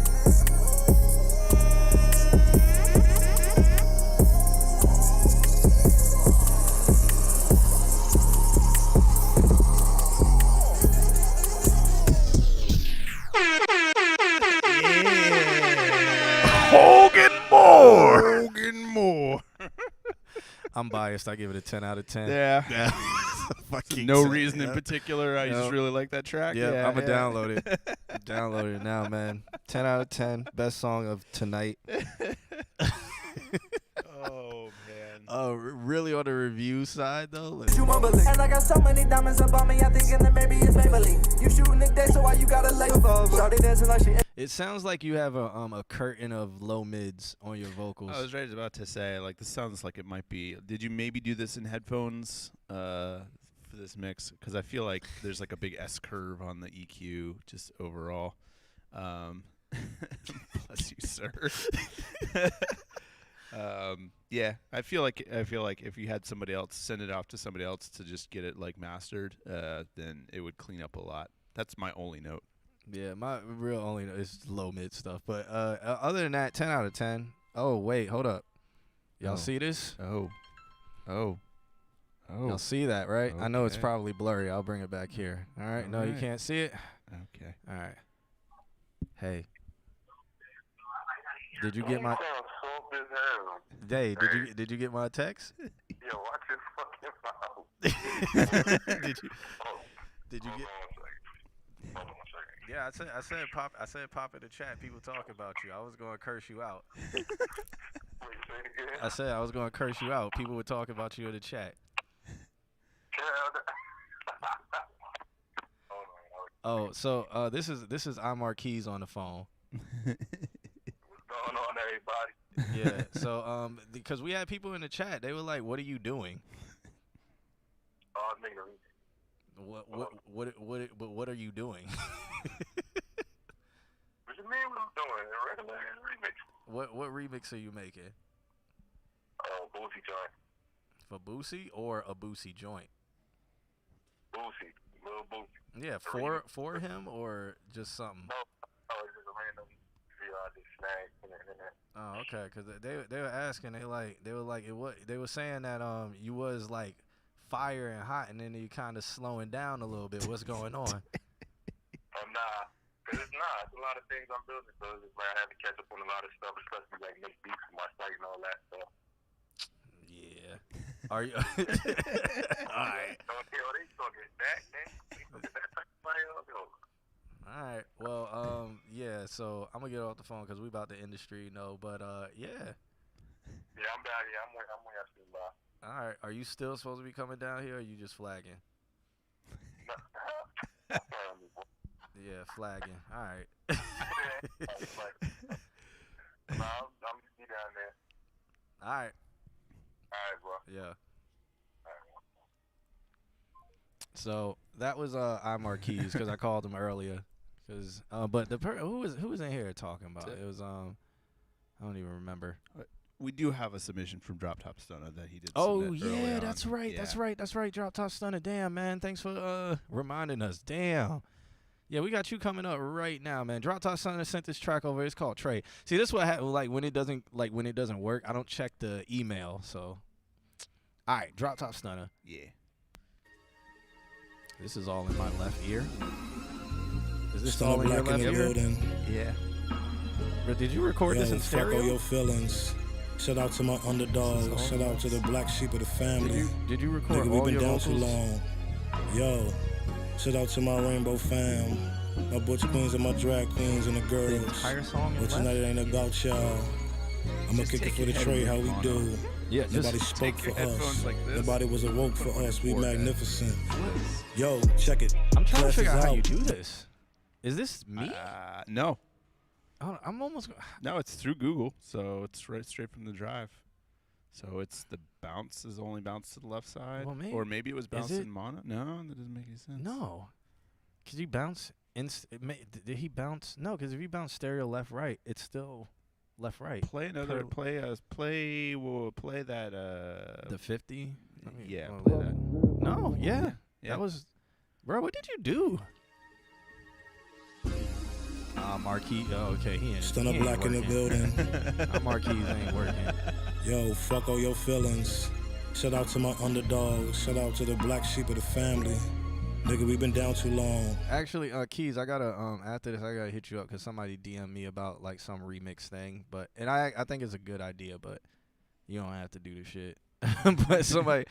Speaker 3: Hogan Moore.
Speaker 4: I'm biased. I give it a 10 out of 10.
Speaker 3: Yeah.
Speaker 4: Fucking
Speaker 3: No
Speaker 4: 10,
Speaker 3: reason in
Speaker 4: yeah.
Speaker 3: particular. I just
Speaker 4: Yep.
Speaker 3: really like that track.
Speaker 4: Yeah, I'm going to download it. Download it now, man. 10 out of 10. Best song of tonight.
Speaker 3: Oh, man.
Speaker 4: Really on the review side, though?
Speaker 1: You mumbling. And I got so many diamonds up on me, I thinking that maybe it's Maybelline. You shooting the day, so why you gotta lay above? Shawty dancing like she
Speaker 4: It sounds like you have a curtain of low mids on your vocals.
Speaker 3: I was right about to say, like, this sounds like it might be. Did you maybe do this in headphones for this mix? Because I feel like there's like a big S curve on the EQ just overall. Bless you, sir. Yeah, I feel like if you had somebody else send it off to somebody else to just get it like mastered, then it would clean up a lot. That's my only note.
Speaker 4: Yeah, my real only is low mid stuff. But other than that, 10 out of 10. Oh, wait, hold up. Y'all see this?
Speaker 3: Oh.
Speaker 4: Y'all see that, right? I know it's
Speaker 3: Okay.
Speaker 4: probably blurry. I'll bring it back here. All right.
Speaker 3: All
Speaker 4: No, you
Speaker 3: right.
Speaker 4: can't see it?
Speaker 3: Okay.
Speaker 4: All right. Hey. Did you get my Day, did you get my text?
Speaker 5: Yo, watch your fucking mouth.
Speaker 4: Did you get
Speaker 5: Hold on a second.
Speaker 4: Yeah, I said pop in the chat. People talk about you. I was going to curse you out.
Speaker 5: Wait, say it again.
Speaker 4: I said I was going to curse you out. People would talk about you in the chat. Oh, so this is imjohnq on the phone.
Speaker 5: What's going on, everybody?
Speaker 4: Yeah. So because we had people in the chat, they were like, "What are you doing?
Speaker 5: Oh, nigga.
Speaker 4: What are you doing?"
Speaker 5: What you mean what I'm doing? A regular remix.
Speaker 4: What remix are you making?
Speaker 5: Oh, Boosie joint.
Speaker 4: For Boosie or a Boosie joint?
Speaker 5: Boosie. Little Boosie.
Speaker 4: Yeah, for him or just something.
Speaker 5: No, it's just a random video I just snagged on the internet.
Speaker 4: Oh, okay. Cause they were asking, they were saying that you was like fire and hot, and then you kind of slowing down a little bit. What's going on?
Speaker 5: Oh, nah. Cause it's not. It's a lot of things I'm building, so it's just like I have to catch up on a lot of stuff, especially like make beats for my site and all that stuff.
Speaker 4: Yeah. Are you? All right.
Speaker 5: They talking that, man. They talking that type of money.
Speaker 4: All right. Well, yeah. So I'm gonna get off the phone because we about to end the stream, but yeah.
Speaker 5: Yeah, I'm back. Yeah, I'm way up to the bar.
Speaker 4: All right. Are you still supposed to be coming down here, or are you just flagging? Yeah, flagging. All right.
Speaker 5: I'm gonna be down there.
Speaker 4: All right.
Speaker 5: All right, bro.
Speaker 4: Yeah. So that was imjohnq because I called him earlier. Cause but who was in here talking about it? It was I don't even remember.
Speaker 3: We do have a submission from Drop Top Stunner that he did.
Speaker 4: Oh
Speaker 3: submit early
Speaker 4: yeah,
Speaker 3: on.
Speaker 4: that's right.
Speaker 3: Yeah.
Speaker 4: That's right. Drop Top Stunner. Damn, man. Thanks for reminding us. Damn. Yeah, we got you coming up right now, man. Drop Top Stunner sent this track over. It's called Trey. See, this is what happens. Like when it doesn't work, I don't check the email. So, all right, Drop Top Stunner.
Speaker 3: Yeah.
Speaker 4: This is all in my left ear. Is this
Speaker 10: Stunner
Speaker 4: all in your
Speaker 10: Black
Speaker 4: left
Speaker 10: in the
Speaker 4: ear?
Speaker 10: building.
Speaker 3: Yeah.
Speaker 4: But did you record this in
Speaker 10: Fuck all
Speaker 4: stereo?
Speaker 10: your feelings. Shout out to my underdog. Shout out to the black sheep of the family.
Speaker 4: Did you record
Speaker 10: Nigga, we
Speaker 4: all
Speaker 10: been
Speaker 4: your
Speaker 10: down
Speaker 4: vocals?
Speaker 10: too long. Yo, shout out to my rainbow fam. My butch queens and my drag queens and the
Speaker 4: The
Speaker 10: girls.
Speaker 4: entire song in
Speaker 10: But tonight
Speaker 4: left?
Speaker 10: it ain't about y'all. I'ma
Speaker 3: Just
Speaker 10: kick it
Speaker 3: take
Speaker 10: for the
Speaker 3: your
Speaker 10: tray, how
Speaker 3: headphones
Speaker 10: we
Speaker 3: on.
Speaker 10: do.
Speaker 4: Yeah,
Speaker 10: Nobody
Speaker 4: just
Speaker 10: spoke
Speaker 3: take your
Speaker 10: for
Speaker 3: headphones
Speaker 10: us.
Speaker 3: like this.
Speaker 10: Nobody was awoke for us. We
Speaker 3: Forehead.
Speaker 10: magnificent. Yo, check it.
Speaker 4: I'm trying to
Speaker 10: Class
Speaker 4: figure
Speaker 10: is
Speaker 4: out how
Speaker 10: out.
Speaker 4: you do this. Is this me?
Speaker 3: No.
Speaker 4: I'm almost.
Speaker 3: No, it's through Google, so it's right straight from the drive. So it's the bounce is only bounced to the left side,
Speaker 4: Well,
Speaker 3: or maybe it was bounced
Speaker 4: it?
Speaker 3: in mono. No, that doesn't make any sense.
Speaker 4: No. Could you bounce? Did he bounce? No, because if you bounce stereo left right, it's still left right.
Speaker 3: Play another. Play that.
Speaker 4: The 50.
Speaker 3: Yeah,
Speaker 4: I'll
Speaker 3: play
Speaker 4: play
Speaker 3: that.
Speaker 4: No, yeah.
Speaker 3: Yeah.
Speaker 4: That was, bro. What did you do? Marquis. Oh, okay. He ain't.
Speaker 10: Stunner
Speaker 4: he ain't
Speaker 10: Black in the
Speaker 4: working.
Speaker 10: building.
Speaker 4: Our Marquis ain't working.
Speaker 10: Yo, fuck all your feelings. Shout out to my underdog. Shout out to the black sheep of the family. Nigga, we been down too long.
Speaker 4: Actually, Keys, I gotta after this, I gotta hit you up because somebody DM'd me about like some remix thing. But I think it's a good idea, but you don't have to do the shit. But somebody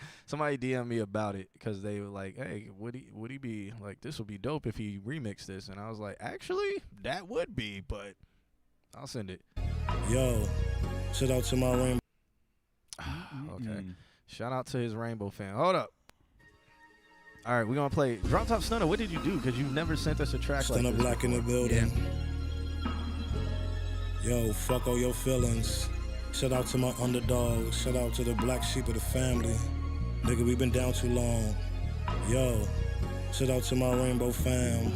Speaker 4: DM'd me about it because they were like, "Hey, would he be like this? Would be dope if he remixed this." And I was like, "Actually, that would be, but I'll send it."
Speaker 10: Yo, shout out to my rainbow.
Speaker 4: Okay. Shout out to his Rainbow fan. Hold up. All right, we're gonna play Drop Top Stunner. What did you do? Because you've never sent us a track
Speaker 10: Stunner
Speaker 4: like this
Speaker 10: Black in the
Speaker 4: before.
Speaker 10: building. Yo, fuck all your feelings. Shout out to my underdogs. Shout out to the black sheep of the family. Nigga, we been down too long. Yo, shout out to my rainbow fam.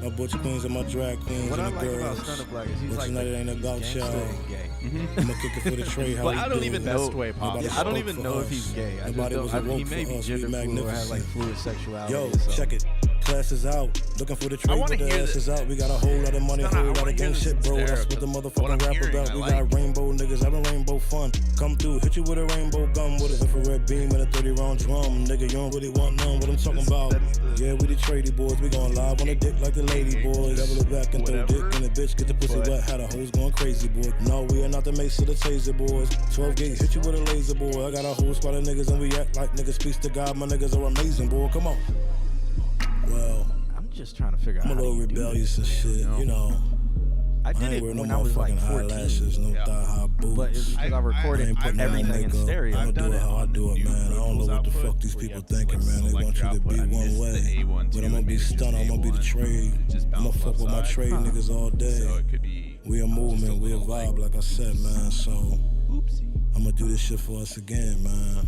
Speaker 10: My butch queens and my drag queens
Speaker 4: What I
Speaker 10: and the
Speaker 4: like
Speaker 10: girls.
Speaker 4: about Stunner Black is he's
Speaker 10: But
Speaker 4: like
Speaker 10: tonight it ain't about
Speaker 4: gangster
Speaker 10: y'all.
Speaker 4: and gay.
Speaker 10: I'ma kick it for the trade. How
Speaker 3: But
Speaker 10: we
Speaker 3: I don't
Speaker 10: do.
Speaker 3: even know. Best way possible.
Speaker 10: Nobody
Speaker 4: Yeah, I don't
Speaker 10: spoke
Speaker 4: even
Speaker 10: for
Speaker 4: know if
Speaker 10: us.
Speaker 4: he's gay. I just
Speaker 10: Nobody
Speaker 4: don't.
Speaker 10: was
Speaker 4: He
Speaker 10: awoke
Speaker 4: may
Speaker 10: for
Speaker 4: be
Speaker 10: us. We
Speaker 4: gender fluid or have like
Speaker 10: magnificent.
Speaker 4: fluid sexuality.
Speaker 10: Yo,
Speaker 4: so.
Speaker 10: check it. Classes out. Looking for the trade,
Speaker 3: wanna
Speaker 10: but the
Speaker 3: hear
Speaker 10: ass
Speaker 3: this.
Speaker 10: is out. We got a whole lot of money,
Speaker 3: No,
Speaker 10: whole
Speaker 3: I
Speaker 10: lot
Speaker 3: wanna
Speaker 10: of
Speaker 3: hear
Speaker 10: gang
Speaker 3: this
Speaker 10: shit,
Speaker 3: in
Speaker 10: bro.
Speaker 3: stereo,
Speaker 10: That's what the
Speaker 3: 'cause
Speaker 10: motherfucking
Speaker 3: what I'm
Speaker 10: rap
Speaker 3: hearing,
Speaker 10: about.
Speaker 3: I
Speaker 10: We
Speaker 3: like.
Speaker 10: got rainbow niggas having rainbow fun. Come through, hit you with a rainbow gun with an infrared beam and a 30-round drum. Nigga, you don't really want none. What I'm talking about? Yeah, we the tradie boys. We going live on the dick like the lady boys. Double it back and throw dick in the bitch. Get the pussy wet. Had the hoes going crazy, boy. No, we are not the mace of the taser boys. 12 gauge, hit you with a laser, boy. I got a whole squad of niggas and we act like niggas. Peace to God, my niggas are amazing, boy. Come on. Well,
Speaker 4: I'm just trying to figure out
Speaker 10: I'm a
Speaker 4: how
Speaker 10: little
Speaker 4: do you do
Speaker 10: rebellious and shit, you know.
Speaker 4: I
Speaker 10: I
Speaker 4: did
Speaker 10: ain't
Speaker 4: it
Speaker 10: wearing no
Speaker 4: when I was like
Speaker 10: motherfucking
Speaker 4: 14.
Speaker 10: eyelashes, no thigh high boots.
Speaker 4: But it's because I
Speaker 10: I
Speaker 4: recorded
Speaker 10: ain't putting
Speaker 4: everything
Speaker 10: on
Speaker 4: in
Speaker 10: makeup.
Speaker 4: stereo.
Speaker 10: I'ma do it how I do it, man. I don't know what the fuck these people thinking, man. They want you to be one way. But I'm gonna be stunner, I'm gonna be the trade. I'ma fuck with my trade niggas all day.
Speaker 3: So it could be.
Speaker 10: We a movement, we a vibe, like I said, man. So I'ma do this shit for us again, man.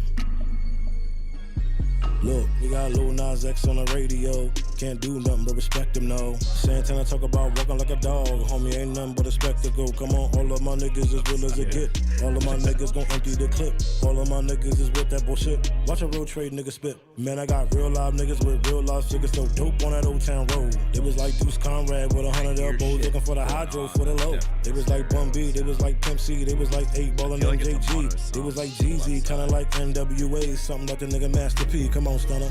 Speaker 10: Look, we got Lil Nas X on the radio. Can't do nothing but respect him, no. Santana talk about walking like a dog. Homie, ain't nothing but a spectacle. Come on, all of my niggas as real as it get. All of my niggas gon' empty the clip. All of my niggas is with that bullshit. Watch a road trade nigga spit. Man, I got real live niggas with real live figures. So dope on that Old Town Road. They was like Deuce Conrad with 100 elbows. Looking for the hydro for the low. They was like Bun B. They was like Pimp C. They was like 8 Ball and MJG. They was like Jeezy. Kinda like NWA. Something like the nigga Master P. Come on, Stunner.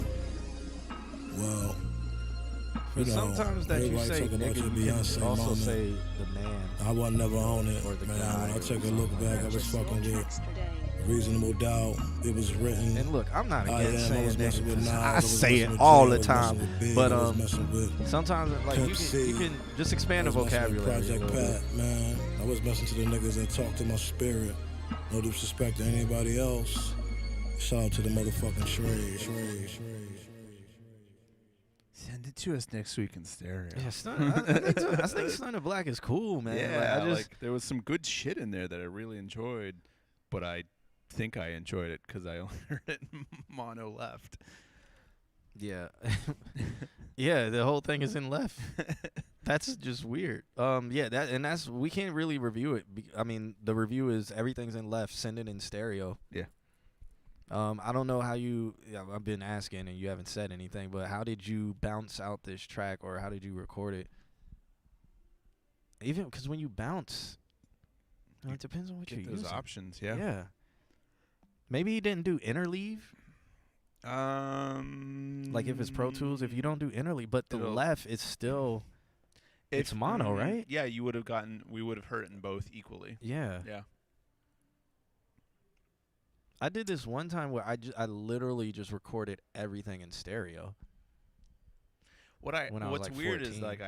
Speaker 10: Well, you
Speaker 4: But
Speaker 10: know,
Speaker 4: sometimes that you
Speaker 10: everybody
Speaker 4: say
Speaker 10: talk about
Speaker 4: nigga,
Speaker 10: your
Speaker 4: you can
Speaker 10: Beyonce
Speaker 4: also
Speaker 10: moment.
Speaker 4: say the man.
Speaker 10: I wasn't never on it,
Speaker 4: Or the
Speaker 10: man.
Speaker 4: guy
Speaker 10: When I
Speaker 4: or
Speaker 10: take a look back, I was fucking with Reasonable Doubt. It was written.
Speaker 4: And look, I'm not
Speaker 10: I
Speaker 4: against
Speaker 10: am. I was
Speaker 4: saying
Speaker 10: messing with
Speaker 4: nigga.
Speaker 10: Nas.
Speaker 4: I
Speaker 10: was
Speaker 4: say
Speaker 10: messing
Speaker 4: it
Speaker 10: with
Speaker 4: all
Speaker 10: Jay,
Speaker 4: the
Speaker 10: I was messing
Speaker 4: time.
Speaker 10: with Big,
Speaker 4: But
Speaker 10: I was messing with
Speaker 4: sometimes like
Speaker 10: Pimp
Speaker 4: you
Speaker 10: C.
Speaker 4: can just expand
Speaker 10: I
Speaker 4: the
Speaker 10: was messing with
Speaker 4: vocabulary. a
Speaker 10: Project
Speaker 4: little bit.
Speaker 10: Pat, man. I was messing to the niggas that talk to my spirit. No disrespect to anybody else. Shout out to the motherfucking trade.
Speaker 3: Send it to us next week in stereo.
Speaker 4: Yeah, I think Stunner Black is cool, man.
Speaker 3: Yeah,
Speaker 4: like, I just
Speaker 3: there was some good shit in there that I really enjoyed, but I think I enjoyed it because I only heard it in mono left.
Speaker 4: yeah, yeah. The whole thing is in left. That's just weird. Yeah, that's we can't really review it. I mean, the review is everything's in left. Send it in stereo.
Speaker 3: Yeah.
Speaker 4: I don't know how you. Yeah, I've been asking and you haven't said anything. But how did you bounce out this track, or how did you record it? Even because when you bounce, it depends on what
Speaker 3: Get
Speaker 4: you're
Speaker 3: those
Speaker 4: using.
Speaker 3: options, yeah.
Speaker 4: Yeah. Maybe he didn't do interleave. Like if it's Pro Tools, if you don't do interleave, but the left is still. It's mono, right?
Speaker 3: Yeah, we would have heard it in both equally.
Speaker 4: Yeah.
Speaker 3: Yeah.
Speaker 4: I did this one time where I literally just recorded everything in stereo.
Speaker 3: When I was
Speaker 4: What's
Speaker 3: like weird
Speaker 4: 14.
Speaker 3: is like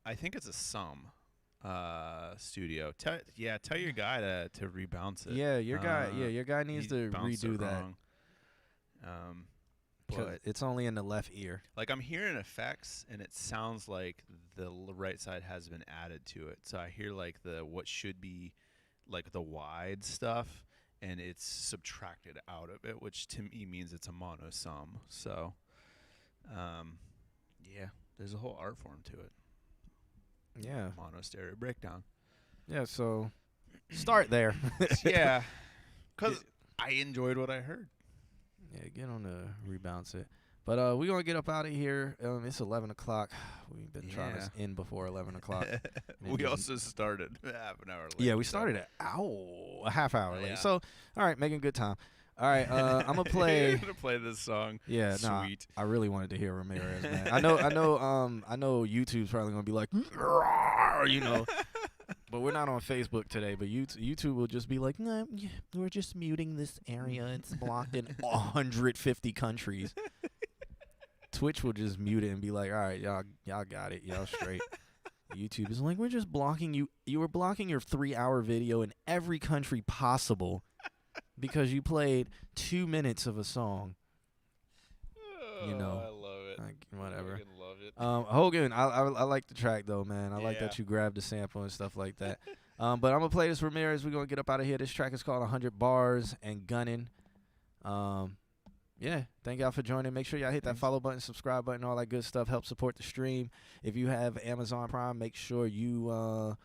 Speaker 3: I think it's a Sum studio. Tell your guy to rebounce it.
Speaker 4: Yeah, your guy needs
Speaker 3: he
Speaker 4: to
Speaker 3: bounced it
Speaker 4: redo that.
Speaker 3: wrong.
Speaker 4: 'Cause
Speaker 3: But
Speaker 4: it's only in the left ear.
Speaker 3: like I'm hearing effects and it sounds like the right side has been added to it. So I hear like what should be like the wide stuff and it's subtracted out of it, which to me means it's a mono sum. So yeah, there's a whole art form to it.
Speaker 4: Yeah.
Speaker 3: Mono stereo breakdown.
Speaker 4: Yeah, so start there.
Speaker 3: Yeah. Cuz I enjoyed what I heard.
Speaker 4: Yeah, get on the rebounce it. But we're going to get up out of here. It's 11 o'clock. We've been trying to end before 11 o'clock.
Speaker 3: We also started half an hour late.
Speaker 4: Yeah, we started a half hour late.
Speaker 3: Yeah.
Speaker 4: So, all right, making good time. All right, I'm going to play.
Speaker 3: You're gonna play this song.
Speaker 4: Yeah,
Speaker 3: Sweet.
Speaker 4: I really wanted to hear Ramirez, man. I know YouTube's probably going to be like, you know. But we're not on Facebook today, but YouTube will just be like, no, we're just muting this area. It's blocked in 150 countries. Twitch will just mute it and be like, all right, y'all got it. Y'all straight. YouTube is like, we're just blocking you. You were blocking your 3-hour video in every country possible because you played 2 minutes of a song. You know.
Speaker 3: I love it.
Speaker 4: Like, whatever.
Speaker 3: I fucking love it.
Speaker 4: Hogan, I like the track though, man. I like that you grabbed the sample and stuff like that. But I'm gonna play this Ramirez. We're gonna get up out of here. This track is called 100 Bars and Gunning. Yeah, thank y'all for joining. Make sure y'all hit that follow button, subscribe button, all that good stuff. Help support the stream. If you have Amazon Prime, make sure you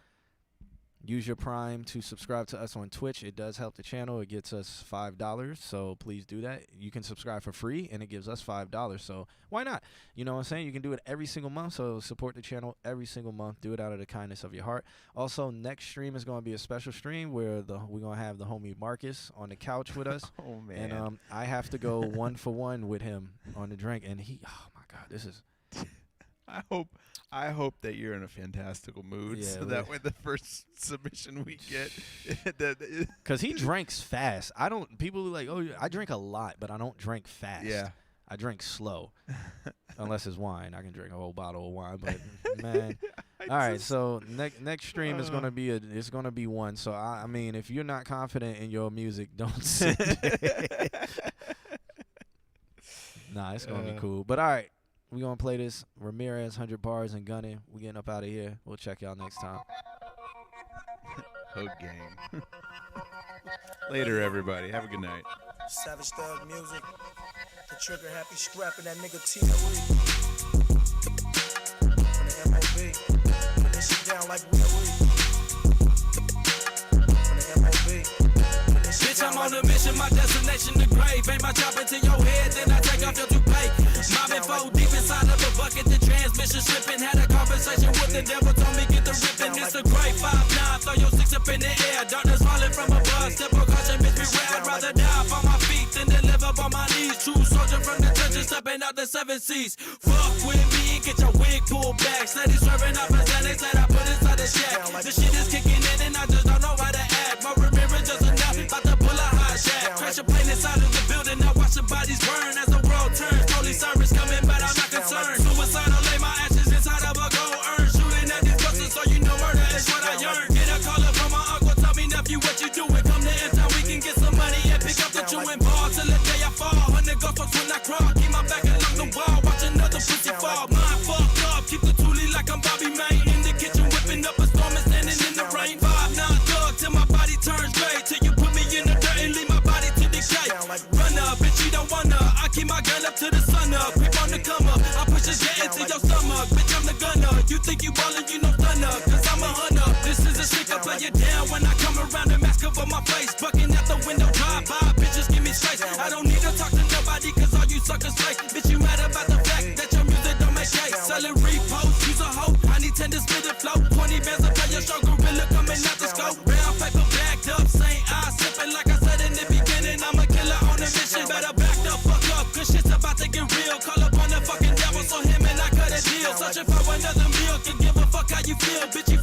Speaker 4: use your Prime to subscribe to us on Twitch. It does help the channel. It gets us $5, so please do that. You can subscribe for free, and it gives us $5, so why not? You know what I'm saying? You can do it every single month, so support the channel every single month. Do it out of the kindness of your heart. Also, next stream is going to be a special stream where we're going to have the homie Marcus on the couch with us.
Speaker 3: Oh, man.
Speaker 4: And I have to go 1-for-1 with him on the drink, and oh, my God, this is...
Speaker 3: I hope that you're in a fantastical mood,
Speaker 4: Yeah,
Speaker 3: so that way the first submission we get,
Speaker 4: because he drinks fast. People are like, oh, I drink a lot, but I don't drink fast.
Speaker 3: Yeah,
Speaker 4: I drink slow, unless it's wine. I can drink a whole bottle of wine, but man. All right, so next stream is gonna be it's gonna be one. So I mean, if you're not confident in your music, don't send it. Nah, it's gonna be cool. But all right. We're going to play this Ramirez, 100 Bars and Gunning. We're getting up out of here. We'll check y'all next time.
Speaker 3: Hook gang. Later, everybody. Have a good night.
Speaker 2: Savage Thug Music. The trigger happy scrapping that nigga Tina Reed. From the MOB. Put that shit down like Rhea Reed. From the MOB.
Speaker 8: Bitch, I'm on a mission, my destination the grave. Aim my chop into your head, then I take off your toupee. Mobbing 4 deep inside of a bucket, the transmission slipping. Had a conversation with the devil, told me get the ripping. It's a great 5-9, throw your 6 up in the air. Darkness falling from above, step on caution, bitch, be rare. I'd rather die up on my feet than to live up on my knees. True soldier from the trenches, stepping out the 7 seas. Fuck with me and get your wig pulled back. Steady serving up a Xanax that I put inside the shack. The shit is kicking in and I just don't know how to act. My Ramirez just enough, about to pull a hot shack. Crash a plane inside of the building, now watch the bodies burn as the world turns. Police service coming, but I'm not concerned. Suicidal, lay my ashes inside of a gold urn. Shooting at these busters, so you know murder is what I yearn. Get a caller from my uncle, tell me nephew what you doing. Come to M-Town, we can get some money and pick up the chewing ball till the day I fall. 100 ghost folks when I crawl, keep my back along the wall, watch another pussy fall. Mind fucked up, keep the toolie like I'm Bobby Maine. In the kitchen whipping up a storm and standing in the rain. 5-9 thug till my body turns gray. Till you put me in the dirt and leave my body to decay. Run up, bitch, you don't wanna. I keep my gun up to the sun up. Creep on the come up, I push a jet into your stomach. Bitch, I'm the gunner. You think you ballin', you know stunner. Cause I'm a hunter. This is a stick, I play it down when I come around and mask over my face. Bucking out the window, drive by, bitches give me space. I don't need to talk to nobody cause all you suckers fake. Bitch, you mad about the fact that your music don't make cake. Selling reposts, use a hoe. I need 10 to split the flow. 20 bands to play your show, gorilla coming out the scope. Brown paper backed up, St. I sipping like I said in the beginning. I'm a killer on a mission. Better back the fuck up, cause shit's about to get real. Call up on the fucking devil, so him and I cut a deal. Searching for another meal, can give a fuck how you feel, bitch. You